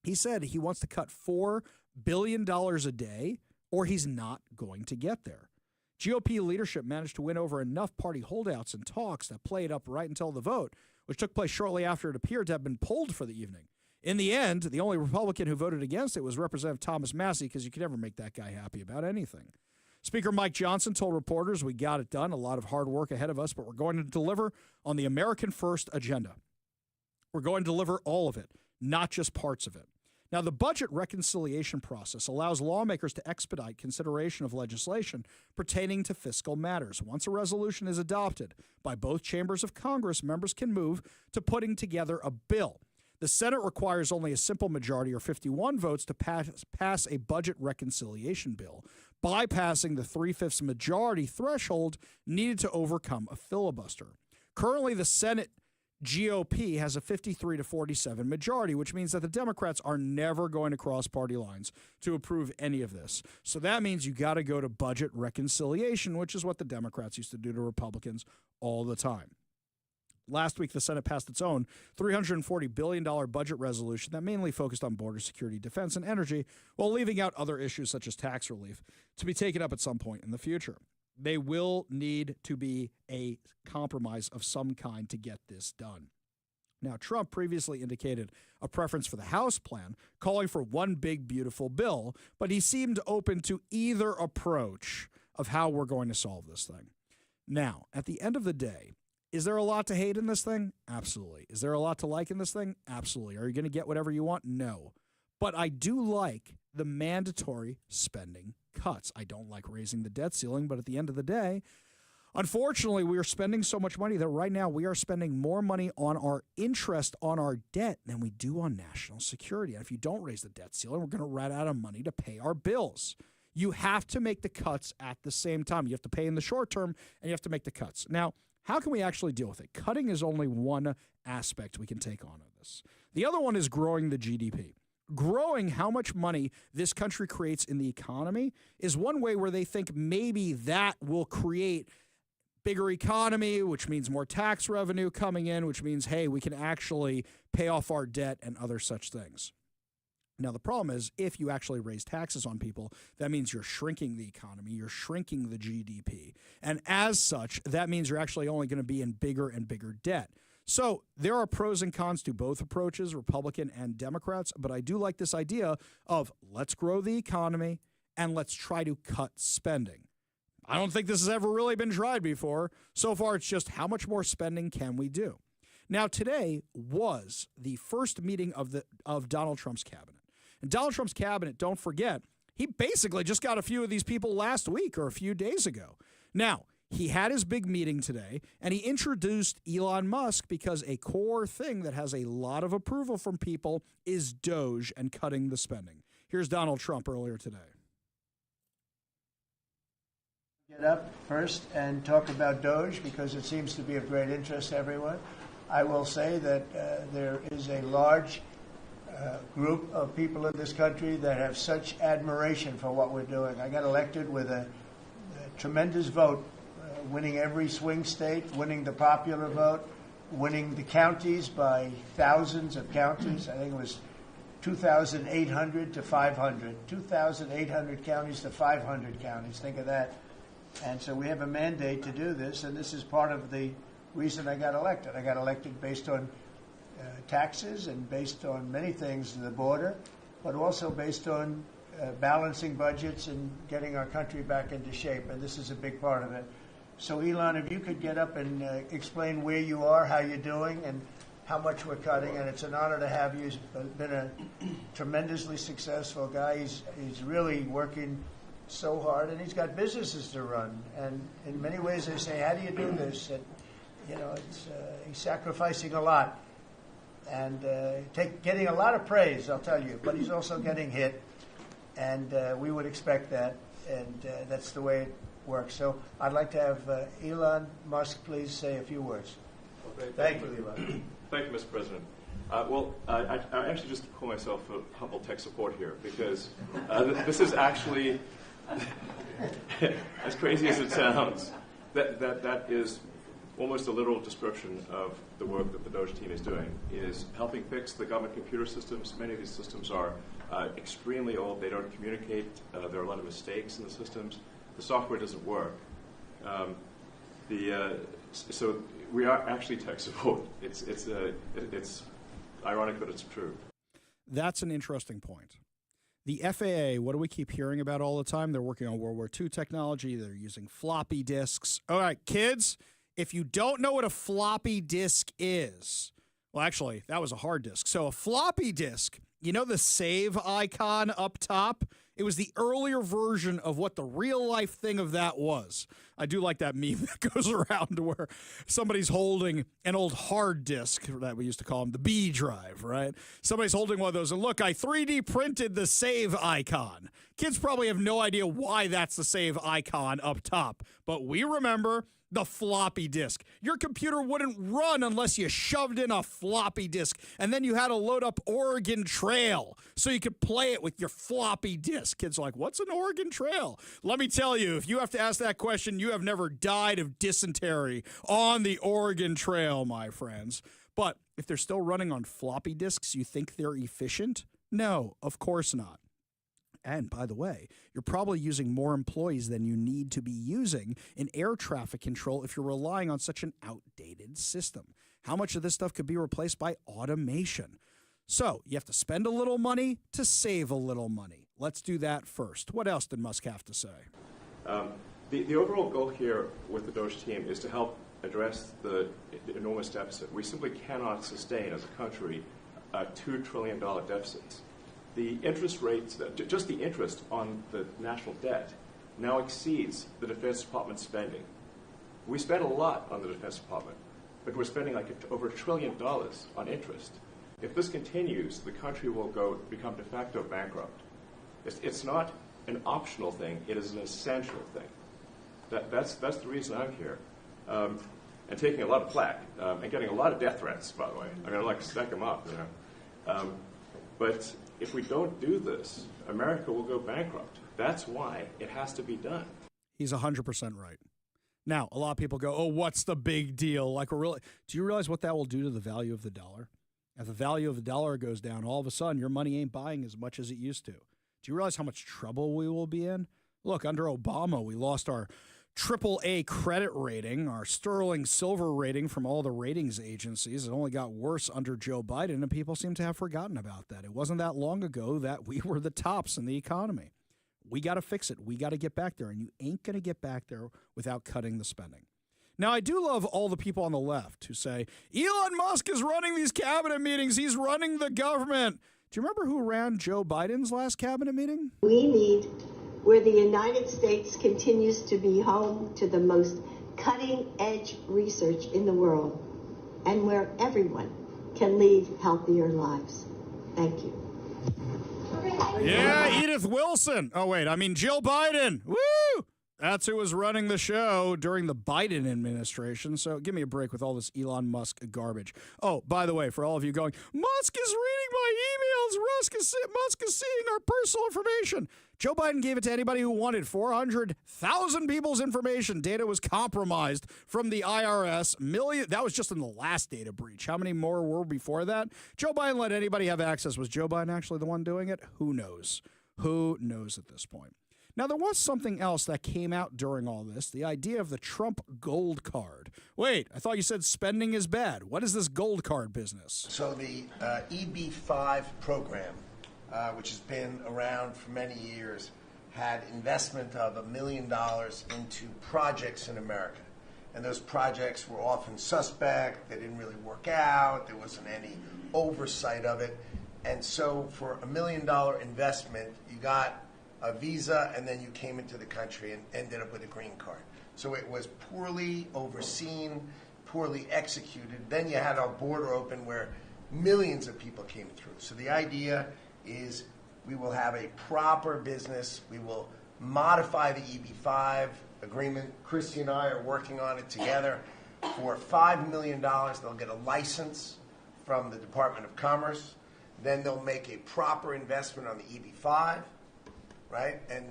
he said he wants to cut $4 billion a day or he's not going to get there. GOP leadership managed to win over enough party holdouts and talks that played up right until the vote, which took place shortly after it appeared to have been pulled for the evening. In the end, the only Republican who voted against it was Representative Thomas Massey, because you could never make that guy happy about anything. Speaker Mike Johnson told reporters, we got it done, a lot of hard work ahead of us, but we're going to deliver on the American First agenda. We're going to deliver all of it, not just parts of it. Now, the budget reconciliation process allows lawmakers to expedite consideration of legislation pertaining to fiscal matters. Once a resolution is adopted by both chambers of Congress, members can move to putting together a bill. The Senate requires only a simple majority or 51 votes to pass a budget reconciliation bill, bypassing the 3/5 majority threshold needed to overcome a filibuster. Currently, the Senate GOP has a 53-47 majority, which means that the Democrats are never going to cross party lines to approve any of this. So that means you got to go to budget reconciliation, which is what the Democrats used to do to Republicans all the time. Last week, the Senate passed its own $340 billion budget resolution that mainly focused on border security, defense, and energy, while leaving out other issues such as tax relief to be taken up at some point in the future. They will need to be a compromise of some kind to get this done. Now, Trump previously indicated a preference for the House plan, calling for one big, beautiful bill, but he seemed open to either approach of how we're going to solve this thing. Now, at the end of the day, is there a lot to hate in this thing? Absolutely. Is there a lot to like in this thing? Absolutely. Are you going to get whatever you want? No. But I do like the mandatory spending cuts. I don't like raising the debt ceiling, but at the end of the day, Unfortunately, we are spending so much money that right now we are spending more money on our interest on our debt than we do on national security. And if you don't raise the debt ceiling, we're going to run out of money to pay our bills. You have to make the cuts at the same time. You have to pay in the short term, and you have to make the cuts. Now, how can we actually deal with it? Cutting is only one aspect we can take on of this. The other one is growing the GDP. Growing how much money this country creates in the economy is one way where they think maybe that will create bigger economy, which means more tax revenue coming in, which means, hey, we can actually pay off our debt and other such things. Now, the problem is if you actually raise taxes on people, that means you're shrinking the economy, you're shrinking the GDP. And as such, that means you're actually only going to be in bigger and bigger debt. So there are pros and cons to both approaches, Republican and Democrats, but I do like this idea of let's grow the economy and let's try to cut spending. I don't think this has ever really been tried before. So far, it's just how much more spending can we do? Now, today was the first meeting of Donald Trump's cabinet. And Donald Trump's cabinet, don't forget, he basically just got a few of these people last week or a few days ago. Now, he had his big meeting today, and he introduced Elon Musk because a core thing that has a lot of approval from people is Doge and cutting the spending. Here's Donald Trump earlier today. Get up first and talk about Doge because it seems to be of great interest to everyone. I will say that there is a large group of people in this country that have such admiration for what we're doing. I got elected with a tremendous vote, winning every swing state, winning the popular vote, winning the counties by thousands of counties. I think it was 2,800 to 500. 2,800 counties to 500 counties. Think of that. And so we have a mandate to do this, and this is part of the reason I got elected. I got elected based on taxes and based on many things, the border, but also based on balancing budgets and getting our country back into shape, and this is a big part of it. So, Elon, if you could get up and explain where you are, how you're doing, and how much we're cutting, and it's an honor to have you. He's been a tremendously successful guy. He's really working so hard, and he's got businesses to run, and in many ways they say, how do you do this? And, he's sacrificing a lot. And getting a lot of praise, I'll tell you, but he's also getting hit, and we would expect that, and that's the way it works. So I'd like to have Elon Musk please say a few words. Okay, thank you, Elon. Thank you, Mr. President. I actually just call myself a humble tech support here because this is actually, as crazy as it sounds, that is almost a literal description of the work that the Doge team is doing, is helping fix the government computer systems. Many of these systems are extremely old. They don't communicate. There are a lot of mistakes in the systems. The software doesn't work. So we are actually tech support. It's ironic, but it's true. That's an interesting point. The FAA, what do we keep hearing about all the time? They're working on World War II technology. They're using floppy disks. All right, kids, if you don't know what a floppy disk is, well, actually, that was a hard disk. So a floppy disk, you know the save icon up top? It was the earlier version of what the real-life thing of that was. I do like that meme that goes around where somebody's holding an old hard disk that we used to call them, the B drive, right? Somebody's holding one of those, and look, I 3D printed the save icon. Kids probably have no idea why that's the save icon up top, but we remember the floppy disk. Your computer wouldn't run unless you shoved in a floppy disk, and then you had to load up Oregon Trail so you could play it with your floppy disk. Kids are like, what's an Oregon Trail? Let me tell you, if you have to ask that question, you have never died of dysentery on the Oregon Trail, my friends. But if they're still running on floppy disks, you think they're efficient? No, of course not. And by the way, you're probably using more employees than you need to be using in air traffic control if you're relying on such an outdated system. How much of this stuff could be replaced by automation? So you have to spend a little money to save a little money. Let's do that first. What else did Musk have to say? The overall goal here with the Doge team is to help address the enormous deficit. We simply cannot sustain as a country $2 trillion deficits. The interest rates, just the interest on the national debt, now exceeds the Defense Department spending. We spend a lot on the Defense Department, but we're spending like over $1 trillion on interest. If this continues, the country will become de facto bankrupt. It's not an optional thing, it is an essential thing. That's the reason I'm here. And taking a lot of flack, and getting a lot of death threats, by the way. I mean, I'd like to stack them up, But if we don't do this, America will go bankrupt. That's why it has to be done. He's 100% right. Now, a lot of people go, oh, what's the big deal? Like, do you realize what that will do to the value of the dollar? If the value of the dollar goes down, all of a sudden, your money ain't buying as much as it used to. Do you realize how much trouble we will be in? Look, under Obama, we lost our AAA credit rating, our sterling silver rating from all the ratings agencies. It only got worse under Joe Biden, and people seem to have forgotten about that. It wasn't that long ago that we were the tops in the economy. We got to fix it. We got to get back there, and you ain't going to get back there without cutting the spending. Now, I do love all the people on the left who say, Elon Musk is running these cabinet meetings. He's running the government. Do you remember who ran Joe Biden's last cabinet meeting? We need where the United States continues to be home to the most cutting-edge research in the world and where everyone can lead healthier lives. Thank you. Yeah, Edith Wilson. Oh, wait, I mean Jill Biden. Woo! That's who was running the show during the Biden administration. So give me a break with all this Elon Musk garbage. Oh, by the way, for all of you going, Musk is reading my emails. Musk is seeing our personal information. Joe Biden gave it to anybody who wanted. 400,000 people's information. Data was compromised from the IRS. That was just in the last data breach. How many more were before that? Joe Biden let anybody have access. Was Joe Biden actually the one doing it? Who knows? Who knows at this point? Now, there was something else that came out during all this, the idea of the Trump gold card. Wait, I thought you said spending is bad. What is this gold card business? So the EB-5 program, which has been around for many years, had investment of $1 million into projects in America. And those projects were often suspect. They didn't really work out. There wasn't any oversight of it. And so for $1 million investment, you got a visa, and then you came into the country and ended up with a green card. So it was poorly overseen, poorly executed. Then you had our border open where millions of people came through. So the idea is we will have a proper business. We will modify the EB-5 agreement. Christy and I are working on it together. For $5 million, they'll get a license from the Department of Commerce. Then they'll make a proper investment on the EB-5. Right? And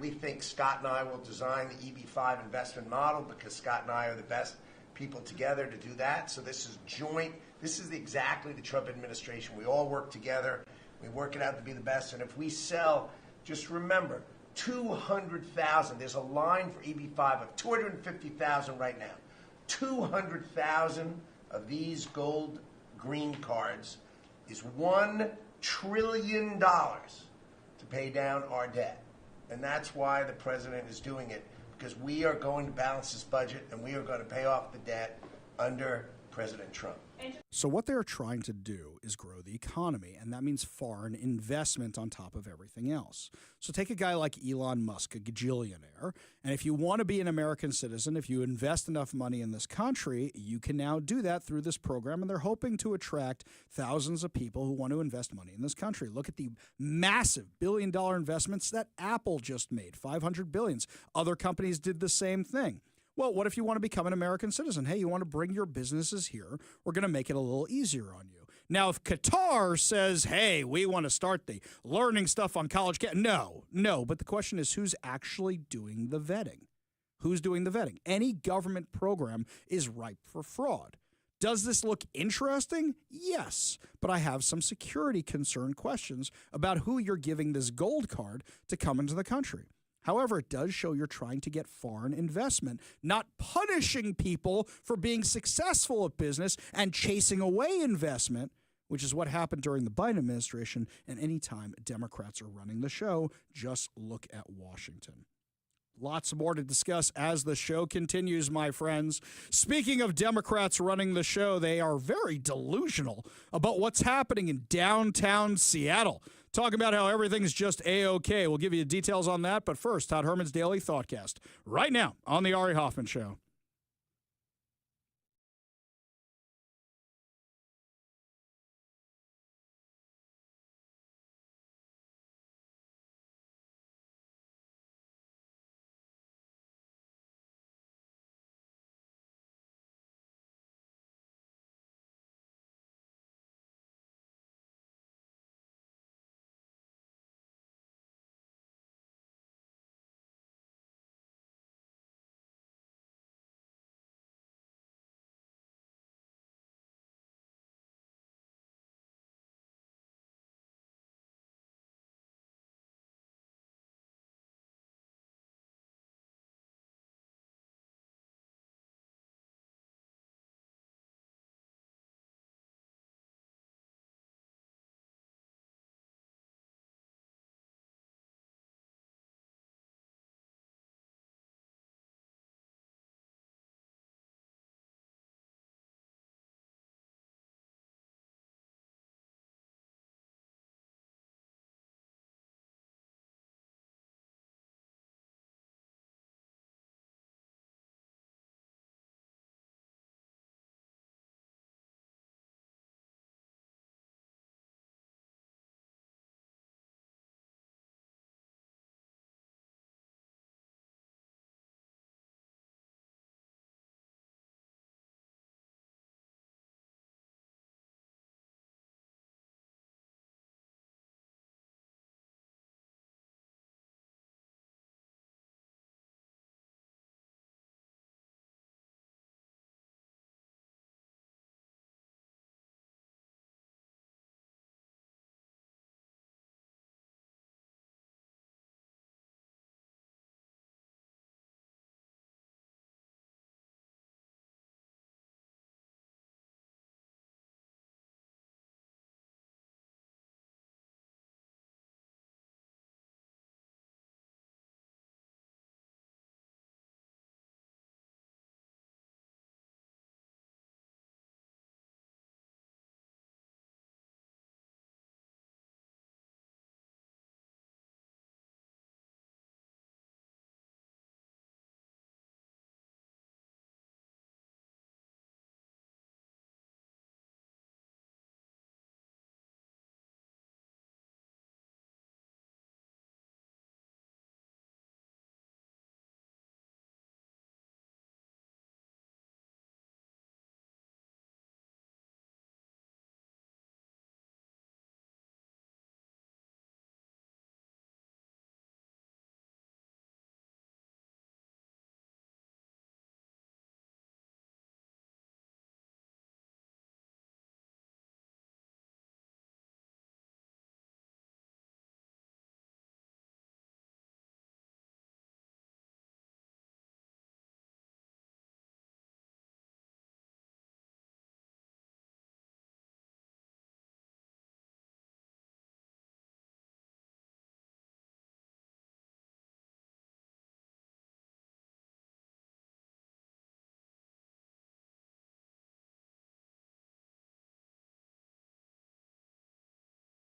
we think Scott and I will design the EB-5 investment model because Scott and I are the best people together to do that. So this is joint. This is exactly the Trump administration. We all work together. We work it out to be the best. And if we sell, just remember, 200,000. There's a line for EB-5 of 250,000 right now. 200,000 of these gold green cards is $1 trillion. To pay down our debt. And that's why the president is doing it, because we are going to balance this budget and we are going to pay off the debt under President Trump. So what they're trying to do is grow the economy, and that means foreign investment on top of everything else. So take a guy like Elon Musk, a gajillionaire, and if you want to be an American citizen, if you invest enough money in this country, you can now do that through this program, and they're hoping to attract thousands of people who want to invest money in this country. Look at the massive billion-dollar investments that Apple just made, $500 billion. Other companies did the same thing. Well, what if you want to become an American citizen? Hey, you want to bring your businesses here? We're going to make it a little easier on you. Now, if Qatar says, hey, we want to start the learning stuff on college, no. But the question is, who's actually doing the vetting? Who's doing the vetting? Any government program is ripe for fraud. Does this look interesting? Yes, but I have some security concern questions about who you're giving this gold card to come into the country. However, it does show you're trying to get foreign investment, not punishing people for being successful at business and chasing away investment, which is what happened during the Biden administration. And anytime Democrats are running the show, just look at Washington. Lots more to discuss as the show continues, my friends. Speaking of Democrats running the show, they are very delusional about what's happening in downtown Seattle. Talking about how everything's just A-OK. We'll give you details on that. But first, Todd Herman's Daily Thoughtcast right now on the Ari Hoffman Show.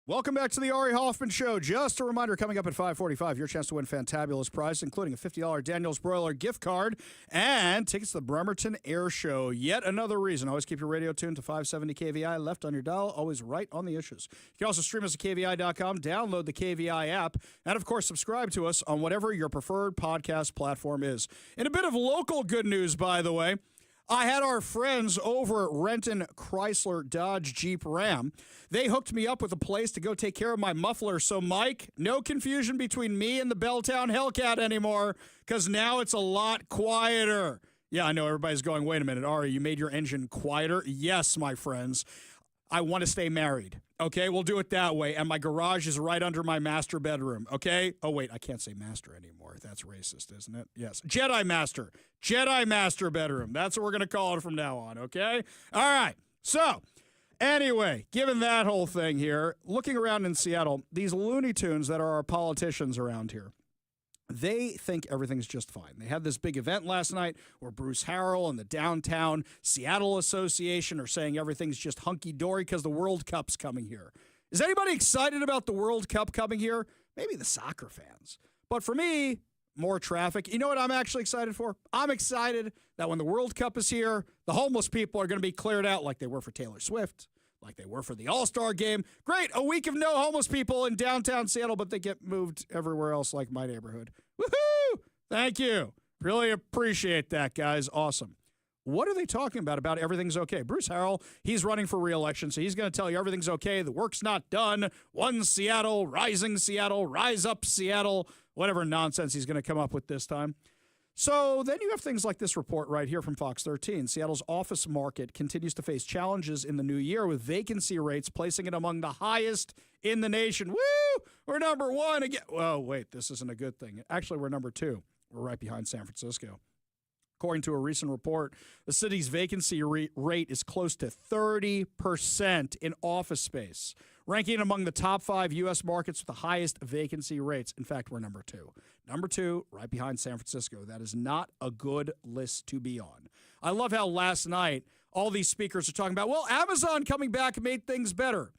Welcome back to the Ari Hoffman Show. Just a reminder, coming up at 5:45, your chance to win fantabulous prizes, including a $50 Daniel's Broiler gift card and tickets to the Bremerton Air Show. Yet another reason. Always keep your radio tuned to 570 KVI, left on your dial, always right on the issues. You can also stream us at KVI.com, download the KVI app, and, of course, subscribe to us on whatever your preferred podcast platform is. In a bit of local good news, by the way, I had our friends over at Renton Chrysler Dodge Jeep Ram. They hooked me up with a place to go take care of my muffler. So, Mike, no confusion between me and the Belltown Hellcat anymore, because now it's a lot quieter. Yeah, I know everybody's going, wait a minute, Ari, you made your engine quieter? Yes, my friends. I want to stay married. Okay, we'll do it that way. And my garage is right under my master bedroom. Okay? Oh, wait, I can't say master anymore. That's racist, isn't it? Yes. Jedi Master. Jedi Master bedroom. That's what we're going to call it from now on. Okay? All right. So, anyway, given that whole thing here, looking around in Seattle, these Looney Tunes that are our politicians around here, they think everything's just fine. They had this big event last night where Bruce Harrell and the Downtown Seattle Association are saying everything's just hunky-dory because the World Cup's coming here. Is anybody excited about the World Cup coming here? Maybe the soccer fans. But for me, more traffic. You know what I'm actually excited for? I'm excited that when the World Cup is here, the homeless people are going to be cleared out like they were for Taylor Swift, like they were for the All-Star game. Great, a week of no homeless people in downtown Seattle, but they get moved everywhere else like my neighborhood. Woohoo! Thank you. Really appreciate that, guys. Awesome. What are they talking about everything's okay? Bruce Harrell, he's running for re-election, so he's going to tell you everything's okay. The work's not done. One Seattle, rising Seattle, rise up Seattle, whatever nonsense he's going to come up with this time. So then you have things like this report right here from Fox 13. Seattle's office market continues to face challenges in the new year with vacancy rates placing it among the highest in the nation. Woo! We're number one again. Oh, wait, this isn't a good thing. Actually, we're number two. We're right behind San Francisco. According to a recent report, the city's vacancy rate is close to 30% in office space, ranking among the top 5 U.S. markets with the highest vacancy rates. In fact, we're number two. Number two, right behind San Francisco. That is not a good list to be on. I love how last night all these speakers are talking about, well, Amazon coming back made things better.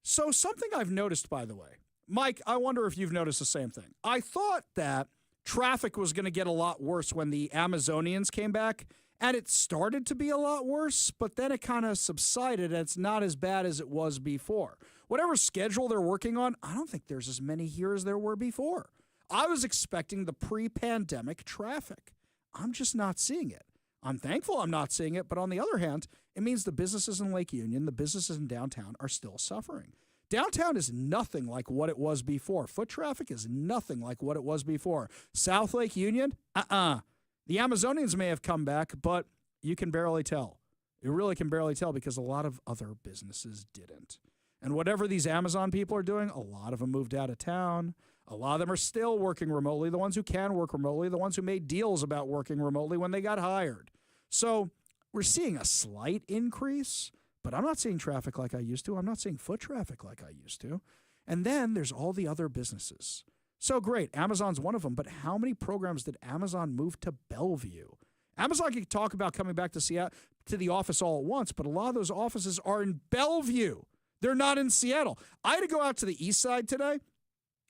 So something I've noticed, by the way, Mike, I wonder if you've noticed the same thing. I thought that traffic was going to get a lot worse when the Amazonians came back, and it started to be a lot worse, but then it kind of subsided, and it's not as bad as it was before. Whatever schedule they're working on, I don't think there's as many here as there were before. I was expecting the pre-pandemic traffic. I'm just not seeing it. I'm thankful I'm not seeing it, but on the other hand, it means the businesses in Lake Union, the businesses in downtown are still suffering. Downtown is nothing like what it was before. Foot traffic is nothing like what it was before. South Lake Union, The Amazonians may have come back, but you can barely tell. You really can barely tell because a lot of other businesses didn't. And whatever these Amazon people are doing, a lot of them moved out of town. A lot of them are still working remotely. The ones who can work remotely, the ones who made deals about working remotely when they got hired. So we're seeing a slight increase, but I'm not seeing traffic like I used to. I'm not seeing foot traffic like I used to. And then there's all the other businesses. So great, Amazon's one of them, but how many programs did Amazon move to Bellevue? Amazon can talk about coming back to Seattle, to the office all at once, but a lot of those offices are in Bellevue. They're not in Seattle. I had to go out to the east side today,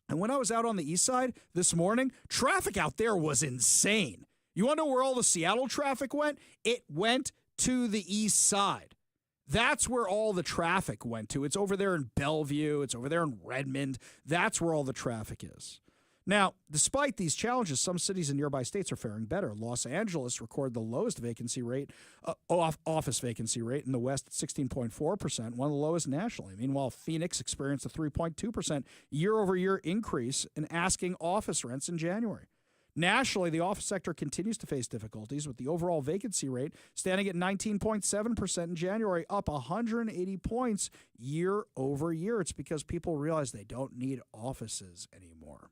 and when I was out on the east side this morning, traffic out there was insane. You want to know where all the Seattle traffic went? It went to the east side. That's where all the traffic went to. It's over there in Bellevue. It's over there in Redmond. That's where all the traffic is. Now, despite these challenges, some cities in nearby states are faring better. Los Angeles recorded the lowest vacancy rate, office vacancy rate in the West at 16.4%, one of the lowest nationally. Meanwhile, Phoenix experienced a 3.2% year-over-year increase in asking office rents in January. Nationally, the office sector continues to face difficulties, with the overall vacancy rate standing at 19.7% in January, up 180 points year over year. It's because people realize they don't need offices anymore.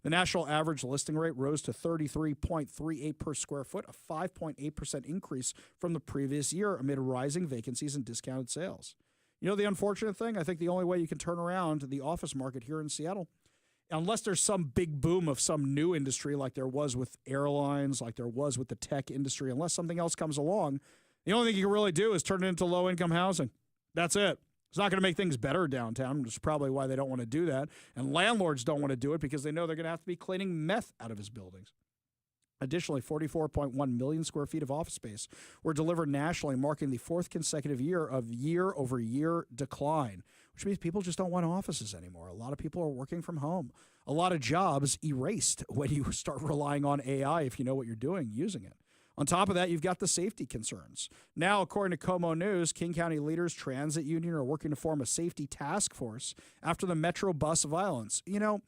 The national average listing rate rose to 33.38 per square foot, a 5.8% increase from the previous year amid rising vacancies and discounted sales. You know the unfortunate thing? I think the only way you can turn around the office market here in Seattle, unless there's some big boom of some new industry like there was with airlines, like there was with the tech industry, unless something else comes along, the only thing you can really do is turn it into low-income housing. That's it. It's not going to make things better downtown, which is probably why they don't want to do that. And landlords don't want to do it because they know they're going to have to be cleaning meth out of his buildings. Additionally, 44.1 million square feet of office space were delivered nationally, marking the fourth consecutive year of year-over-year decline, which means people just don't want offices anymore. A lot of people are working from home. A lot of jobs erased when you start relying on AI if you know what you're doing using it. On top of that, you've got the safety concerns. Now, according to Como News, King County leaders, transit union, are working to form a safety task force after the Metro bus violence. You know,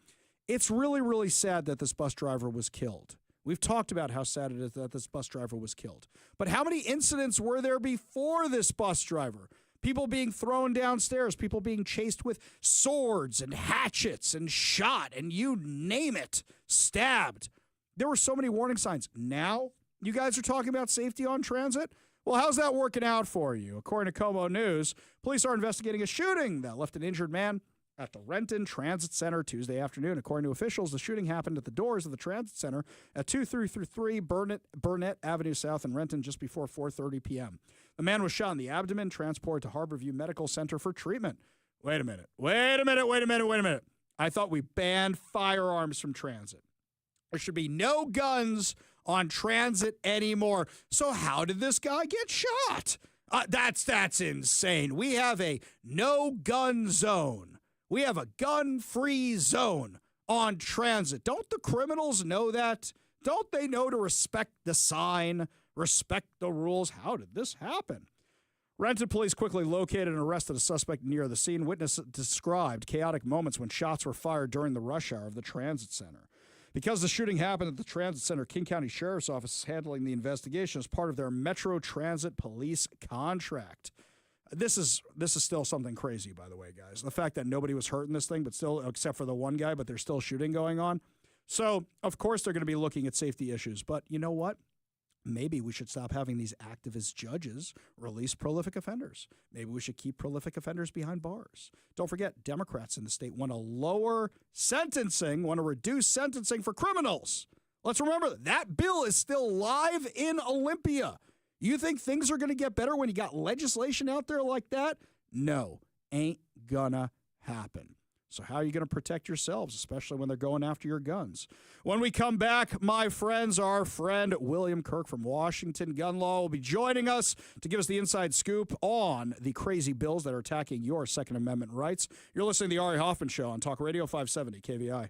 it's really, really sad that this bus driver was killed. We've talked about how sad it is that this bus driver was killed. But how many incidents were there before this bus driver? People being thrown downstairs, people being chased with swords and hatchets and shot and you name it, stabbed. There were so many warning signs. Now, you guys are talking about safety on transit? Well, how's that working out for you? According to Como News, police are investigating a shooting that left an injured man at the Renton Transit Center Tuesday afternoon. According to officials, the shooting happened at the doors of the transit center at 2333 Burnett Avenue South in Renton just before 4:30 p.m. The man was shot in the abdomen, transported to Harborview Medical Center for treatment. Wait a minute. I thought we banned firearms from transit. There should be no guns on transit anymore. So how did this guy get shot? That's insane. We have a no-gun zone. We have a gun-free zone on transit. Don't the criminals know that? Don't they know to respect the sign, respect the rules? How did this happen? Renton police quickly located and arrested a suspect near the scene. Witness described chaotic moments when shots were fired during the rush hour of the transit center. Because the shooting happened at the transit center, King County Sheriff's Office is handling the investigation as part of their Metro Transit Police contract. This is still something crazy, by the way, guys. The fact that nobody was hurt in this thing, but still, except for the one guy, but there's still shooting going on. So, of course, they're going to be looking at safety issues. But you know what? Maybe we should stop having these activist judges release prolific offenders. Maybe we should keep prolific offenders behind bars. Don't forget, Democrats in the state want to reduce sentencing for criminals. Let's remember that bill is still live in Olympia. You think things are going to get better when you got legislation out there like that? No, ain't gonna happen. So how are you going to protect yourselves, especially when they're going after your guns? When we come back, my friends, our friend William Kirk from Washington Gun Law will be joining us to give us the inside scoop on the crazy bills that are attacking your Second Amendment rights. You're listening to the Ari Hoffman Show on Talk Radio 570 KVI.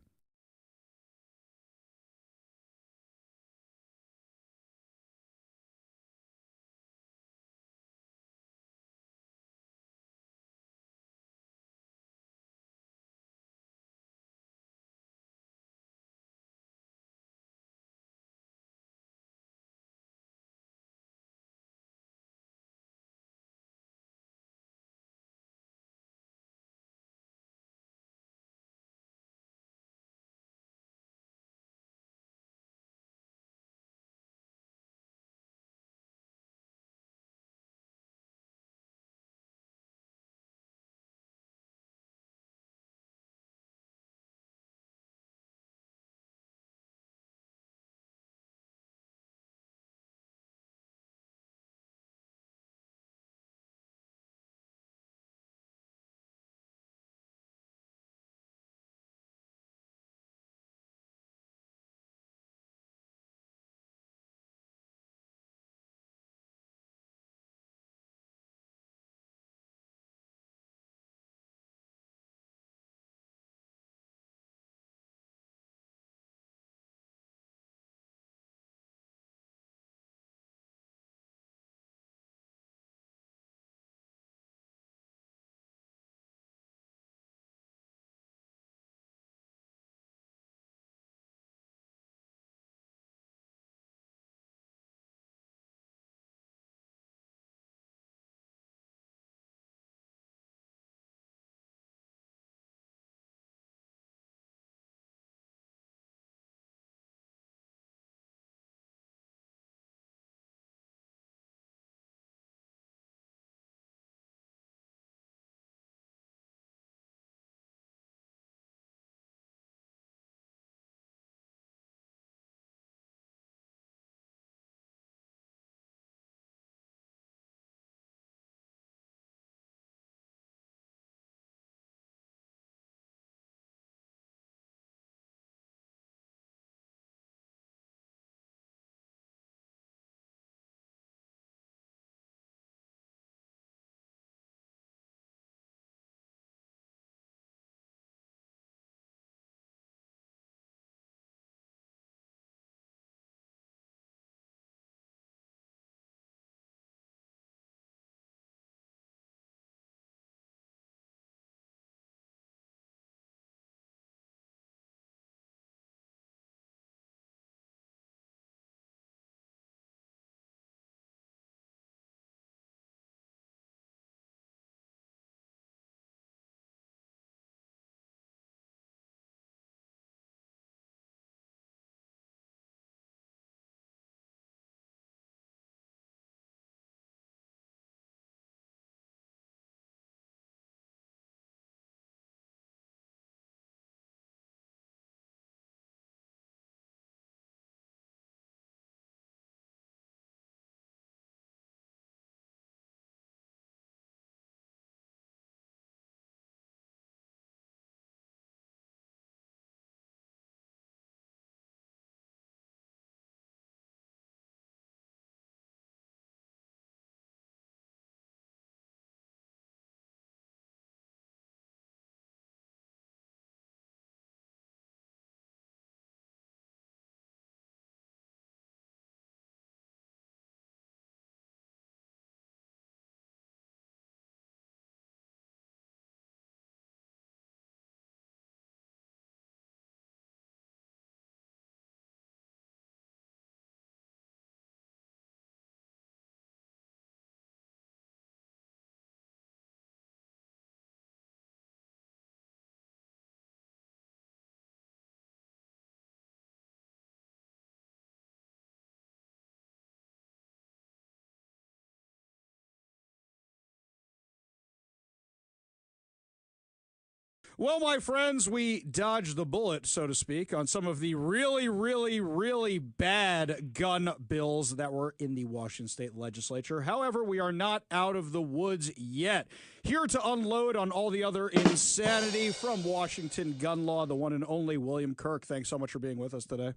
Well, my friends, we dodged the bullet, so to speak, on some of the really, really, really bad gun bills that were in the Washington State Legislature. However, we are not out of the woods yet. Here to unload on all the other insanity from Washington gun law, the one and only William Kirk. Thanks so much for being with us today.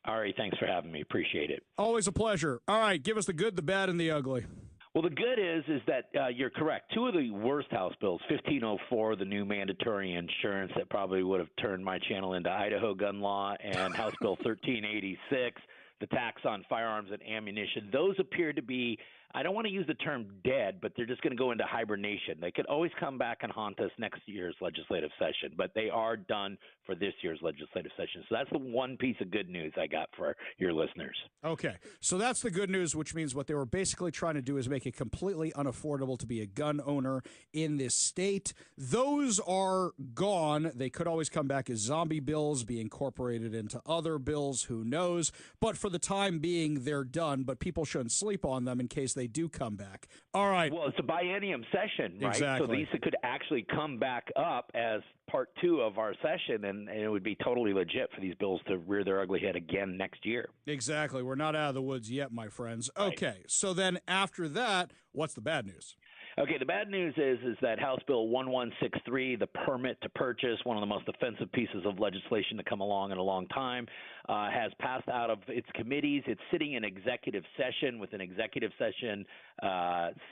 Ari, thanks for having me. Appreciate it. Always a pleasure. All right, give us the good, the bad, and the ugly. Well, the good is that you're correct. Two of the worst House bills, 1504, the new mandatory insurance that probably would have turned my channel into Idaho gun law, and House Bill 1386, the tax on firearms and ammunition. Those appear to be, I don't want to use the term dead, but they're just going to go into hibernation. They could always come back and haunt us next year's legislative session, but they are done for this year's legislative session. So that's the one piece of good news I got for your listeners. Okay, so that's the good news, which means what they were basically trying to do is make it completely unaffordable to be a gun owner in this state. Those are gone. They could always come back as zombie bills, be incorporated into other bills, who knows. But for the time being, they're done, but people shouldn't sleep on them in case they do come back. All right. Well, it's a biennium session, right? Exactly. So these could actually come back up as part two of our session, and it would be totally legit for these bills to rear their ugly head again next year. Exactly. We're not out of the woods yet, my friends. Okay, so then after that, what's the bad news? Okay, the bad news is that House Bill 1163, the permit to purchase, one of the most offensive pieces of legislation to come along in a long time, has passed out of its committees. It's sitting in executive session with an executive session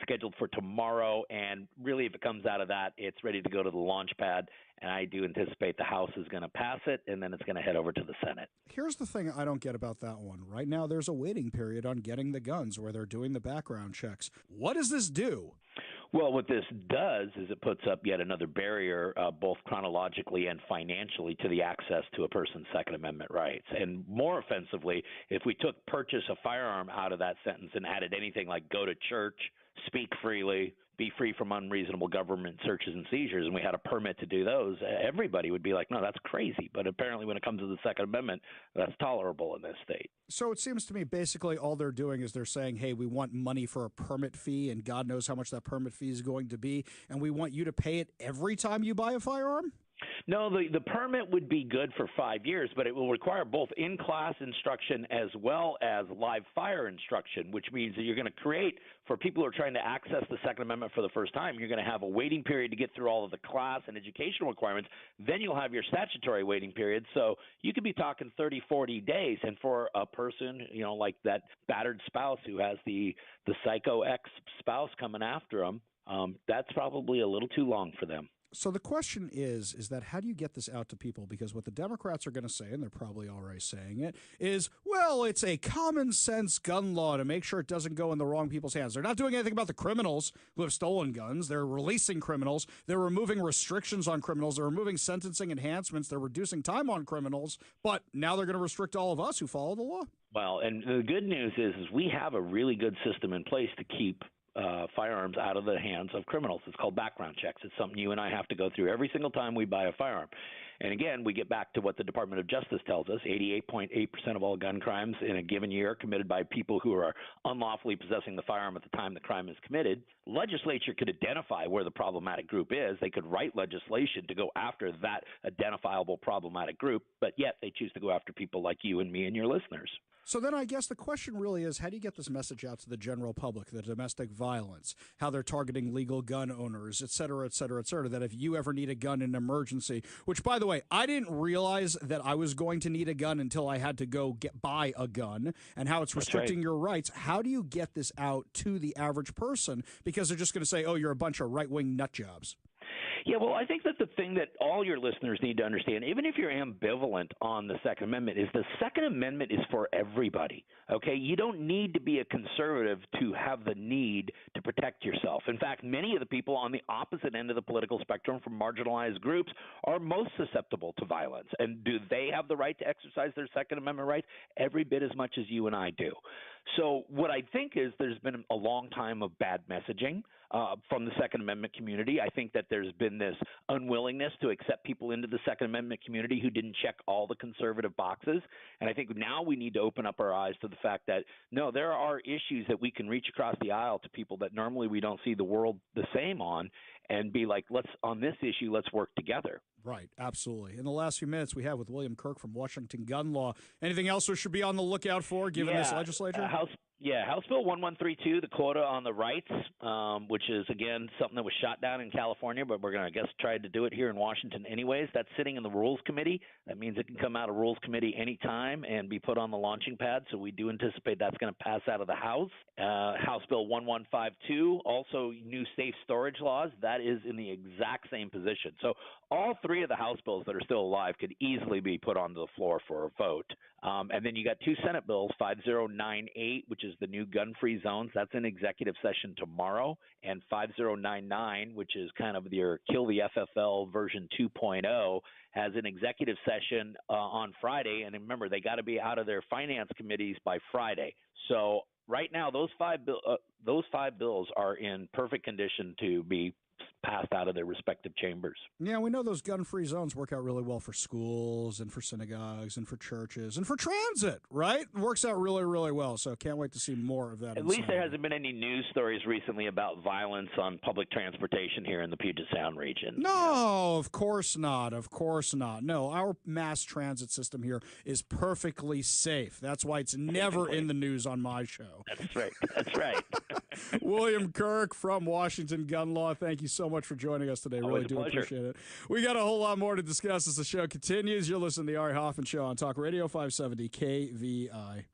scheduled for tomorrow, and really if it comes out of that, it's ready to go to the launch pad, and I do anticipate the House is going to pass it, and then it's going to head over to the Senate. Here's the thing I don't get about that one. Right now, there's a waiting period on getting the guns where they're doing the background checks. What does this do? Well, what this does is it puts up yet another barrier, both chronologically and financially, to the access to a person's Second Amendment rights. And more offensively, if we took purchase a firearm out of that sentence and added anything like go to church, speak freely, be free from unreasonable government searches and seizures, and we had a permit to do those, everybody would be like, no, that's crazy. But apparently when it comes to the Second Amendment, that's tolerable in this state. So it seems to me basically all they're doing is they're saying, hey, we want money for a permit fee, and God knows how much that permit fee is going to be, and we want you to pay it every time you buy a firearm? No, the permit would be good for 5 years, but it will require both in-class instruction as well as live fire instruction, which means that you're going to create, for people who are trying to access the Second Amendment for the first time, you're going to have a waiting period to get through all of the class and educational requirements. Then you'll have your statutory waiting period. So you could be talking 30, 40 days. And for a person, you know, like that battered spouse who has the psycho ex-spouse coming after them, that's probably a little too long for them. So the question is that how do you get this out to people? Because what the Democrats are going to say, and they're probably already saying it, is, well, it's a common sense gun law to make sure it doesn't go in the wrong people's hands. They're not doing anything about the criminals who have stolen guns. They're releasing criminals. They're removing restrictions on criminals. They're removing sentencing enhancements. They're reducing time on criminals. But now they're going to restrict all of us who follow the law. Well, and the good news is we have a really good system in place to keep firearms out of the hands of criminals. It's called background checks. It's something you and I have to go through every single time we buy a firearm. And again, we get back to what the Department of Justice tells us. 88.8% of all gun crimes in a given year are committed by people who are unlawfully possessing the firearm at the time the crime is committed. Legislature could identify where the problematic group is. They could write legislation to go after that identifiable problematic group, but yet they choose to go after people like you and me and your listeners. So then I guess the question really is, how do you get this message out to the general public, the domestic violence, how they're targeting legal gun owners, et cetera, et cetera, et cetera, that if you ever need a gun in an emergency, which, by the way, I didn't realize that I was going to need a gun until I had to go buy a gun, and how it's restricting your rights. How do you get this out to the average person? Because they're just going to say, oh, you're a bunch of right-wing nut jobs. Yeah, well, I think that the thing that all your listeners need to understand, even if you're ambivalent on the Second Amendment, is the Second Amendment is for everybody, okay? You don't need to be a conservative to have the need to protect yourself. In fact, many of the people on the opposite end of the political spectrum from marginalized groups are most susceptible to violence. And do they have the right to exercise their Second Amendment rights? Every bit as much as you and I do. So what I think is there's been a long time of bad messaging from the Second Amendment community. I think that there's been this unwillingness to accept people into the Second Amendment community who didn't check all the conservative boxes. And I think now we need to open up our eyes to the fact that, no, there are issues that we can reach across the aisle to people that normally we don't see the world the same on, and be like, on this issue, let's work together. Right, absolutely. In the last few minutes we have with William Kirk from Washington Gun Law. Anything else we should be on the lookout for given this legislature? House Bill 1132, the quota on the rights, which is, again, something that was shot down in California, but we're going to, I guess, try to do it here in Washington anyways. That's sitting in the Rules Committee. That means it can come out of Rules Committee anytime and be put on the launching pad, so we do anticipate that's going to pass out of the House. House Bill 1152, also new safe storage laws. That is in the exact same position. So all three of the House bills that are still alive could easily be put onto the floor for a vote. And then you got two Senate bills, 5098, which is the new gun-free zones. That's in executive session tomorrow, and 5099, which is kind of your Kill the FFL version 2.0, has an executive session on Friday. And remember, they got to be out of their finance committees by Friday. So right now, those five bills are in perfect condition to be passed out of their respective chambers. Yeah, we know those gun-free zones work out really well for schools and for synagogues and for churches and for transit, right? It works out really, really well, so can't wait to see more of that. At least there hasn't been any news stories recently about violence on public transportation here in the Puget Sound region. No, of course not. Of course not. No, our mass transit system here is perfectly safe. That's why it's never in the news on my show. That's right. That's right. William Kirk from Washington Gun Law, thank you so much for joining us today. Always Really do a pleasure. appreciate it. We got a whole lot more to discuss as the show continues. You're listening to the Ari Hoffman Show on Talk Radio 570 KVI.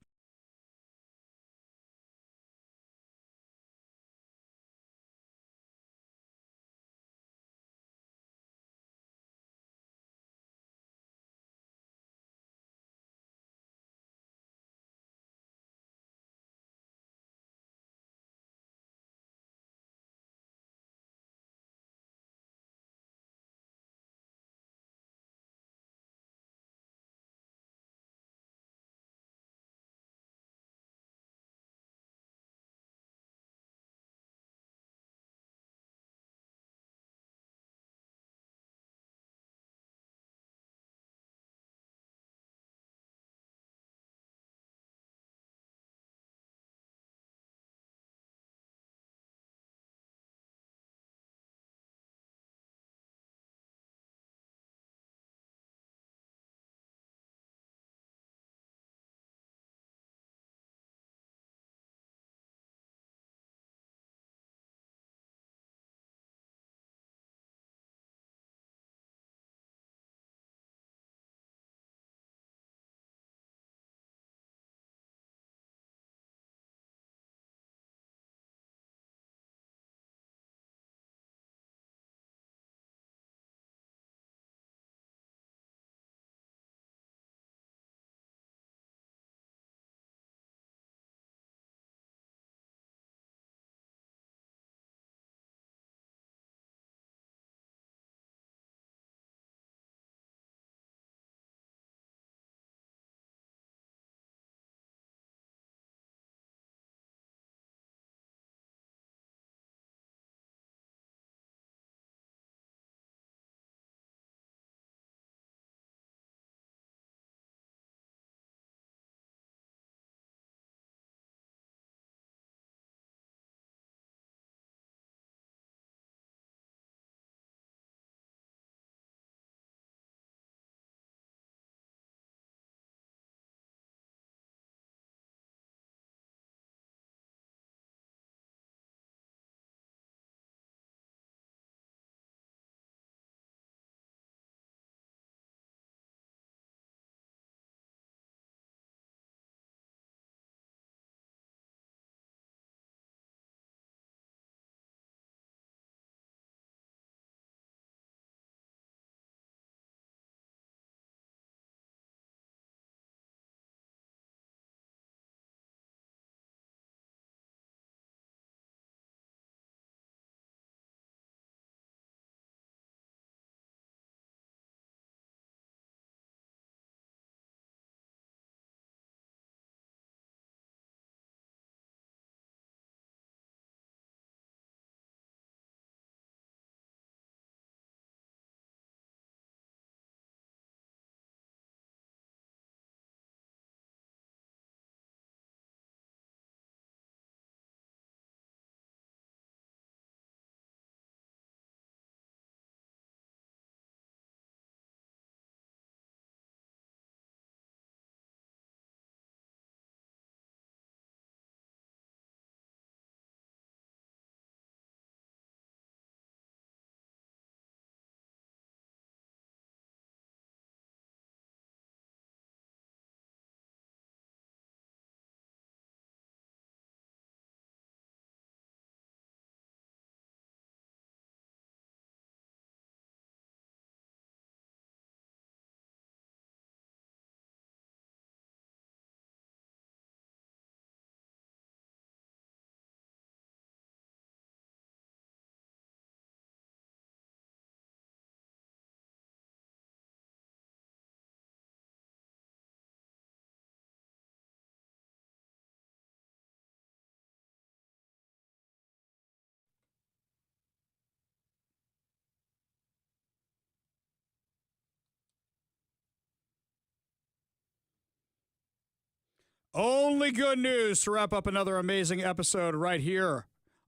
Only good news to wrap up another amazing episode right here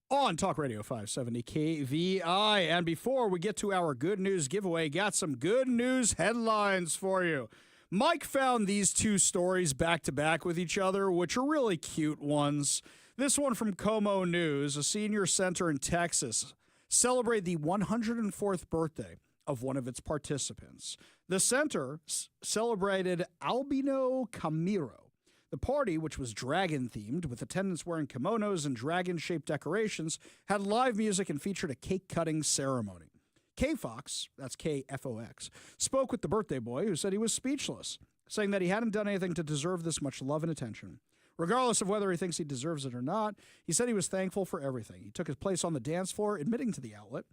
on Talk Radio 570 KVI. And before we get to our good news giveaway, got some good news headlines for you. Mike found these two stories back to back with each other, which are really cute ones. This one from Como News, a senior center in Texas, celebrated the 104th birthday of one of its participants. The center celebrated Albino Camiro. The party, which was dragon-themed, with attendants wearing kimonos and dragon-shaped decorations, had live music and featured a cake-cutting ceremony. K-Fox, that's K-F-O-X, spoke with the birthday boy, who said he was speechless, saying that he hadn't done anything to deserve this much love and attention. Regardless of whether he thinks he deserves it or not, he said he was thankful for everything. He took his place on the dance floor, admitting to the outlet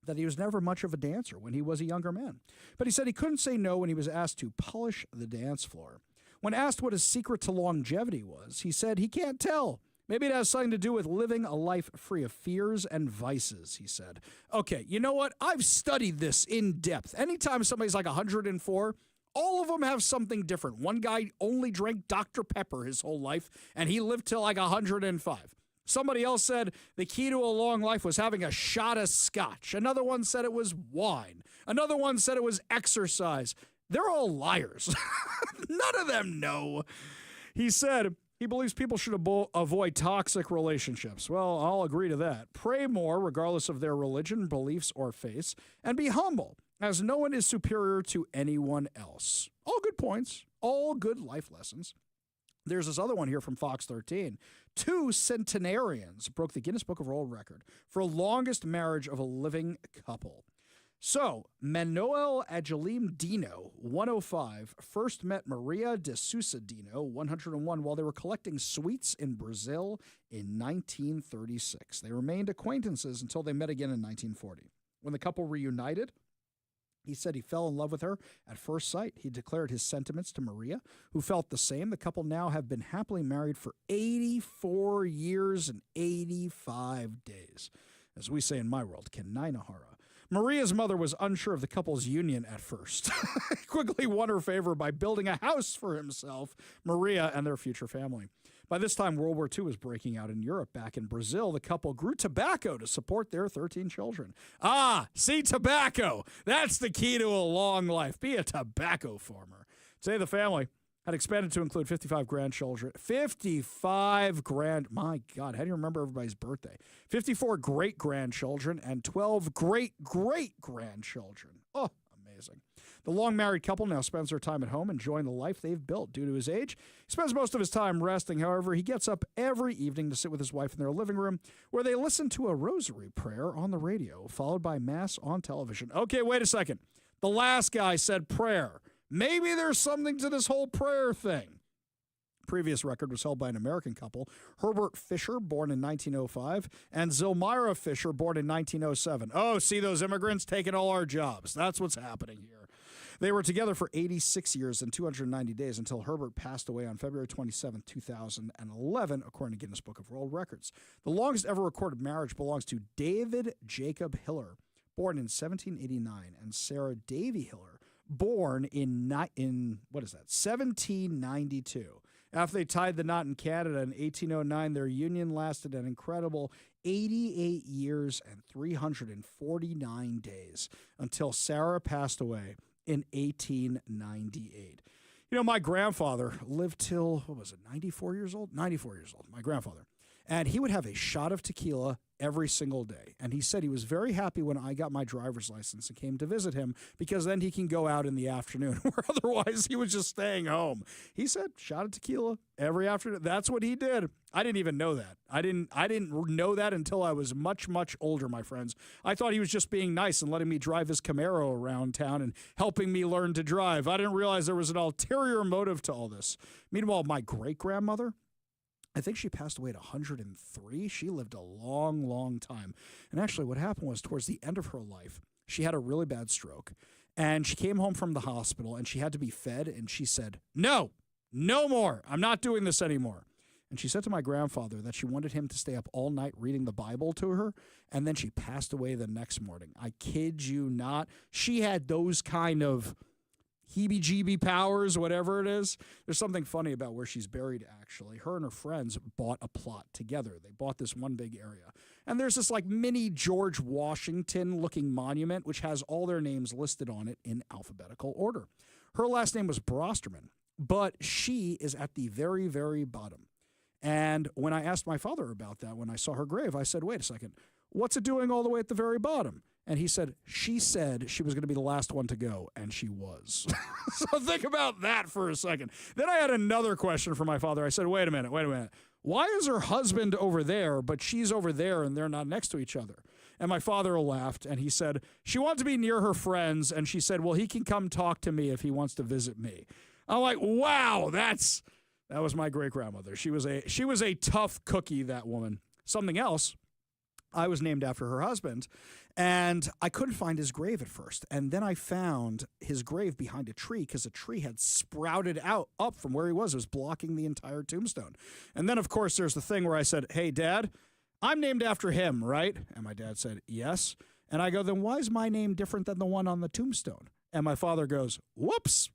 that he was never much of a dancer when he was a younger man. But he said he couldn't say no when he was asked to polish the dance floor. When asked what his secret to longevity was, he said he can't tell. Maybe it has something to do with living a life free of fears and vices, he said. Okay, you know what? I've studied this in depth. Anytime somebody's like 104, all of them have something different. One guy only drank Dr. Pepper his whole life, and he lived till like 105. Somebody else said the key to a long life was having a shot of scotch. Another one said it was wine. Another one said it was exercise. They're all liars. None of them know. He said he believes people should avoid toxic relationships. Well, I'll agree to that. Pray more, regardless of their religion, beliefs, or faiths, and be humble, as no one is superior to anyone else. All good points. All good life lessons. There's this other one here from Fox 13. 2 centenarians broke the Guinness Book of World Record for longest marriage of a living couple. So, Manuel Agelim Dino, 105, first met Maria de Sousa Dino, 101, while they were collecting sweets in Brazil in 1936. They remained acquaintances until they met again in 1940. When the couple reunited, he said he fell in love with her at first sight. He declared his sentiments to Maria, who felt the same. The couple now have been happily married for 84 years and 85 days. As we say in my world, Kenainahara. Maria's mother was unsure of the couple's union at first. He quickly won her favor by building a house for himself, Maria, and their future family. By this time, World War II was breaking out in Europe. Back in Brazil, the couple grew tobacco to support their 13 children. Ah, see, tobacco. That's the key to a long life. Be a tobacco farmer. Today, the family had expanded to include 55 grandchildren. 55 my God, how do you remember everybody's birthday? 54 great-grandchildren and 12 great-great-grandchildren. Oh, amazing. The long-married couple now spends their time at home enjoying the life they've built. Due to his age, he spends most of his time resting. However, he gets up every evening to sit with his wife in their living room, where they listen to a rosary prayer on the radio, followed by Mass on television. Okay, wait a second. The last guy said prayer. Maybe there's something to this whole prayer thing. Previous record was held by an American couple, Herbert Fisher, born in 1905, and Zilmira Fisher, born in 1907. Oh, see those immigrants taking all our jobs. That's what's happening here. They were together for 86 years and 290 days until Herbert passed away on February 27, 2011, according to Guinness Book of World Records. The longest ever recorded marriage belongs to David Jacob Hiller, born in 1789, and Sarah Davy Hiller, born in 1792. After they tied the knot in Canada in 1809, their union lasted an incredible 88 years and 349 days until Sarah passed away in 1898. You know, my grandfather lived till, 94 years old? 94 years old, my grandfather. And he would have a shot of tequila every single day. And he said he was very happy when I got my driver's license and came to visit him, because then he can go out in the afternoon, where otherwise he was just staying home. He said shot of tequila every afternoon. That's what he did. I didn't even know that. I didn't know that until I was much, much older, my friends. I thought he was just being nice and letting me drive his Camaro around town and helping me learn to drive. I didn't realize there was an ulterior motive to all this. Meanwhile, my great-grandmother, I think she passed away at 103. She lived a long, long time. And actually what happened was, towards the end of her life, she had a really bad stroke. And she came home from the hospital and she had to be fed. And she said, no more. I'm not doing this anymore. And she said to my grandfather that she wanted him to stay up all night reading the Bible to her. And then she passed away the next morning. I kid you not. She had those kind of, heebie-jeebie powers, whatever it is. There's something funny about where she's buried, actually. Her and her friends bought a plot together. They bought this one big area. And there's this like mini George Washington-looking monument, which has all their names listed on it in alphabetical order. Her last name was Brosterman, but she is at the very, very bottom. And when I asked my father about that, when I saw her grave, I said, wait a second, what's it doing all the way at the very bottom? And he said she was going to be the last one to go, and she was. So think about that for a second. Then I had another question for my father. I said, wait a minute. Why is her husband over there, but she's over there, and they're not next to each other? And my father laughed, and he said, she wants to be near her friends, and she said, well, he can come talk to me if he wants to visit me. I'm like, wow, that was my great-grandmother. She was a tough cookie, that woman. Something else, I was named after her husband, and I couldn't find his grave at first. And then I found his grave behind a tree because a tree had sprouted up from where he was. It was blocking the entire tombstone. And then, of course, there's the thing where I said, hey, Dad, I'm named after him, right? And my dad said, yes. And I go, then why is my name different than the one on the tombstone? And my father goes, whoops.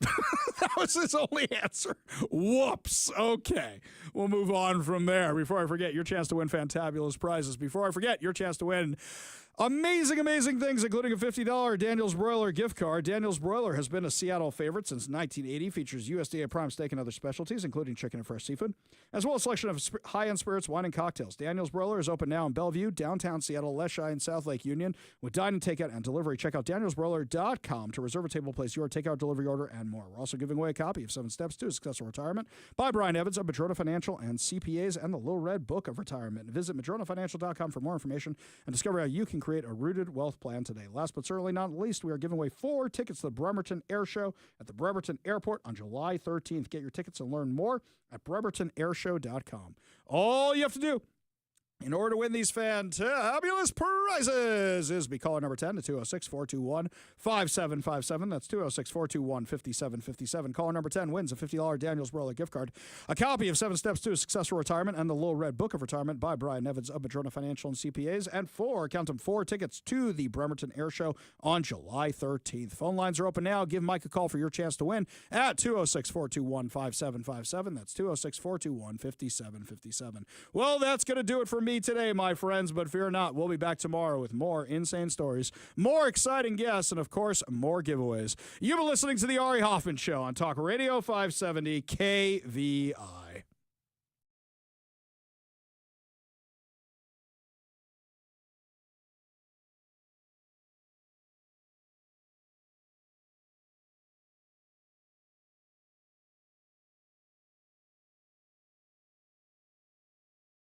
That was his only answer. Whoops. Okay. We'll move on from there. Before I forget, your chance to win fantabulous prizes. Before I forget, your chance to win amazing, amazing things, including a $50 Daniel's Broiler gift card. Daniel's Broiler has been a Seattle favorite since 1980. Features USDA prime steak and other specialties, including chicken and fresh seafood, as well as a selection of high-end spirits, wine, and cocktails. Daniel's Broiler is open now in Bellevue, downtown Seattle, Leschi, and South Lake Union with dine-in, takeout, and delivery. Check out danielsbroiler.com to reserve a table, place your takeout, delivery order, and more. We're also giving away a copy of 7 Steps to a Successful Retirement by Brian Evans of Madrona Financial and CPAs and the Little Red Book of Retirement. Visit madronafinancial.com for more information and discover how you can create a rooted wealth plan today. Last but certainly not least, we are giving away 4 tickets to the Bremerton Air Show at the Bremerton Airport on July 13th. Get your tickets and learn more at bremertonairshow.com. All you have to do in order to win these fantabulous prizes is be caller number 10 to 206-421-5757. That's 206-421-5757. Caller number 10 wins a $50 Daniel's Broiler gift card, a copy of 7 Steps to a Successful Retirement and the Little Red Book of Retirement by Brian Evans of Madrona Financial and CPAs, and 4 tickets to the Bremerton Air Show on July 13th. Phone lines are open now. Give Mike a call for your chance to win at 206-421-5757. That's 206-421-5757. Well, that's going to do it for me today, my friends, but fear not, we'll be back tomorrow with more insane stories, more exciting guests, and of course, more giveaways. You've been listening to the Ari Hoffman Show on Talk Radio 570 KVI.